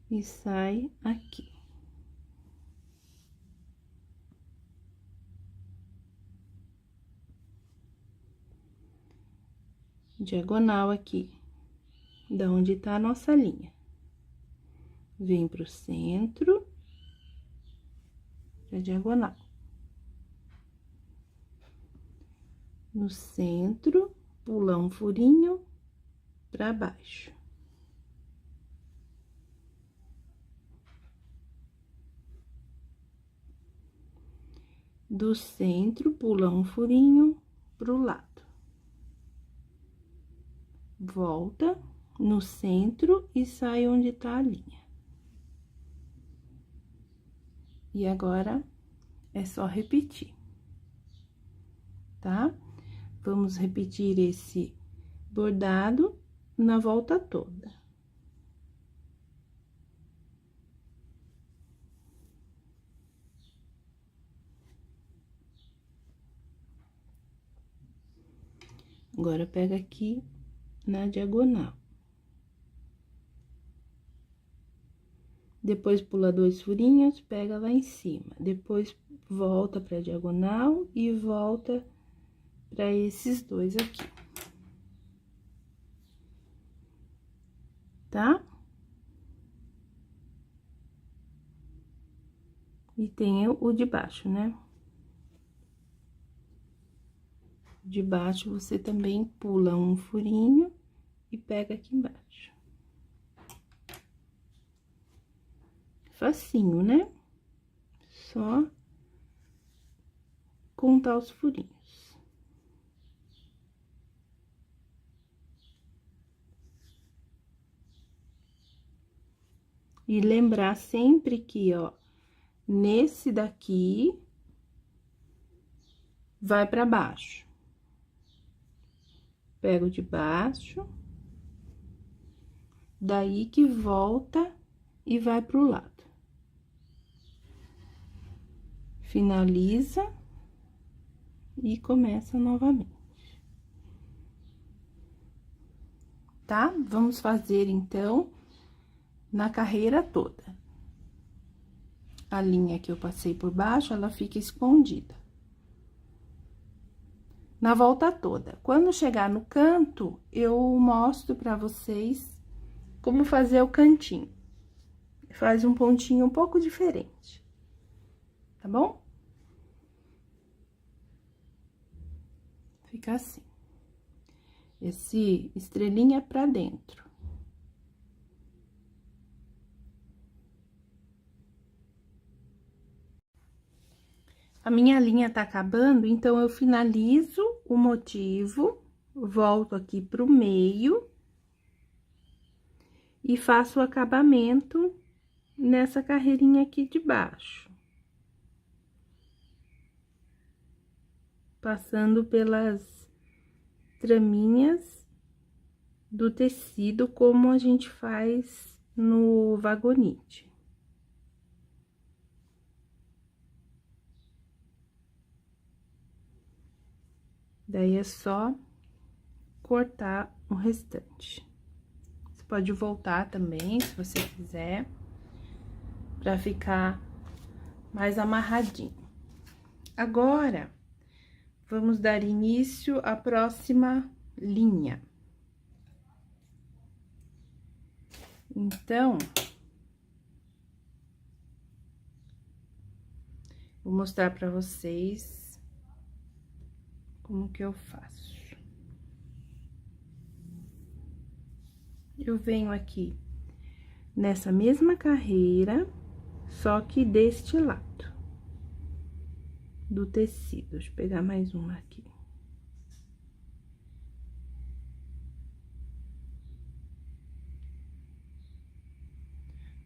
e sai aqui. Diagonal aqui, da onde tá a nossa linha. Vem pro centro, pra diagonal. No centro, pula um furinho pra baixo. Do centro, pula um furinho pro lado. Volta, no centro e sai onde tá a linha. E agora, é só repetir, tá? Vamos repetir esse bordado na volta toda. Agora, pega aqui na diagonal. Depois, pula 2 furinhos, pega lá em cima. Depois, volta pra diagonal e volta pra esses 2 aqui. Tá? E tem o de baixo, né? De baixo, você também pula um furinho e pega aqui embaixo. Facinho, né? Só contar os furinhos. E lembrar sempre que, ó, nesse daqui, vai pra baixo. Pego de baixo, daí que volta e vai pro lado. Finaliza e começa novamente. Tá? Vamos fazer, então, na carreira toda. A linha que eu passei por baixo, ela fica escondida. Na volta toda. Quando chegar no canto, eu mostro pra vocês como fazer o cantinho. Faz um pontinho um pouco diferente, tá bom? Fica assim. Esse estrelinha pra dentro. A minha linha tá acabando, então, eu finalizo o motivo, volto aqui pro meio e faço o acabamento nessa carreirinha aqui de baixo. Passando pelas traminhas do tecido, como a gente faz no vagonite. Daí, é só cortar o restante. Você pode voltar também, se você quiser, pra ficar mais amarradinho. Agora, vamos dar início à próxima linha. Então, vou mostrar pra vocês como que eu faço. Eu venho aqui nessa mesma carreira, só que deste lado do tecido. Deixa eu pegar mais uma aqui.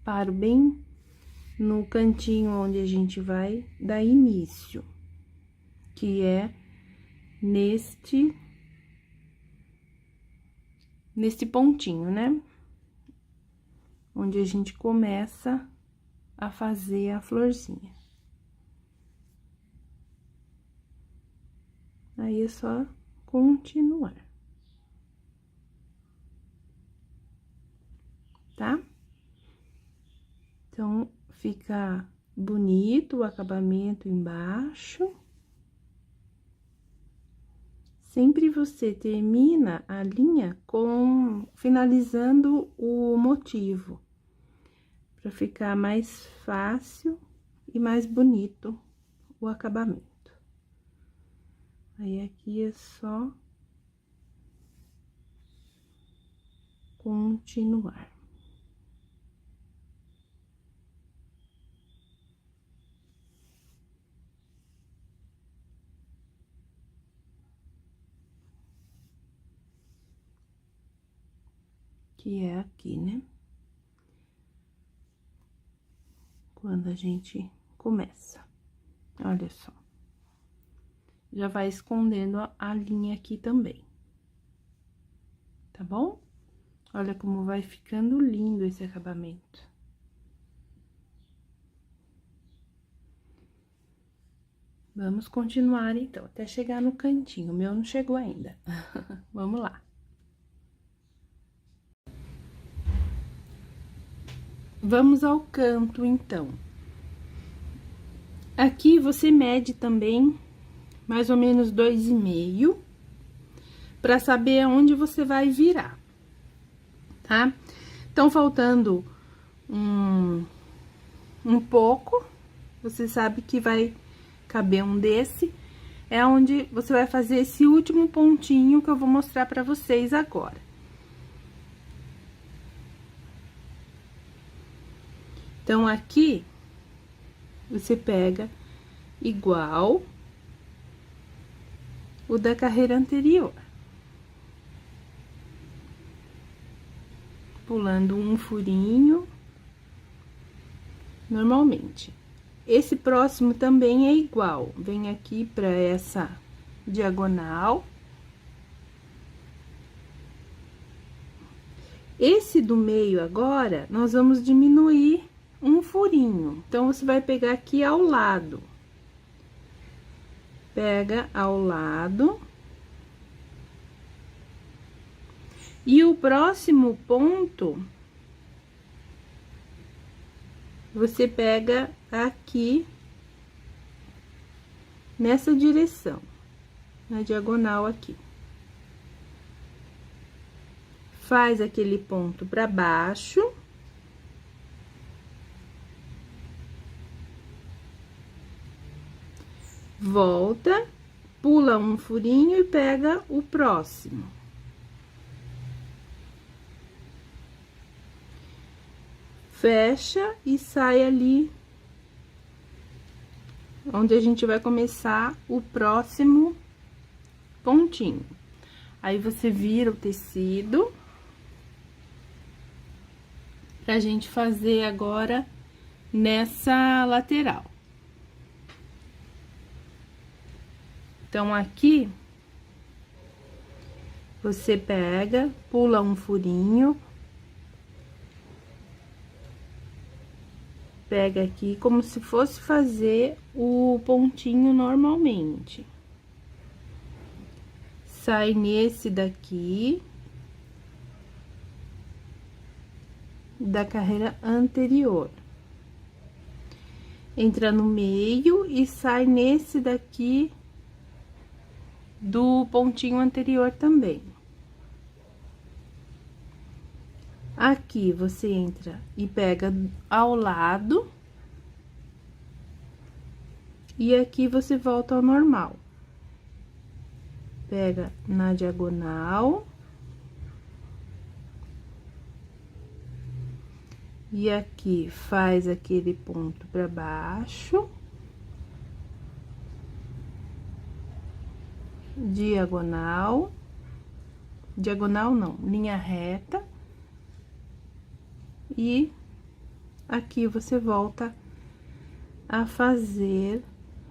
Paro bem no cantinho onde a gente vai dar início, que é neste pontinho, né? Onde a gente começa a fazer a florzinha. Aí, é só continuar. Tá? Então, fica bonito o acabamento embaixo. Sempre você termina a linha finalizando o motivo, para ficar mais fácil e mais bonito o acabamento. Aí, aqui é só continuar. que é aqui, né? Quando a gente começa. Olha só. Já vai escondendo a linha aqui também. Tá bom? Olha como vai ficando lindo esse acabamento. Vamos continuar, então, até chegar no cantinho. O meu não chegou ainda. Vamos lá. Vamos ao canto, então. Aqui, você mede também, mais ou menos 2,5, para saber aonde você vai virar, tá? Então, faltando um pouco, você sabe que vai caber um desse, é onde você vai fazer esse último pontinho que eu vou mostrar pra vocês agora. Então, aqui, você pega igual o da carreira anterior. Pulando um furinho, normalmente. Esse próximo também é igual. Vem aqui pra essa diagonal. Esse do meio agora, nós vamos diminuir um furinho. Então, você vai pegar aqui ao lado. Pega ao lado. E o próximo ponto, você pega aqui, nessa direção, na diagonal aqui. Faz aquele ponto pra baixo. Volta, pula um furinho e pega o próximo. Fecha e sai ali, onde a gente vai começar o próximo pontinho. Aí, você vira o tecido, pra gente fazer agora nessa lateral. Então, aqui, você pega, pula um furinho, pega aqui como se fosse fazer o pontinho normalmente. Sai nesse daqui, da carreira anterior. Entra no meio e sai nesse daqui do pontinho anterior também. Aqui, você entra e pega ao lado. E aqui, você volta ao normal. Pega na diagonal. E aqui, faz aquele ponto pra baixo. Diagonal. Diagonal não, linha reta. E aqui você volta a fazer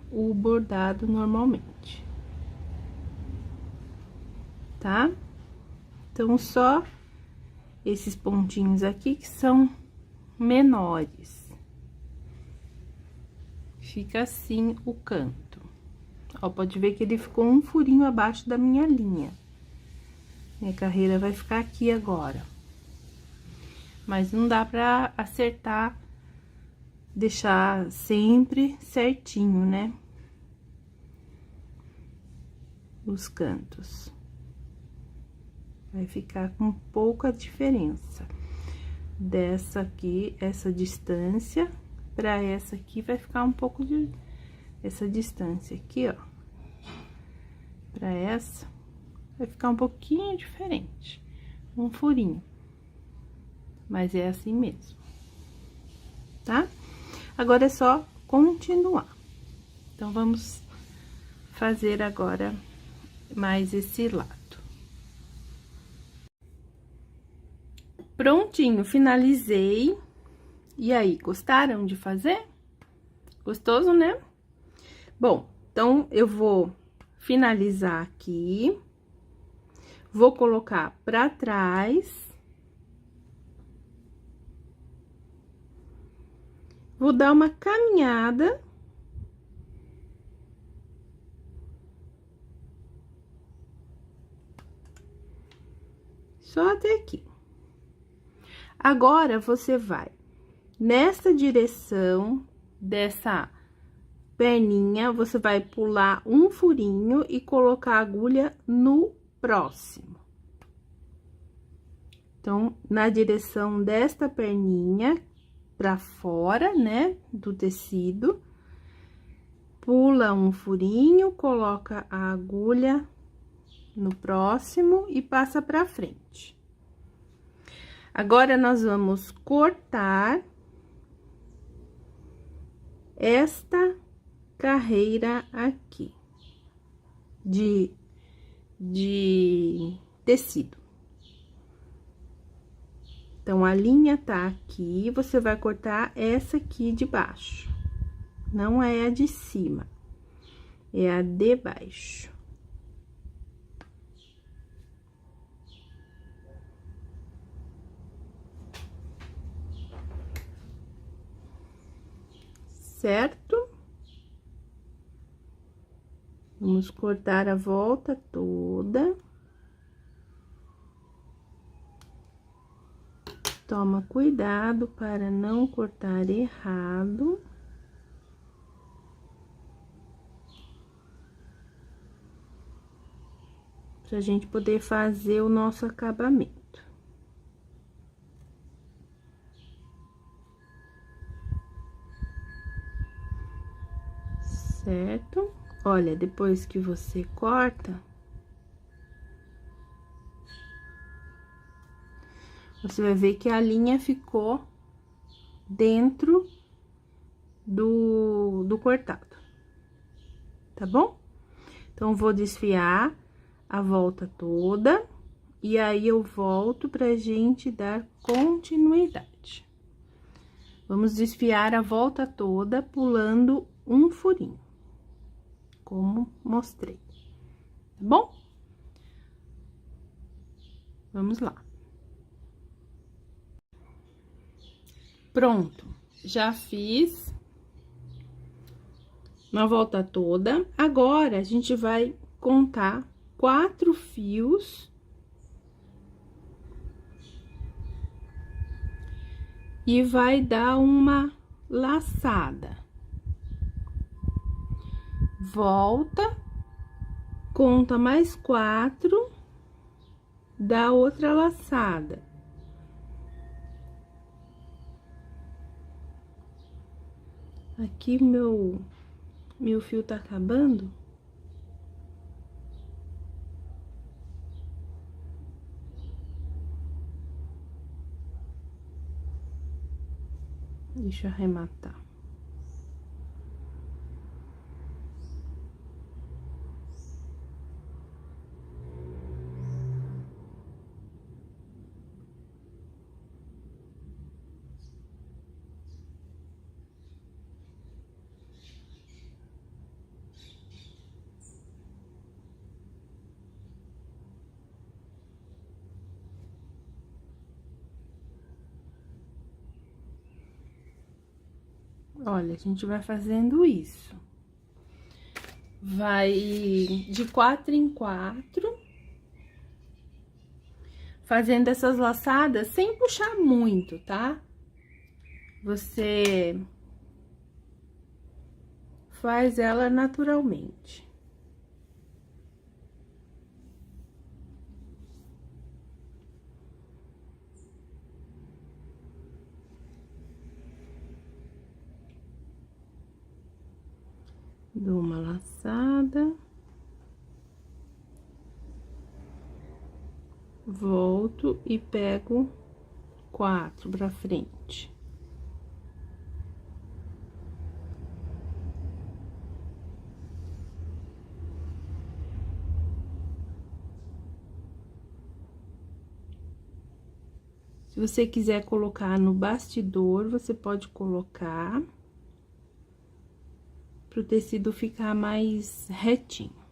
o bordado normalmente, tá? Então, só esses pontinhos aqui que são menores. Fica assim o canto. Ó, pode ver que ele ficou um furinho abaixo da minha linha. Minha carreira vai ficar aqui agora. Mas não dá pra acertar, deixar sempre certinho, né? Os cantos. Vai ficar com pouca diferença. Dessa aqui, essa distância, pra essa aqui vai ficar um pouco de... Essa distância aqui, ó. Pra essa, vai ficar um pouquinho diferente. Um furinho. Mas é assim mesmo, tá? Agora, é só continuar. Então, vamos fazer agora mais esse lado. Prontinho, finalizei. E aí, gostaram de fazer? Gostoso, né? Bom, então, eu vou finalizar aqui. Vou colocar pra trás. Vou dar uma caminhada. Só até aqui. Agora, você vai nessa direção dessa perninha, você vai pular um furinho e colocar a agulha no próximo. Então, na direção desta perninha, pra fora, né, do tecido, pula um furinho, coloca a agulha no próximo e passa pra frente. Agora, nós vamos cortar esta carreira aqui de tecido. Então, a linha tá aqui, você vai cortar essa aqui de baixo. Não é a de cima, é a de baixo. Certo? Vamos cortar a volta toda. Toma cuidado para não cortar errado. Pra gente poder fazer o nosso acabamento. Certo? Olha, depois que você corta, você vai ver que a linha ficou dentro do cortado, tá bom? Então, vou desfiar a volta toda, e aí eu volto pra gente dar continuidade. Vamos desfiar a volta toda pulando um furinho, como mostrei, tá bom? Vamos lá. Pronto, já fiz uma volta toda. Agora, a gente vai contar 4 fios. E vai dar uma laçada. Volta, conta mais 4, dá outra laçada. Aqui meu fio tá acabando. Deixa eu arrematar. Olha, a gente vai fazendo isso. Vai de 4 em 4, fazendo essas laçadas sem puxar muito, tá? Você faz ela naturalmente. Dou uma laçada. Volto e pego 4 pra frente. Se você quiser colocar no bastidor, você pode colocar, para o tecido ficar mais retinho.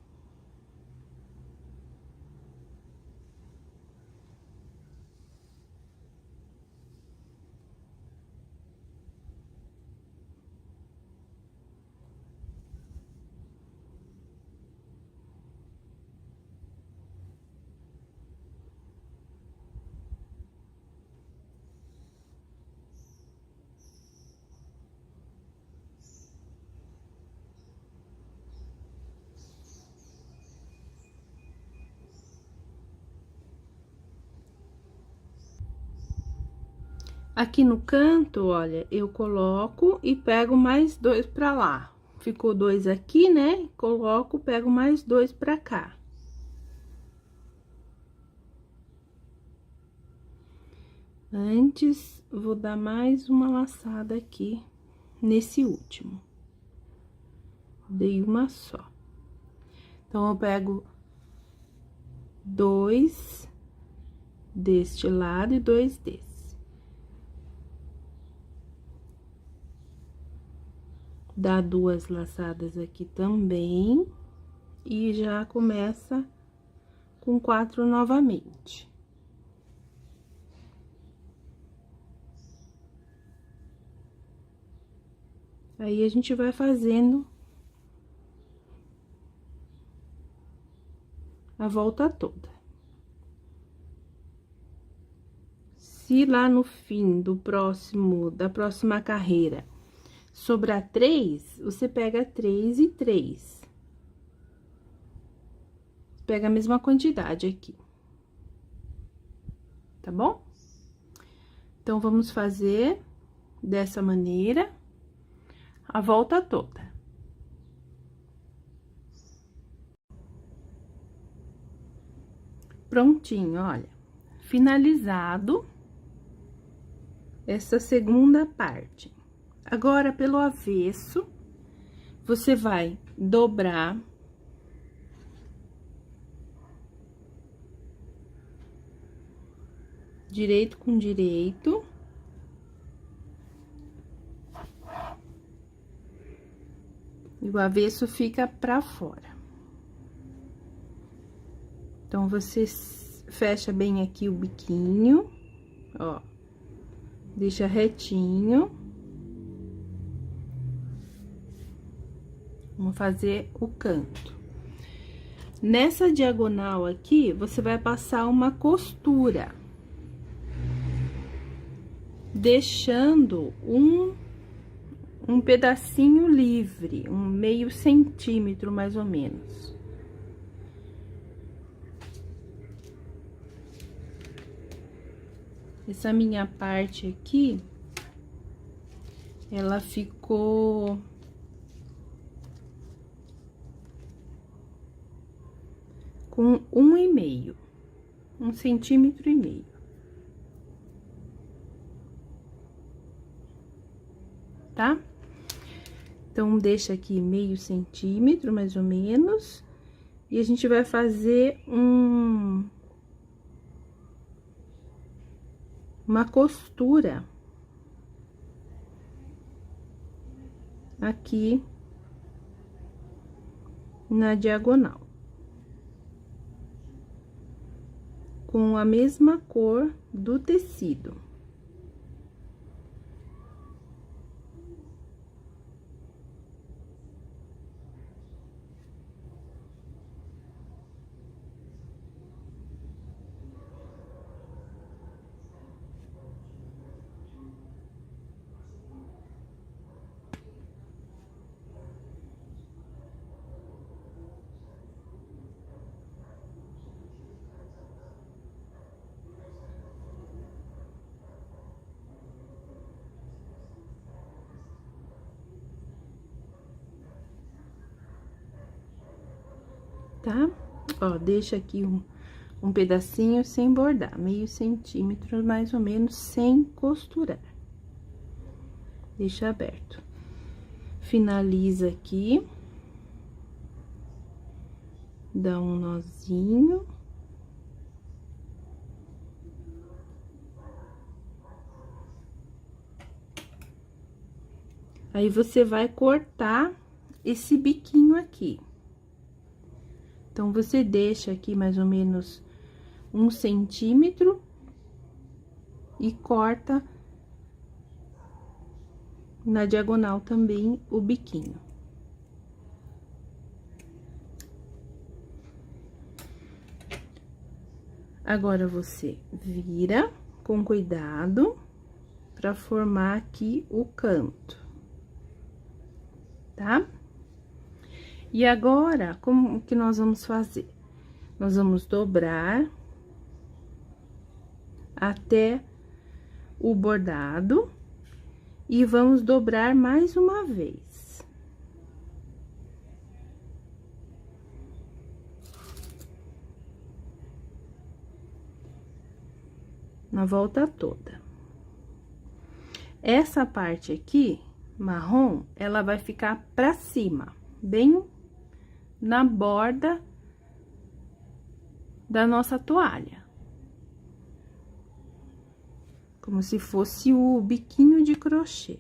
Aqui no canto, olha, eu coloco e pego mais 2 pra lá. Ficou 2 aqui, né? Coloco, pego mais 2 pra cá. Antes, vou dar mais uma laçada aqui nesse último. Dei uma só. Então, eu pego 2 deste lado e 2 desse. Dá 2 laçadas aqui também, e já começa com 4 novamente. Aí, a gente vai fazendo a volta toda. Se lá no fim da próxima carreira, sobrar 3, você pega 3 e 3. Pega a mesma quantidade aqui. Tá bom? Então, vamos fazer dessa maneira a volta toda. Prontinho, olha. Finalizado essa segunda parte. Agora, pelo avesso, você vai dobrar direito com direito. E o avesso fica pra fora. Então, você fecha bem aqui o biquinho, ó. Deixa retinho. Vamos fazer o canto. Nessa diagonal aqui, você vai passar uma costura, deixando um pedacinho livre, um meio centímetro, mais ou menos. Essa minha parte aqui, ela ficou com 1,5, 1,5 centímetros. Tá? Então, deixa aqui meio centímetro, mais ou menos, e a gente vai fazer uma costura aqui na diagonal, com a mesma cor do tecido. Tá? Ó, deixa aqui um pedacinho sem bordar, meio centímetro, mais ou menos, sem costurar. Deixa aberto. Finaliza aqui. Dá um nozinho. Aí, você vai cortar esse biquinho aqui. Então, você deixa aqui mais ou menos 1 centímetro e corta na diagonal também o biquinho. Agora, você vira com cuidado pra formar aqui o canto, tá? E agora, como que nós vamos fazer? Nós vamos dobrar até o bordado e vamos dobrar mais uma vez. Na volta toda. Essa parte aqui, marrom, ela vai ficar pra cima, bem na borda da nossa toalha. Como se fosse o biquinho de crochê.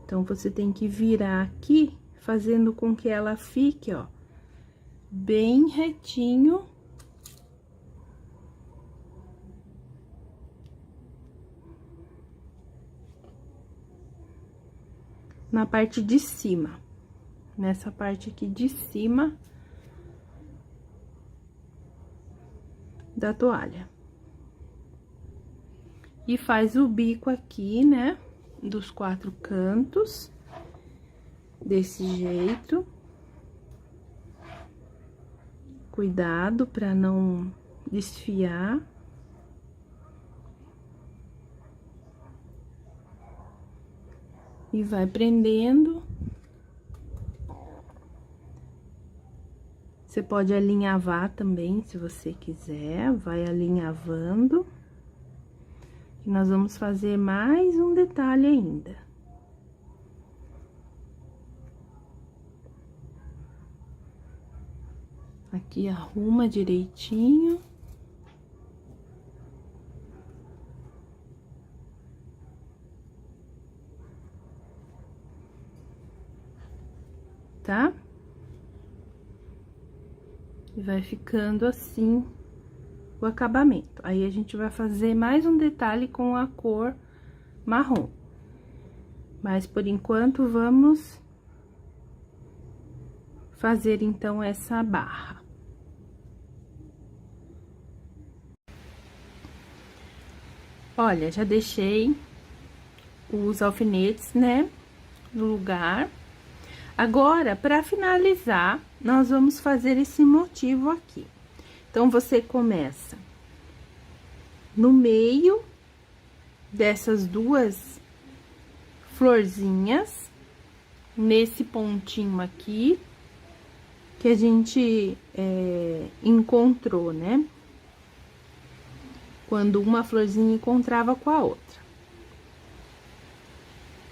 Então, você tem que virar aqui, fazendo com que ela fique, ó, bem retinho. Na parte de cima, nessa parte aqui de cima da toalha. E faz o bico aqui, né, dos 4 cantos, desse jeito. Cuidado pra não desfiar. E vai prendendo. Você pode alinhavar também, se você quiser, vai alinhavando. E nós vamos fazer mais um detalhe ainda. Aqui arruma direitinho. Tá? E vai ficando assim o acabamento. Aí, a gente vai fazer mais um detalhe com a cor marrom. Mas, por enquanto, vamos fazer, então, essa barra. Olha, já deixei os alfinetes, né, no lugar. Agora, para finalizar, nós vamos fazer esse motivo aqui. Então, você começa no meio dessas 2 florzinhas, nesse pontinho aqui, que a gente encontrou, né? Quando uma florzinha encontrava com a outra.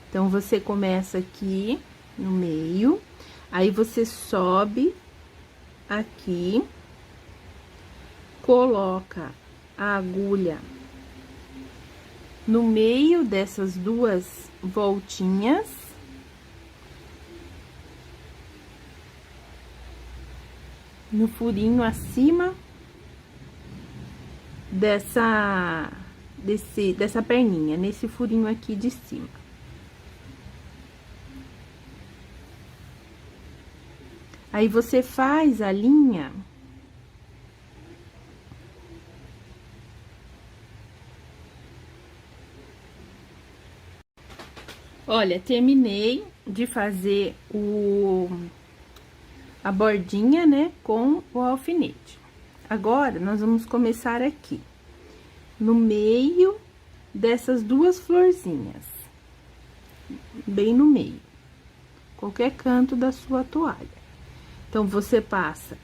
Então, você começa aqui no meio, aí você sobe aqui, coloca a agulha no meio dessas 2 voltinhas. No furinho acima dessa perninha, nesse furinho aqui de cima. Aí, você faz a linha. Olha, terminei de fazer a bordinha, né, com o alfinete. Agora, nós vamos começar aqui, no meio dessas 2 florzinhas. Bem no meio. Qualquer canto da sua toalha. Então, você passa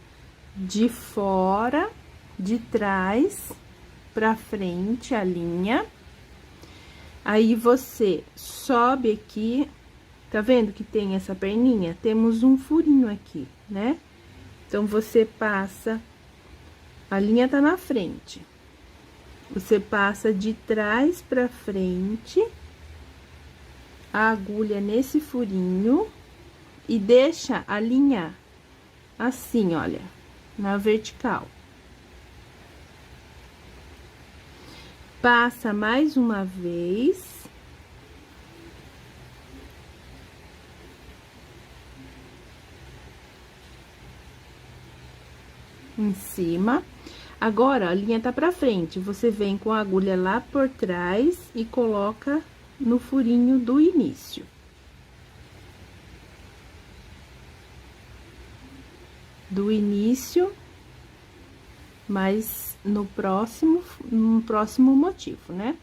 de fora, de trás pra frente a linha. Aí, você sobe aqui, tá vendo que tem essa perninha? Temos um furinho aqui, né? Então, você passa, a linha tá na frente. Você passa de trás pra frente a agulha nesse furinho e deixa a linha assim, olha, na vertical. Passa mais uma vez. Em cima. Agora, a linha tá pra frente, você vem com a agulha lá por trás e coloca no furinho do início. Do início, mas no próximo motivo, né?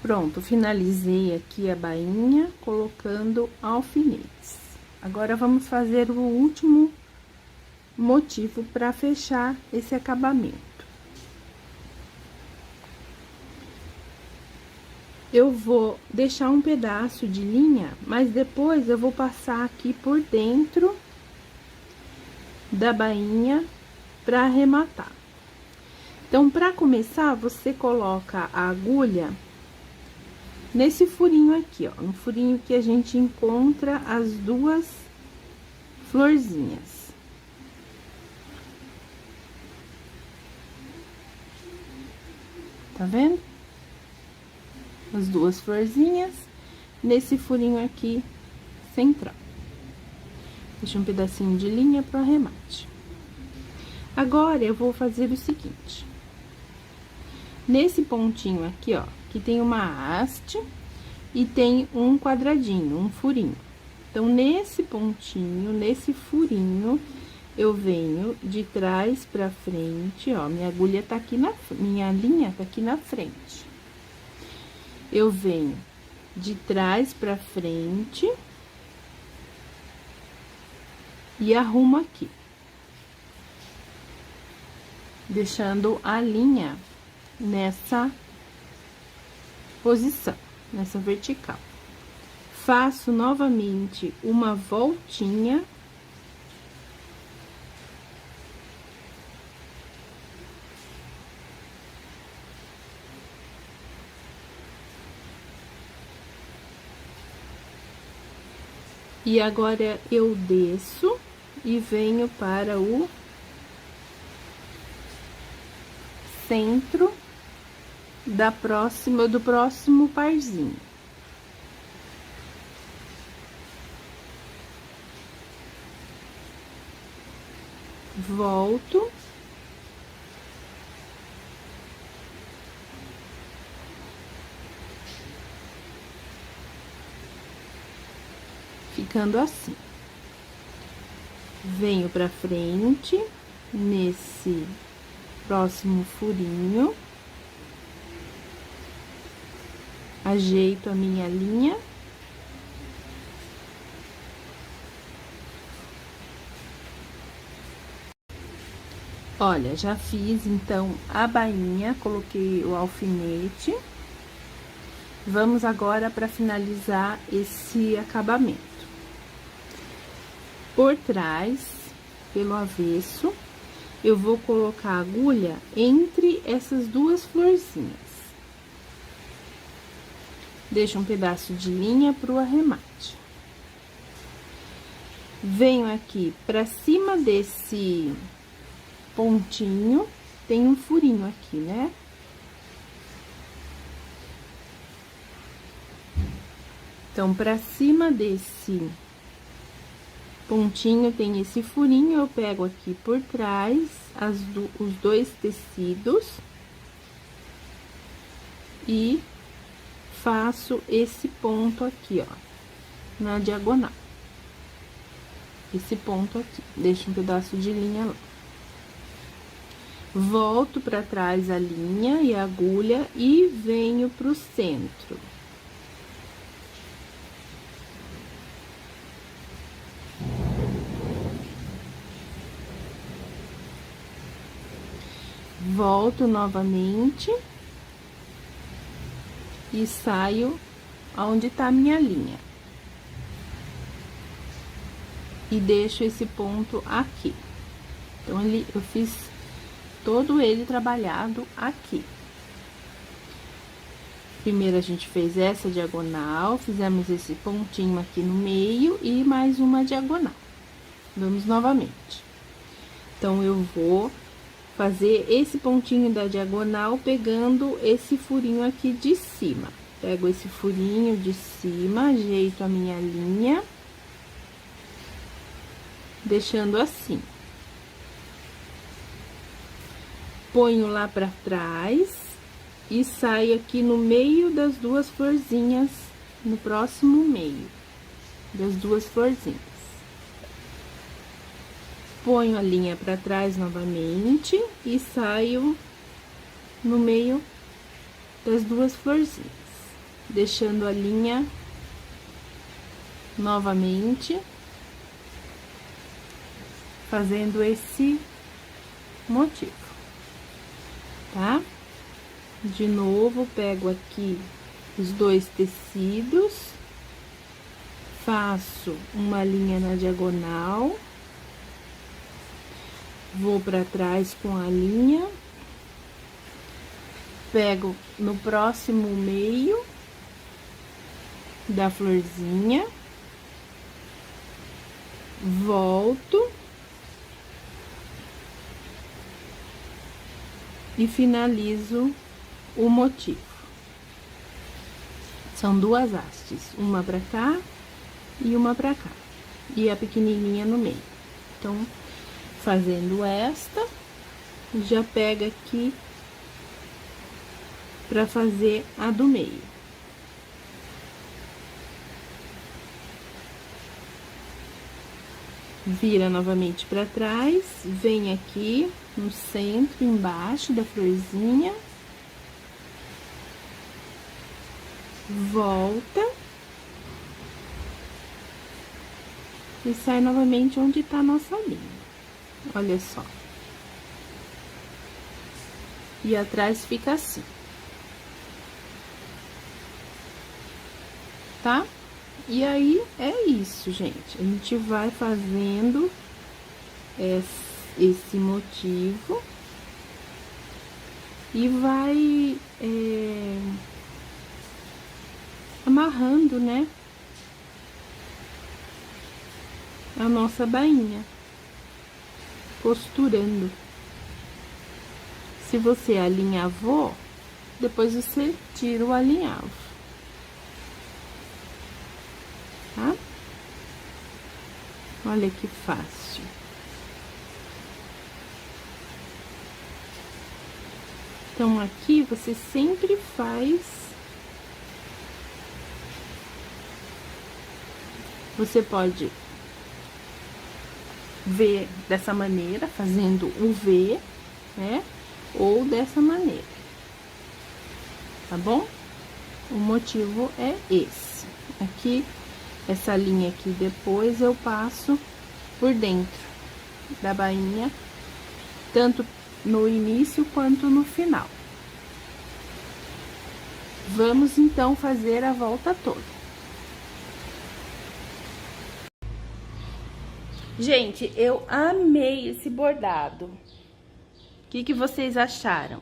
Pronto, finalizei aqui a bainha, colocando alfinetes. Agora, vamos fazer o último motivo para fechar esse acabamento. Eu vou deixar um pedaço de linha, mas depois eu vou passar aqui por dentro da bainha para arrematar. Então, para começar, você coloca a agulha nesse furinho aqui, ó, no furinho que a gente encontra as duas florzinhas. Tá vendo? As duas florzinhas nesse furinho aqui central. Deixa um pedacinho de linha pro arremate. Agora, eu vou fazer o seguinte. Nesse pontinho aqui, ó, que tem uma haste e tem um quadradinho, um furinho. Então, nesse pontinho, nesse furinho, eu venho de trás pra frente, ó, minha agulha tá aqui minha linha tá aqui na frente. Eu venho de trás pra frente e arrumo aqui, deixando a linha nessa posição, nessa vertical. Faço novamente uma voltinha. E agora, eu desço e venho para o centro do próximo parzinho. Volto. Ficando assim. Venho pra frente, nesse próximo furinho. Ajeito a minha linha. Olha, já fiz, então, a bainha, coloquei o alfinete. Vamos agora para finalizar esse acabamento. Por trás, pelo avesso, eu vou colocar a agulha entre essas duas florzinhas. Deixo um pedaço de linha pro arremate. Venho aqui pra cima desse pontinho, tem um furinho aqui, né? Então, pra cima desse pontinho tem esse furinho, eu pego aqui por trás os dois tecidos e faço esse ponto aqui, ó, na diagonal. Esse ponto aqui, deixo um pedaço de linha lá. Volto pra trás a linha e a agulha e venho pro centro. Volto novamente e saio aonde tá a minha linha. E deixo esse ponto aqui. Então, eu fiz todo ele trabalhado aqui. Primeiro, a gente fez essa diagonal, fizemos esse pontinho aqui no meio e mais uma diagonal. Vamos novamente. Então, eu vou fazer esse pontinho da diagonal pegando esse furinho aqui de cima. Pego esse furinho de cima, ajeito a minha linha, deixando assim. Ponho lá pra trás e saio aqui no meio das duas florzinhas, no próximo meio das duas florzinhas. Ponho a linha pra trás novamente e saio no meio das duas florzinhas, deixando a linha novamente, fazendo esse motivo, tá? De novo, pego aqui os dois tecidos, faço uma linha na diagonal, vou pra trás com a linha, pego no próximo meio da florzinha, volto e finalizo o motivo. São duas hastes, uma pra cá e uma pra cá, e a pequenininha no meio. Então, fazendo esta, já pega aqui pra fazer a do meio. Vira novamente pra trás, vem aqui no centro, embaixo da florzinha, volta e sai novamente onde tá a nossa linha. Olha só. E atrás fica assim. Tá? E aí, é isso, gente. A gente vai fazendo esse motivo e vai amarrando, né, a nossa bainha, costurando. Se você alinhavou, depois você tira o alinhavo, tá? Olha que fácil. Então, aqui você sempre faz. Você pode ver dessa maneira, fazendo o V, né? Ou dessa maneira, tá bom? O motivo é esse. Aqui, essa linha aqui, depois eu passo por dentro da bainha, tanto no início quanto no final. Vamos, então, fazer a volta toda. Gente, eu amei esse bordado. O que vocês acharam?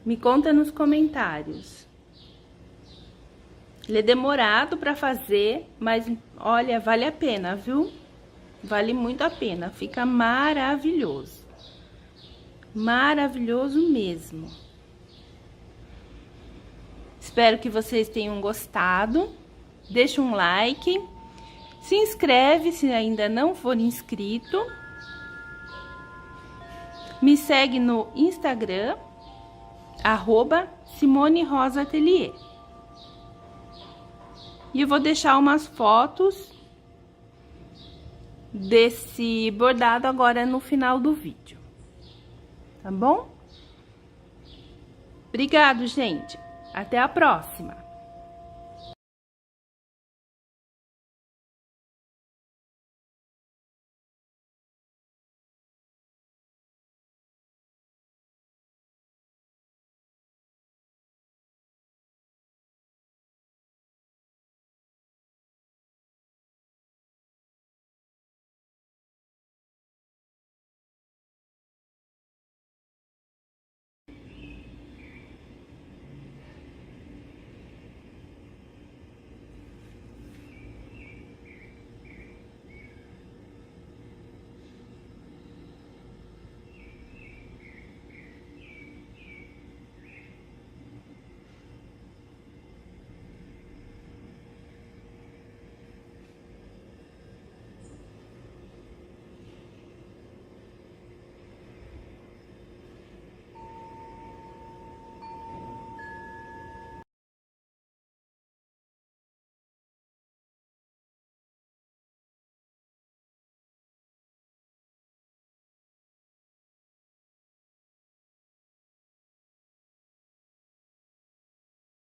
Me conta nos comentários. Ele é demorado pra fazer, mas olha, vale a pena, viu? Vale muito a pena, fica maravilhoso. Maravilhoso mesmo. Espero que vocês tenham gostado. Deixa um like. Se inscreve se ainda não for inscrito. Me segue no Instagram, @SimoneRosaAtelier. E eu vou deixar umas fotos desse bordado agora no final do vídeo. Tá bom? Obrigado, gente. Até a próxima.